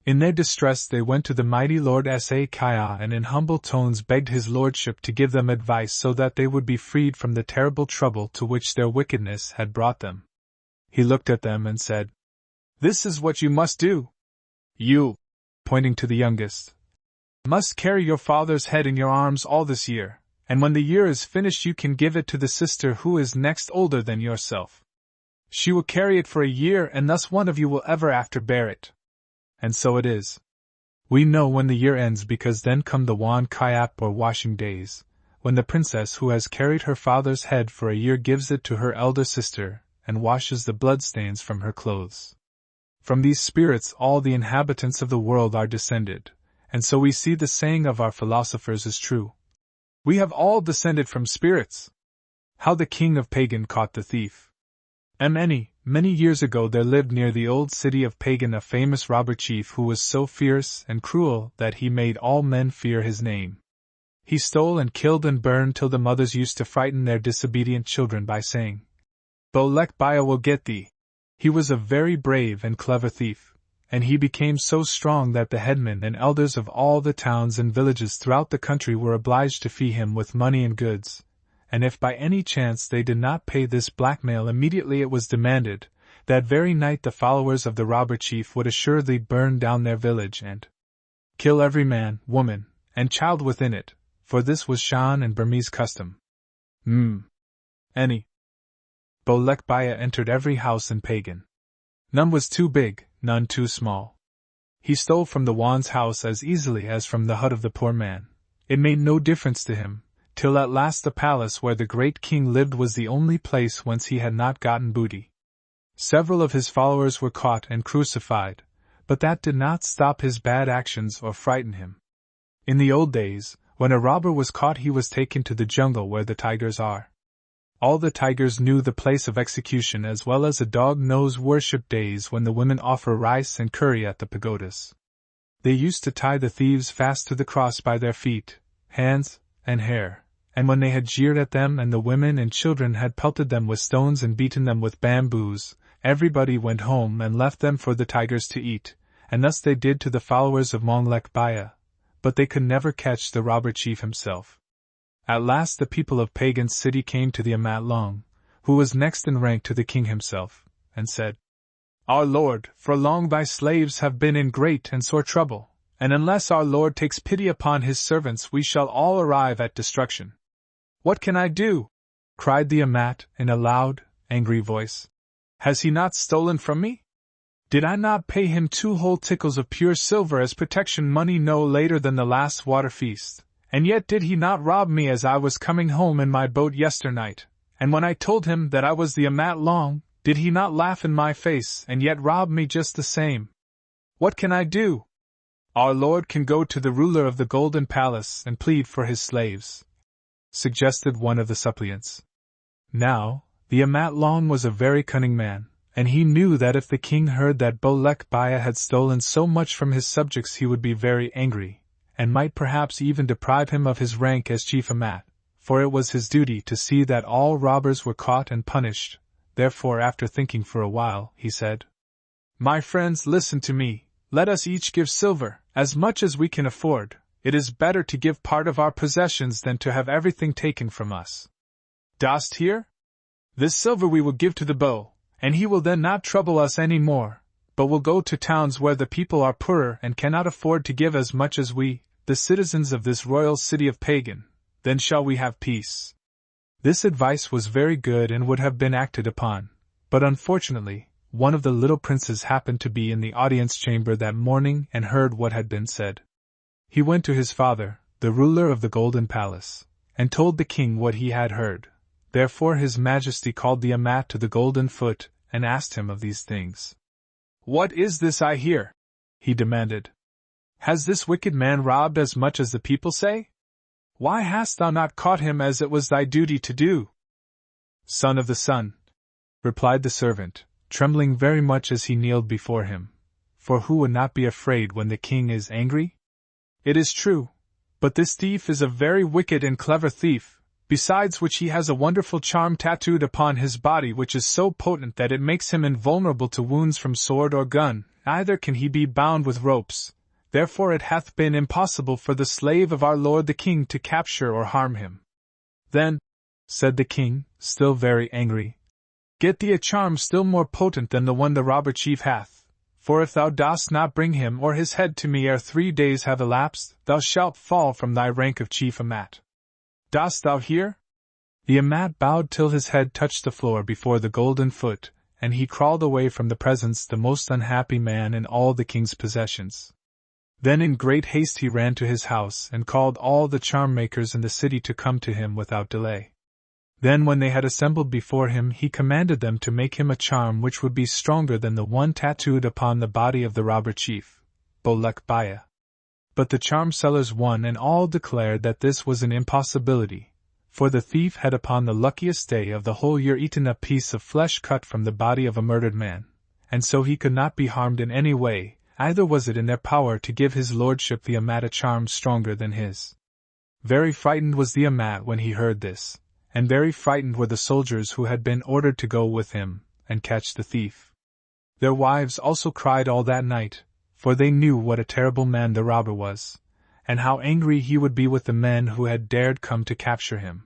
In their distress they went to the mighty Lord Sa Kaya and in humble tones begged his lordship to give them advice so that they would be freed from the terrible trouble to which their wickedness had brought them. He looked at them and said, "This is what you must do. You," pointing to the youngest, "must carry your father's head in your arms all this year, and when the year is finished you can give it to the sister who is next older than yourself. She will carry it for a year and thus one of you will ever after bear it." And so it is. We know when the year ends because then come the Wan Kayap or washing days, when the princess who has carried her father's head for a year gives it to her elder sister, and washes the bloodstains from her clothes. From these spirits all the inhabitants of the world are descended, and so we see the saying of our philosophers is true. We have all descended from spirits. How the king of Pagan caught the thief. Many years ago there lived near the old city of Pagan a famous robber chief who was so fierce and cruel that he made all men fear his name. He stole and killed and burned till the mothers used to frighten their disobedient children by saying, "Bolek Baya will get thee." He was a very brave and clever thief, and he became so strong that the headmen and elders of all the towns and villages throughout the country were obliged to fee him with money and goods, and if by any chance they did not pay this blackmail immediately it was demanded, that very night the followers of the robber chief would assuredly burn down their village and kill every man, woman, and child within it, for this was Shan and Burmese custom. Bolek Baya entered every house in Pagan. None was too big, none too small. He stole from the Wan's house as easily as from the hut of the poor man. It made no difference to him, till at last the palace where the great king lived was the only place whence he had not gotten booty. Several of his followers were caught and crucified, but that did not stop his bad actions or frighten him. In the old days, when a robber was caught he was taken to the jungle where the tigers are. All the tigers knew the place of execution as well as a dog knows worship days when the women offer rice and curry at the pagodas. They used to tie the thieves fast to the cross by their feet, hands, and hair, and when they had jeered at them and the women and children had pelted them with stones and beaten them with bamboos, everybody went home and left them for the tigers to eat, and thus they did to the followers of Monglek Baya, but they could never catch the robber chief himself. At last the people of Pagan's city came to the Amat Long, who was next in rank to the king himself, and said, "Our lord, for long thy slaves have been in great and sore trouble, and unless our lord takes pity upon his servants we shall all arrive at destruction." "What can I do?" cried the Amat in a loud, angry voice. "Has he not stolen from me? Did I not pay him 2 whole tickles of pure silver as protection money no later than the last water feast? And yet did he not rob me as I was coming home in my boat yesternight, and when I told him that I was the Amat Long, did he not laugh in my face and yet rob me just the same? What can I do?" "Our lord can go to the ruler of the Golden Palace and plead for his slaves," suggested one of the suppliants. Now, the Amat Long was a very cunning man, and he knew that if the king heard that Bolek Baya had stolen so much from his subjects he would be very angry, and might perhaps even deprive him of his rank as chief Amat, for it was his duty to see that all robbers were caught and punished. Therefore, after thinking for a while, he said, "My friends, listen to me. Let us each give silver, as much as we can afford. It is better to give part of our possessions than to have everything taken from us. Dost hear? This silver we will give to the beau, and he will then not trouble us any more, but will go to towns where the people are poorer and cannot afford to give as much as we, the citizens of this royal city of Pagan. Then shall we have peace." This advice was very good and would have been acted upon, but unfortunately, one of the little princes happened to be in the audience chamber that morning and heard what had been said. He went to his father, the ruler of the Golden Palace, and told the king what he had heard. Therefore his majesty called the Amat to the Golden Foot and asked him of these things. "What is this I hear?" he demanded. "Has this wicked man robbed as much as the people say? Why hast thou not caught him as it was thy duty to do?" "Son of the sun," replied the servant, trembling very much as he kneeled before him, for who would not be afraid when the king is angry? "It is true, but this thief is a very wicked and clever thief, besides which he has a wonderful charm tattooed upon his body which is so potent that it makes him invulnerable to wounds from sword or gun, neither can he be bound with ropes, therefore it hath been impossible for the slave of our lord the king to capture or harm him. Then, said the king, still very angry, get thee a charm still more potent than the one the robber chief hath, for if thou dost not bring him or his head to me ere 3 days have elapsed, thou shalt fall from thy rank of chief Amat. Dost thou hear? The Amat bowed till his head touched the floor before the golden foot, and he crawled away from the presence the most unhappy man in all the king's possessions. Then in great haste he ran to his house and called all the charm makers in the city to come to him without delay. Then when they had assembled before him he commanded them to make him a charm which would be stronger than the one tattooed upon the body of the robber chief, Bolek Baya. But the charm sellers one and all declared that this was an impossibility, for the thief had upon the luckiest day of the whole year eaten a piece of flesh cut from the body of a murdered man, and so he could not be harmed in any way, either was it in their power to give his lordship the Amat a charm stronger than his. Very frightened was the Amat when he heard this, and very frightened were the soldiers who had been ordered to go with him and catch the thief. Their wives also cried all that night, for they knew what a terrible man the robber was, and how angry he would be with the men who had dared come to capture him.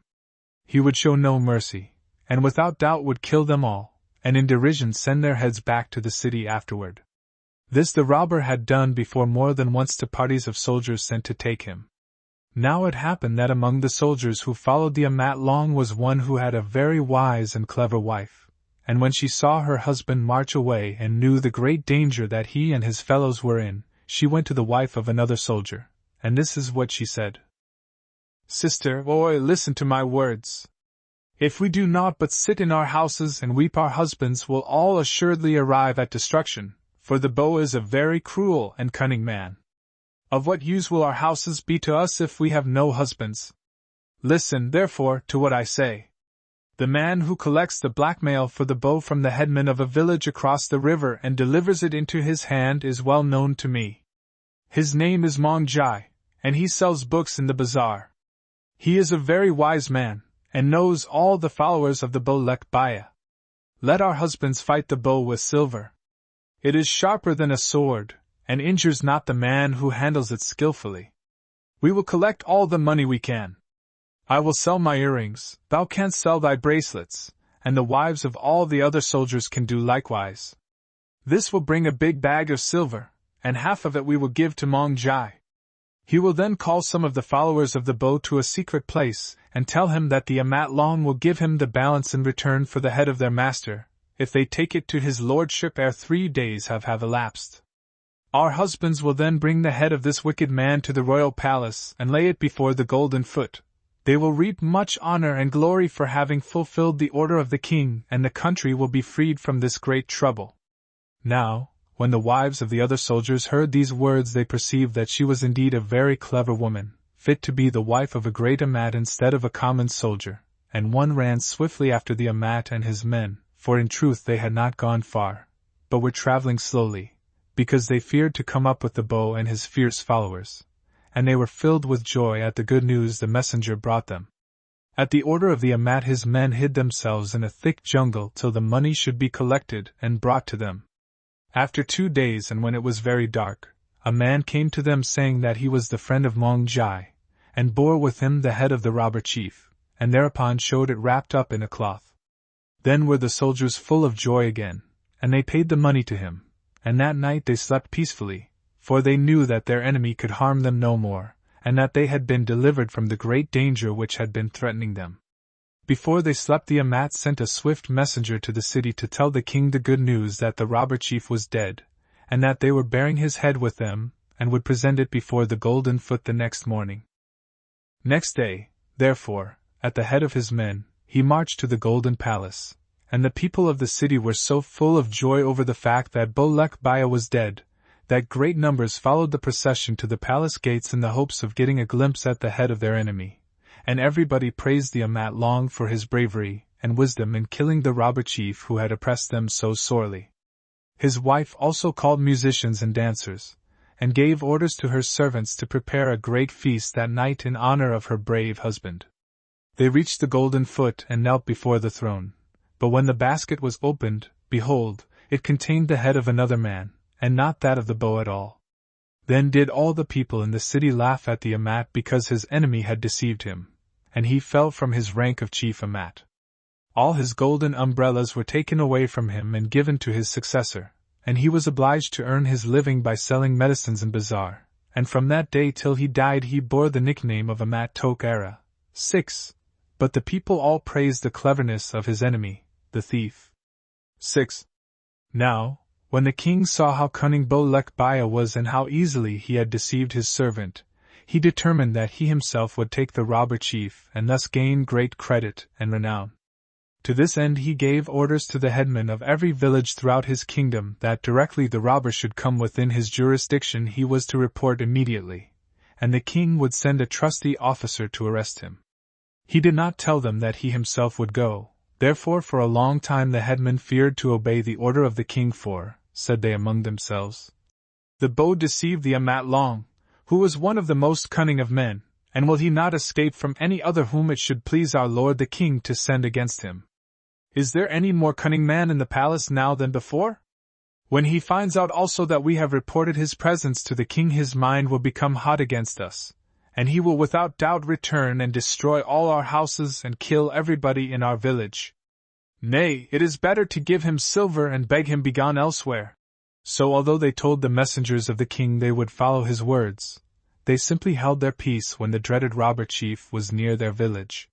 He would show no mercy, and without doubt would kill them all, and in derision send their heads back to the city afterward. This the robber had done before more than once to parties of soldiers sent to take him. Now it happened that among the soldiers who followed the Amat long was one who had a very wise and clever wife, and when she saw her husband march away and knew the great danger that he and his fellows were in, she went to the wife of another soldier, and this is what she said. Sister, listen to my words. If we do naught but sit in our houses and weep, our husbands will all assuredly arrive at destruction, for the beau is a very cruel and cunning man. Of what use will our houses be to us if we have no husbands? Listen, therefore, to what I say. The man who collects the blackmail for the beau from the headman of a village across the river and delivers it into his hand is well known to me. His name is Mong Jai, and he sells books in the bazaar. He is a very wise man, and knows all the followers of the Bolek Baya. Let our husbands fight the beau with silver. It is sharper than a sword, and injures not the man who handles it skillfully. We will collect all the money we can. I will sell my earrings, thou canst sell thy bracelets, and the wives of all the other soldiers can do likewise. This will bring a big bag of silver, and half of it we will give to Mong Jai. He will then call some of the followers of the beau to a secret place, and tell him that the Amat Long will give him the balance in return for the head of their master, if they take it to his lordship ere 3 days have elapsed. Our husbands will then bring the head of this wicked man to the royal palace and lay it before the golden foot. They will reap much honor and glory for having fulfilled the order of the king, and the country will be freed from this great trouble. Now, when the wives of the other soldiers heard these words, they perceived that she was indeed a very clever woman, fit to be the wife of a great Amat instead of a common soldier, and one ran swiftly after the Amat and his men, for in truth they had not gone far, but were traveling slowly, because they feared to come up with the beau and his fierce followers, and they were filled with joy at the good news the messenger brought them. At the order of the Amat his men hid themselves in a thick jungle till the money should be collected and brought to them. After 2 days, and when it was very dark, a man came to them saying that he was the friend of Mong Jai, and bore with him the head of the robber chief, and thereupon showed it wrapped up in a cloth. Then were the soldiers full of joy again, and they paid the money to him, and that night they slept peacefully, for they knew that their enemy could harm them no more, and that they had been delivered from the great danger which had been threatening them. Before they slept, the Amat sent a swift messenger to the city to tell the king the good news that the robber chief was dead, and that they were bearing his head with them, and would present it before the golden foot the next morning. Next day, therefore, at the head of his men, he marched to the golden palace, and the people of the city were so full of joy over the fact that Bolek Baya was dead, that great numbers followed the procession to the palace gates in the hopes of getting a glimpse at the head of their enemy, and everybody praised the Amat Long for his bravery and wisdom in killing the robber chief who had oppressed them so sorely. His wife also called musicians and dancers, and gave orders to her servants to prepare a great feast that night in honor of her brave husband. They reached the golden foot and knelt before the throne, but when the basket was opened, behold, it contained the head of another man, and not that of the bow at all. Then did all the people in the city laugh at the Amat because his enemy had deceived him, and he fell from his rank of chief Amat. All his golden umbrellas were taken away from him and given to his successor, and he was obliged to earn his living by selling medicines in bazaar, and from that day till he died he bore the nickname of Amat Tok Ara. 6. But the people all praised the cleverness of his enemy, the thief. 6. Now, when the king saw how cunning Bolek Baya was and how easily he had deceived his servant, he determined that he himself would take the robber chief and thus gain great credit and renown. To this end he gave orders to the headman of every village throughout his kingdom that directly the robber should come within his jurisdiction he was to report immediately, and the king would send a trusty officer to arrest him. He did not tell them that he himself would go, therefore for a long time the headmen feared to obey the order of the king for, said they among themselves, the bow deceived the Amat long, who was one of the most cunning of men, and will he not escape from any other whom it should please our lord the king to send against him? Is there any more cunning man in the palace now than before? When he finds out also that we have reported his presence to the king his mind will become hot against us, and he will without doubt return and destroy all our houses and kill everybody in our village. Nay, it is better to give him silver and beg him begone elsewhere. So although they told the messengers of the king they would follow his words, they simply held their peace when the dreaded robber chief was near their village.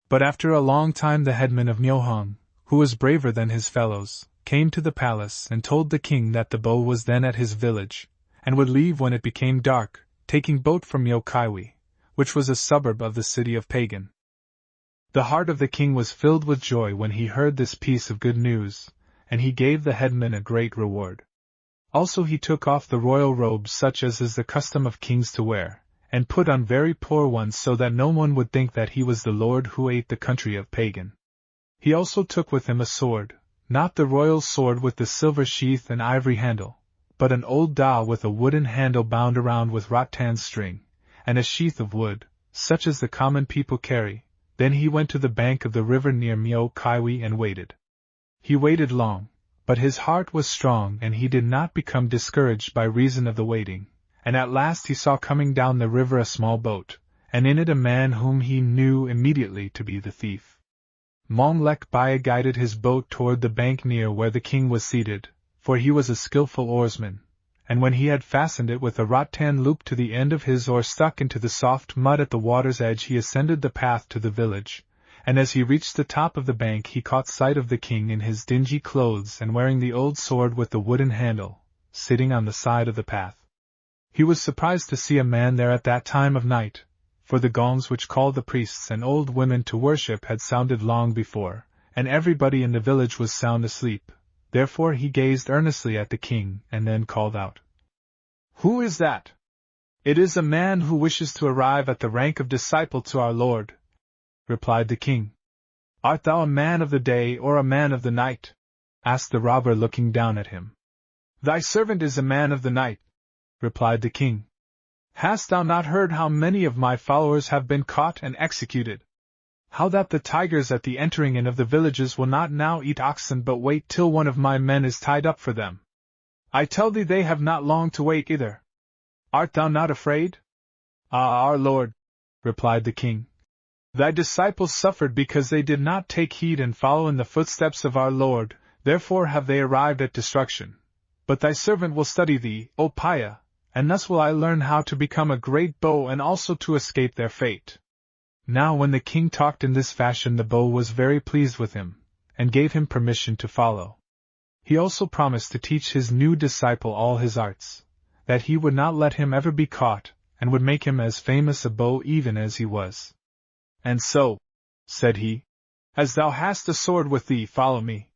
But after a long time the headman of Myohong, who was braver than his fellows, came to the palace and told the king that the bow was then at his village, and would leave when it became dark, taking boat from Yokaiwi, which was a suburb of the city of Pagan. The heart of the king was filled with joy when he heard this piece of good news, and he gave the headman a great reward. Also he took off the royal robes such as is the custom of kings to wear, and put on very poor ones so that no one would think that he was the lord who ate the country of Pagan. He also took with him a sword, not the royal sword with the silver sheath and ivory handle, but an old da with a wooden handle bound around with rattan string, and a sheath of wood, such as the common people carry. Then he went to the bank of the river near Myo Kaiwi and waited. He waited long, but his heart was strong and he did not become discouraged by reason of the waiting. And at last he saw coming down the river a small boat, and in it a man whom he knew immediately to be the thief. Monglek Baya guided his boat toward the bank near where the king was seated, for he was a skillful oarsman, and when he had fastened it with a rattan loop to the end of his oar stuck into the soft mud at the water's edge he ascended the path to the village, and as he reached the top of the bank he caught sight of the king in his dingy clothes and wearing the old sword with the wooden handle, sitting on the side of the path. He was surprised to see a man there at that time of night, for the gongs which called the priests and old women to worship had sounded long before, and everybody in the village was sound asleep. Therefore he gazed earnestly at the king and then called out, "Who is that?" "It is a man who wishes to arrive at the rank of disciple to our Lord," replied the king. "Art thou a man of the day or a man of the night?" asked the robber looking down at him. "Thy servant is a man of the night," replied the king. "Hast thou not heard how many of my followers have been caught and executed? How that the tigers at the entering in of the villages will not now eat oxen but wait till one of my men is tied up for them? I tell thee they have not long to wait either. Art thou not afraid?" "Ah, our Lord," replied the king, "thy disciples suffered because they did not take heed and follow in the footsteps of our Lord, therefore have they arrived at destruction. But thy servant will study thee, O Paya, and thus will I learn how to become a great bow and also to escape their fate." Now when the king talked in this fashion the bow was very pleased with him, and gave him permission to follow. He also promised to teach his new disciple all his arts, that he would not let him ever be caught, and would make him as famous a bow even as he was. "And so," said he, "as thou hast a sword with thee, follow me.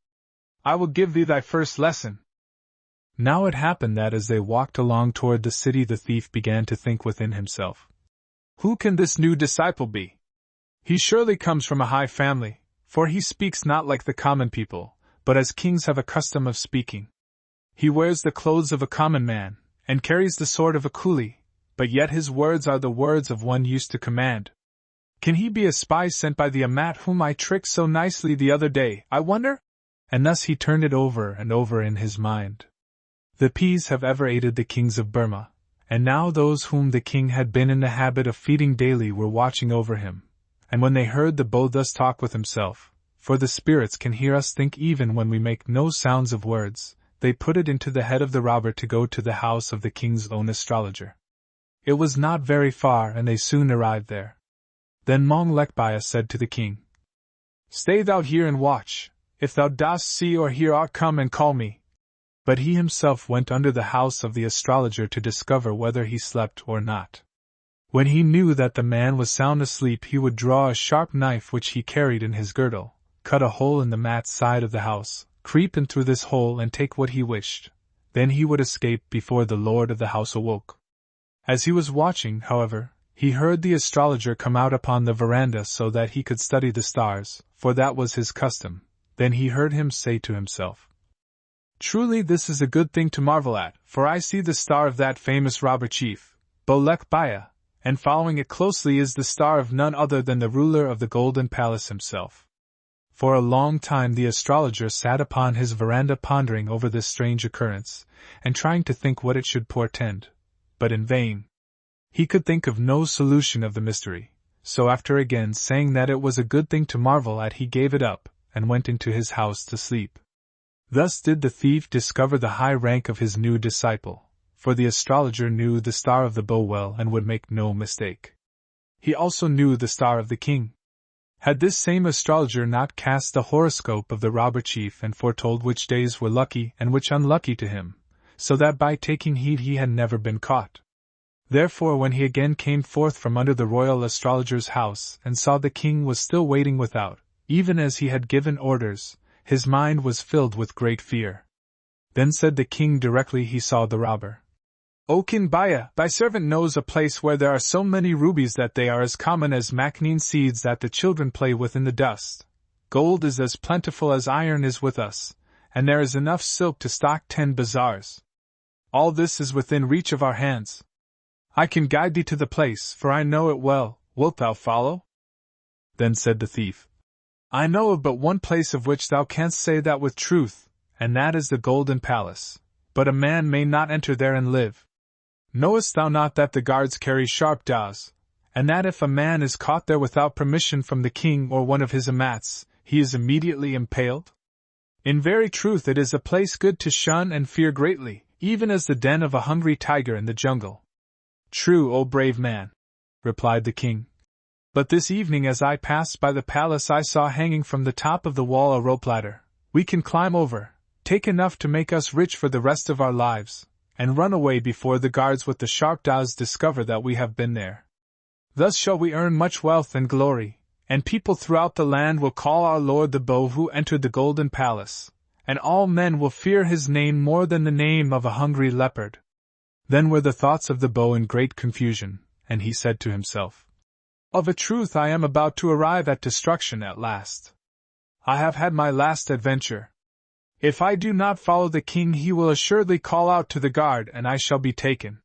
I will give thee thy first lesson." Now it happened that as they walked along toward the city the thief began to think within himself, "Who can this new disciple be? He surely comes from a high family, for he speaks not like the common people, but as kings have a custom of speaking. He wears the clothes of a common man, and carries the sword of a coolie, but yet his words are the words of one used to command. Can he be a spy sent by the Amat whom I tricked so nicely the other day, I wonder?" And thus he turned it over and over in his mind. The peas have ever aided the kings of Burma, and now those whom the king had been in the habit of feeding daily were watching over him, and when they heard the bow thus talk with himself, for the spirits can hear us think even when we make no sounds of words, they put it into the head of the robber to go to the house of the king's own astrologer. It was not very far, and they soon arrived there. Then Mong Lekbaya said to the king, "Stay thou here and watch. If thou dost see or hear aught, come and call me." But he himself went under the house of the astrologer to discover whether he slept or not. When he knew that the man was sound asleep, he would draw a sharp knife which he carried in his girdle, cut a hole in the mat side of the house, creep in through this hole and take what he wished. Then he would escape before the lord of the house awoke. As he was watching, however, he heard the astrologer come out upon the veranda so that he could study the stars, for that was his custom. Then he heard him say to himself, "Truly this is a good thing to marvel at, for I see the star of that famous robber chief, Bolek Baya, and following it closely is the star of none other than the ruler of the Golden Palace himself." For a long time the astrologer sat upon his veranda pondering over this strange occurrence, and trying to think what it should portend, but in vain. He could think of no solution of the mystery, so after again saying that it was a good thing to marvel at, he gave it up, and went into his house to sleep. Thus did the thief discover the high rank of his new disciple, for the astrologer knew the star of the bow well and would make no mistake. He also knew the star of the king. Had this same astrologer not cast the horoscope of the robber chief and foretold which days were lucky and which unlucky to him, so that by taking heed he had never been caught? Therefore when he again came forth from under the royal astrologer's house and saw the king was still waiting without, even as he had given orders, his mind was filled with great fear. Then said the king directly he saw the robber, "O King Baya, thy servant knows a place where there are so many rubies that they are as common as macnine seeds that the children play with in the dust. Gold is as plentiful as iron is with us, and there is enough silk to stock 10 bazaars. All this is within reach of our hands. I can guide thee to the place, for I know it well. Wilt thou follow?" Then said the thief, "I know of but one place of which thou canst say that with truth, and that is the Golden Palace, but a man may not enter there and live. Knowest thou not that the guards carry sharp daws, and that if a man is caught there without permission from the king or one of his amats, he is immediately impaled? In very truth it is a place good to shun and fear greatly, even as the den of a hungry tiger in the jungle." "True, O brave man," replied the king. "But this evening as I passed by the palace I saw hanging from the top of the wall a rope ladder. We can climb over, take enough to make us rich for the rest of our lives, and run away before the guards with the sharp daws discover that we have been there. Thus shall we earn much wealth and glory, and people throughout the land will call our lord the bow who entered the Golden Palace, and all men will fear his name more than the name of a hungry leopard." Then were the thoughts of the bow in great confusion, and he said to himself, "Of a truth I am about to arrive at destruction at last. I have had my last adventure. If I do not follow the king he will assuredly call out to the guard and I shall be taken.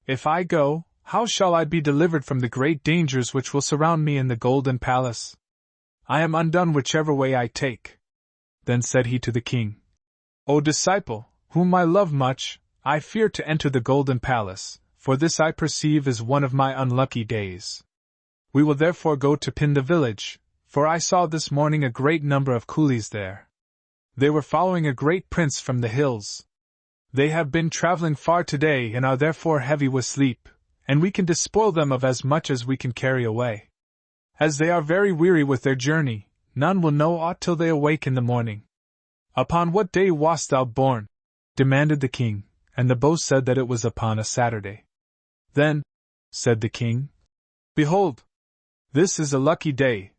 If I go, how shall I be delivered from the great dangers which will surround me in the Golden Palace? I am undone whichever way I take." Then said he to the king, "O disciple, whom I love much, I fear to enter the Golden Palace, for this I perceive is one of my unlucky days. We will therefore go to Pinda village, for I saw this morning a great number of coolies there. They were following a great prince from the hills. They have been traveling far today and are therefore heavy with sleep, and we can despoil them of as much as we can carry away. As they are very weary with their journey, none will know aught till they awake in the morning." "Upon what day wast thou born?" demanded the king, and the bow said that it was upon a Saturday. "Then," said the king, "behold, this is a lucky day."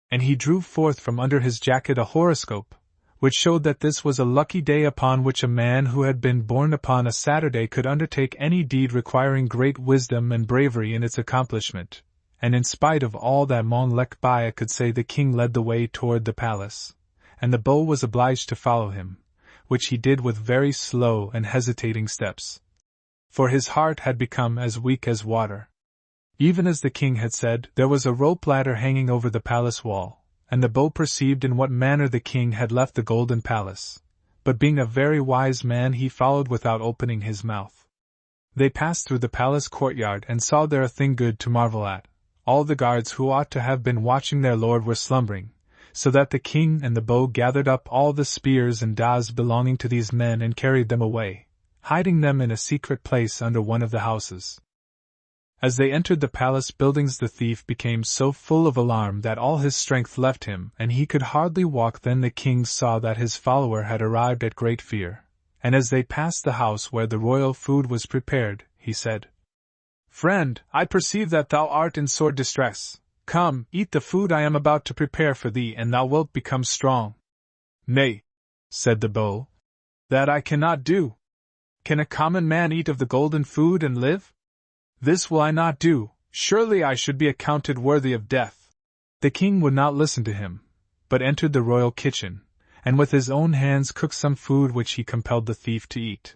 And he drew forth from under his jacket a horoscope, which showed that this was a lucky day upon which a man who had been born upon a Saturday could undertake any deed requiring great wisdom and bravery in its accomplishment, and in spite of all that Mong Lek Baya could say the king led the way toward the palace, and the bow was obliged to follow him, which he did with very slow and hesitating steps. For his heart had become as weak as water. Even as the king had said, there was a rope ladder hanging over the palace wall, and the bow perceived in what manner the king had left the Golden Palace. but being a very wise man he followed without opening his mouth. They passed through the palace courtyard and saw there a thing good to marvel at. All the guards who ought to have been watching their lord were slumbering, so that the king and the beau gathered up all the spears and daws belonging to these men and carried them away, hiding them in a secret place under one of the houses. As they entered the palace buildings, the thief became so full of alarm that all his strength left him, and he could hardly walk. Then the king saw that his follower had arrived at great fear, and as they passed the house where the royal food was prepared, he said, "Friend, I perceive that thou art in sore distress. Come, eat the food I am about to prepare for thee, and thou wilt become strong." "Nay," said the beau, "that I cannot do. Can a common man eat of the golden food and live? This will I not do, surely I should be accounted worthy of death." The king would not listen to him, but entered the royal kitchen, and with his own hands cooked some food which he compelled the thief to eat.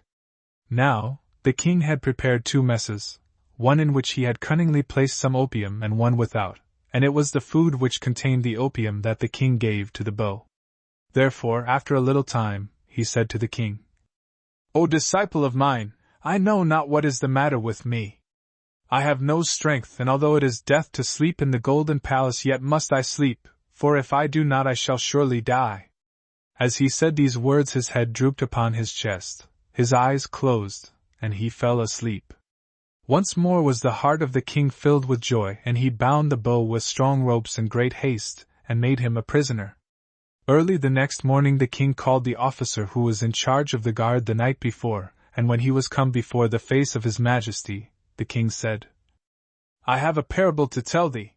Now, the king had prepared 2 messes, one in which he had cunningly placed some opium and one without, and it was the food which contained the opium that the king gave to the beau. Therefore, after a little time, he said to the king, "O disciple of mine, I know not what is the matter with me. I have no strength, and although it is death to sleep in the golden palace, yet must I sleep, for if I do not I shall surely die." As he said these words his head drooped upon his chest, his eyes closed, and he fell asleep. Once more was the heart of the king filled with joy, and he bound the beau with strong ropes in great haste, and made him a prisoner. Early the next morning the king called the officer who was in charge of the guard the night before, and when he was come before the face of his majesty, the king said, "I have a parable to tell thee.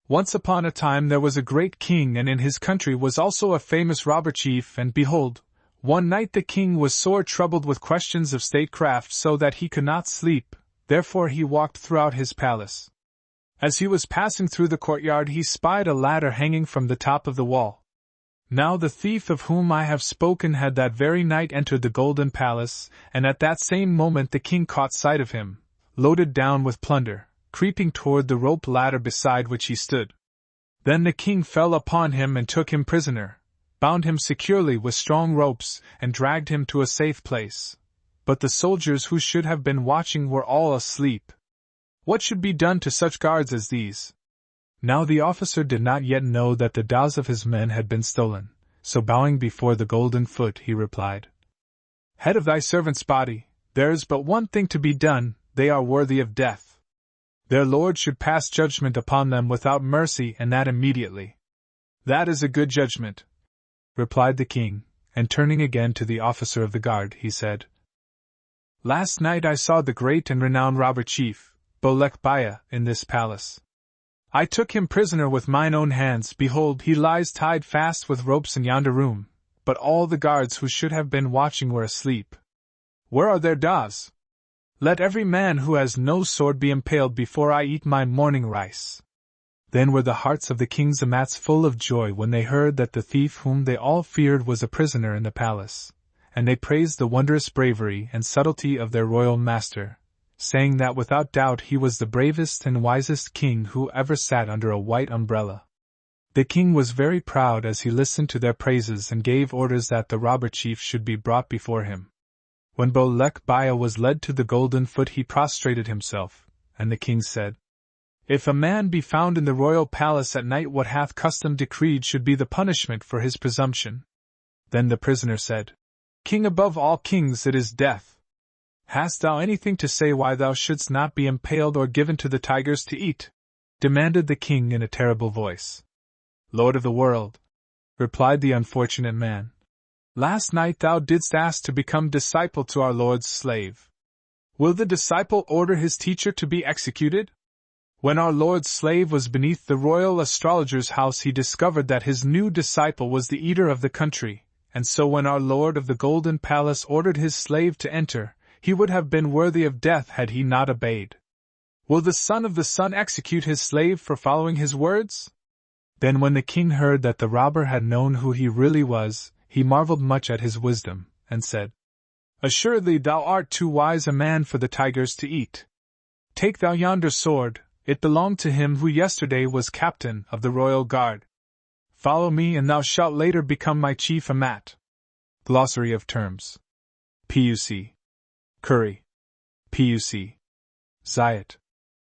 Once upon a time there was a great king, and in his country was also a famous robber chief, and behold, one night the king was sore troubled with questions of statecraft, so that he could not sleep, therefore he walked throughout his palace. As he was passing through the courtyard he spied a ladder hanging from the top of the wall. Now the thief of whom I have spoken had that very night entered the golden palace, and at that same moment the king caught sight of him, loaded down with plunder, creeping toward the rope ladder beside which he stood. Then the king fell upon him and took him prisoner, bound him securely with strong ropes, and dragged him to a safe place. But the soldiers who should have been watching were all asleep. What should be done to such guards as these?" Now the officer did not yet know that the daws of his men had been stolen, so bowing before the golden foot he replied, "Head of thy servant's body, there is but one thing to be done. They are worthy of death. Their lord should pass judgment upon them without mercy, and that immediately." "That is a good judgment," replied the king, and turning again to the officer of the guard, he said, "Last night I saw the great and renowned robber chief, Bolek-Baya, in this palace. I took him prisoner with mine own hands. Behold, he lies tied fast with ropes in yonder room, but all the guards who should have been watching were asleep. Where are their daws? Let every man who has no sword be impaled before I eat my morning rice." Then were the hearts of the king's amats full of joy when they heard that the thief whom they all feared was a prisoner in the palace, and they praised the wondrous bravery and subtlety of their royal master, saying that without doubt he was the bravest and wisest king who ever sat under a white umbrella. The king was very proud as he listened to their praises and gave orders that the robber chief should be brought before him. When Bolek-Baya was led to the golden foot he prostrated himself, and the king said, "If a man be found in the royal palace at night, what hath custom decreed should be the punishment for his presumption?" Then the prisoner said, "King above all kings, it is death. Hast thou anything to say why thou shouldst not be impaled or given to the tigers to eat?" demanded the king in a terrible voice. "Lord of the world," replied the unfortunate man, "last night thou didst ask to become disciple to our Lord's slave. Will the disciple order his teacher to be executed? When our Lord's slave was beneath the royal astrologer's house he discovered that his new disciple was the eater of the country, and so when our Lord of the Golden Palace ordered his slave to enter, he would have been worthy of death had he not obeyed. Will the son of the sun execute his slave for following his words?" Then when the king heard that the robber had known who he really was, he marveled much at his wisdom, and said, "Assuredly thou art too wise a man for the tigers to eat. Take thou yonder sword, it belonged to him who yesterday was captain of the royal guard. Follow me and thou shalt later become my chief amat." Glossary of terms. PUC. Curry. PUC. Zayat.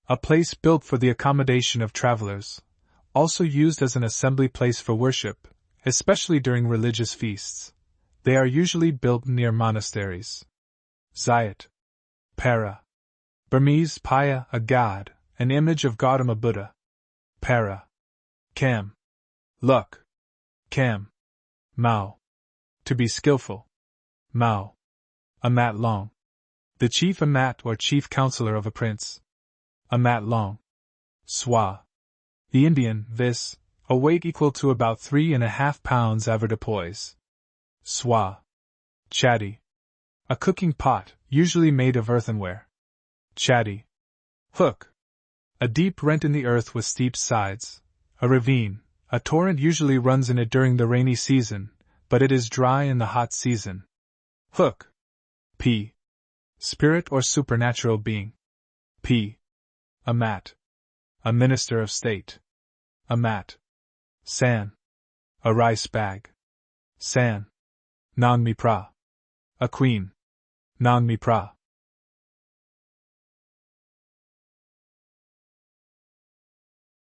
A place built for the accommodation of travelers, also used as an assembly place for worship, especially during religious feasts. They are usually built near monasteries. Zayat. Para. Burmese Paya, a god, an image of Gautama Buddha. Para. Kam. Luck. Kam. Mao. To be skillful. Mao. Amat Long. The chief amat or chief counselor of a prince. Amat Long. Swa. The Indian, vis, a weight equal to about 3.5 pounds avoirdupois. Swa. Chatty. A cooking pot, usually made of earthenware. Chatty. Hook. A deep rent in the earth with steep sides. A ravine. A torrent usually runs in it during the rainy season, but it is dry in the hot season. Hook. P. Spirit or supernatural being. P. Amat. A minister of state. Amat. San. A rice bag. San. Nan Mipra. A queen. Nan Mipra.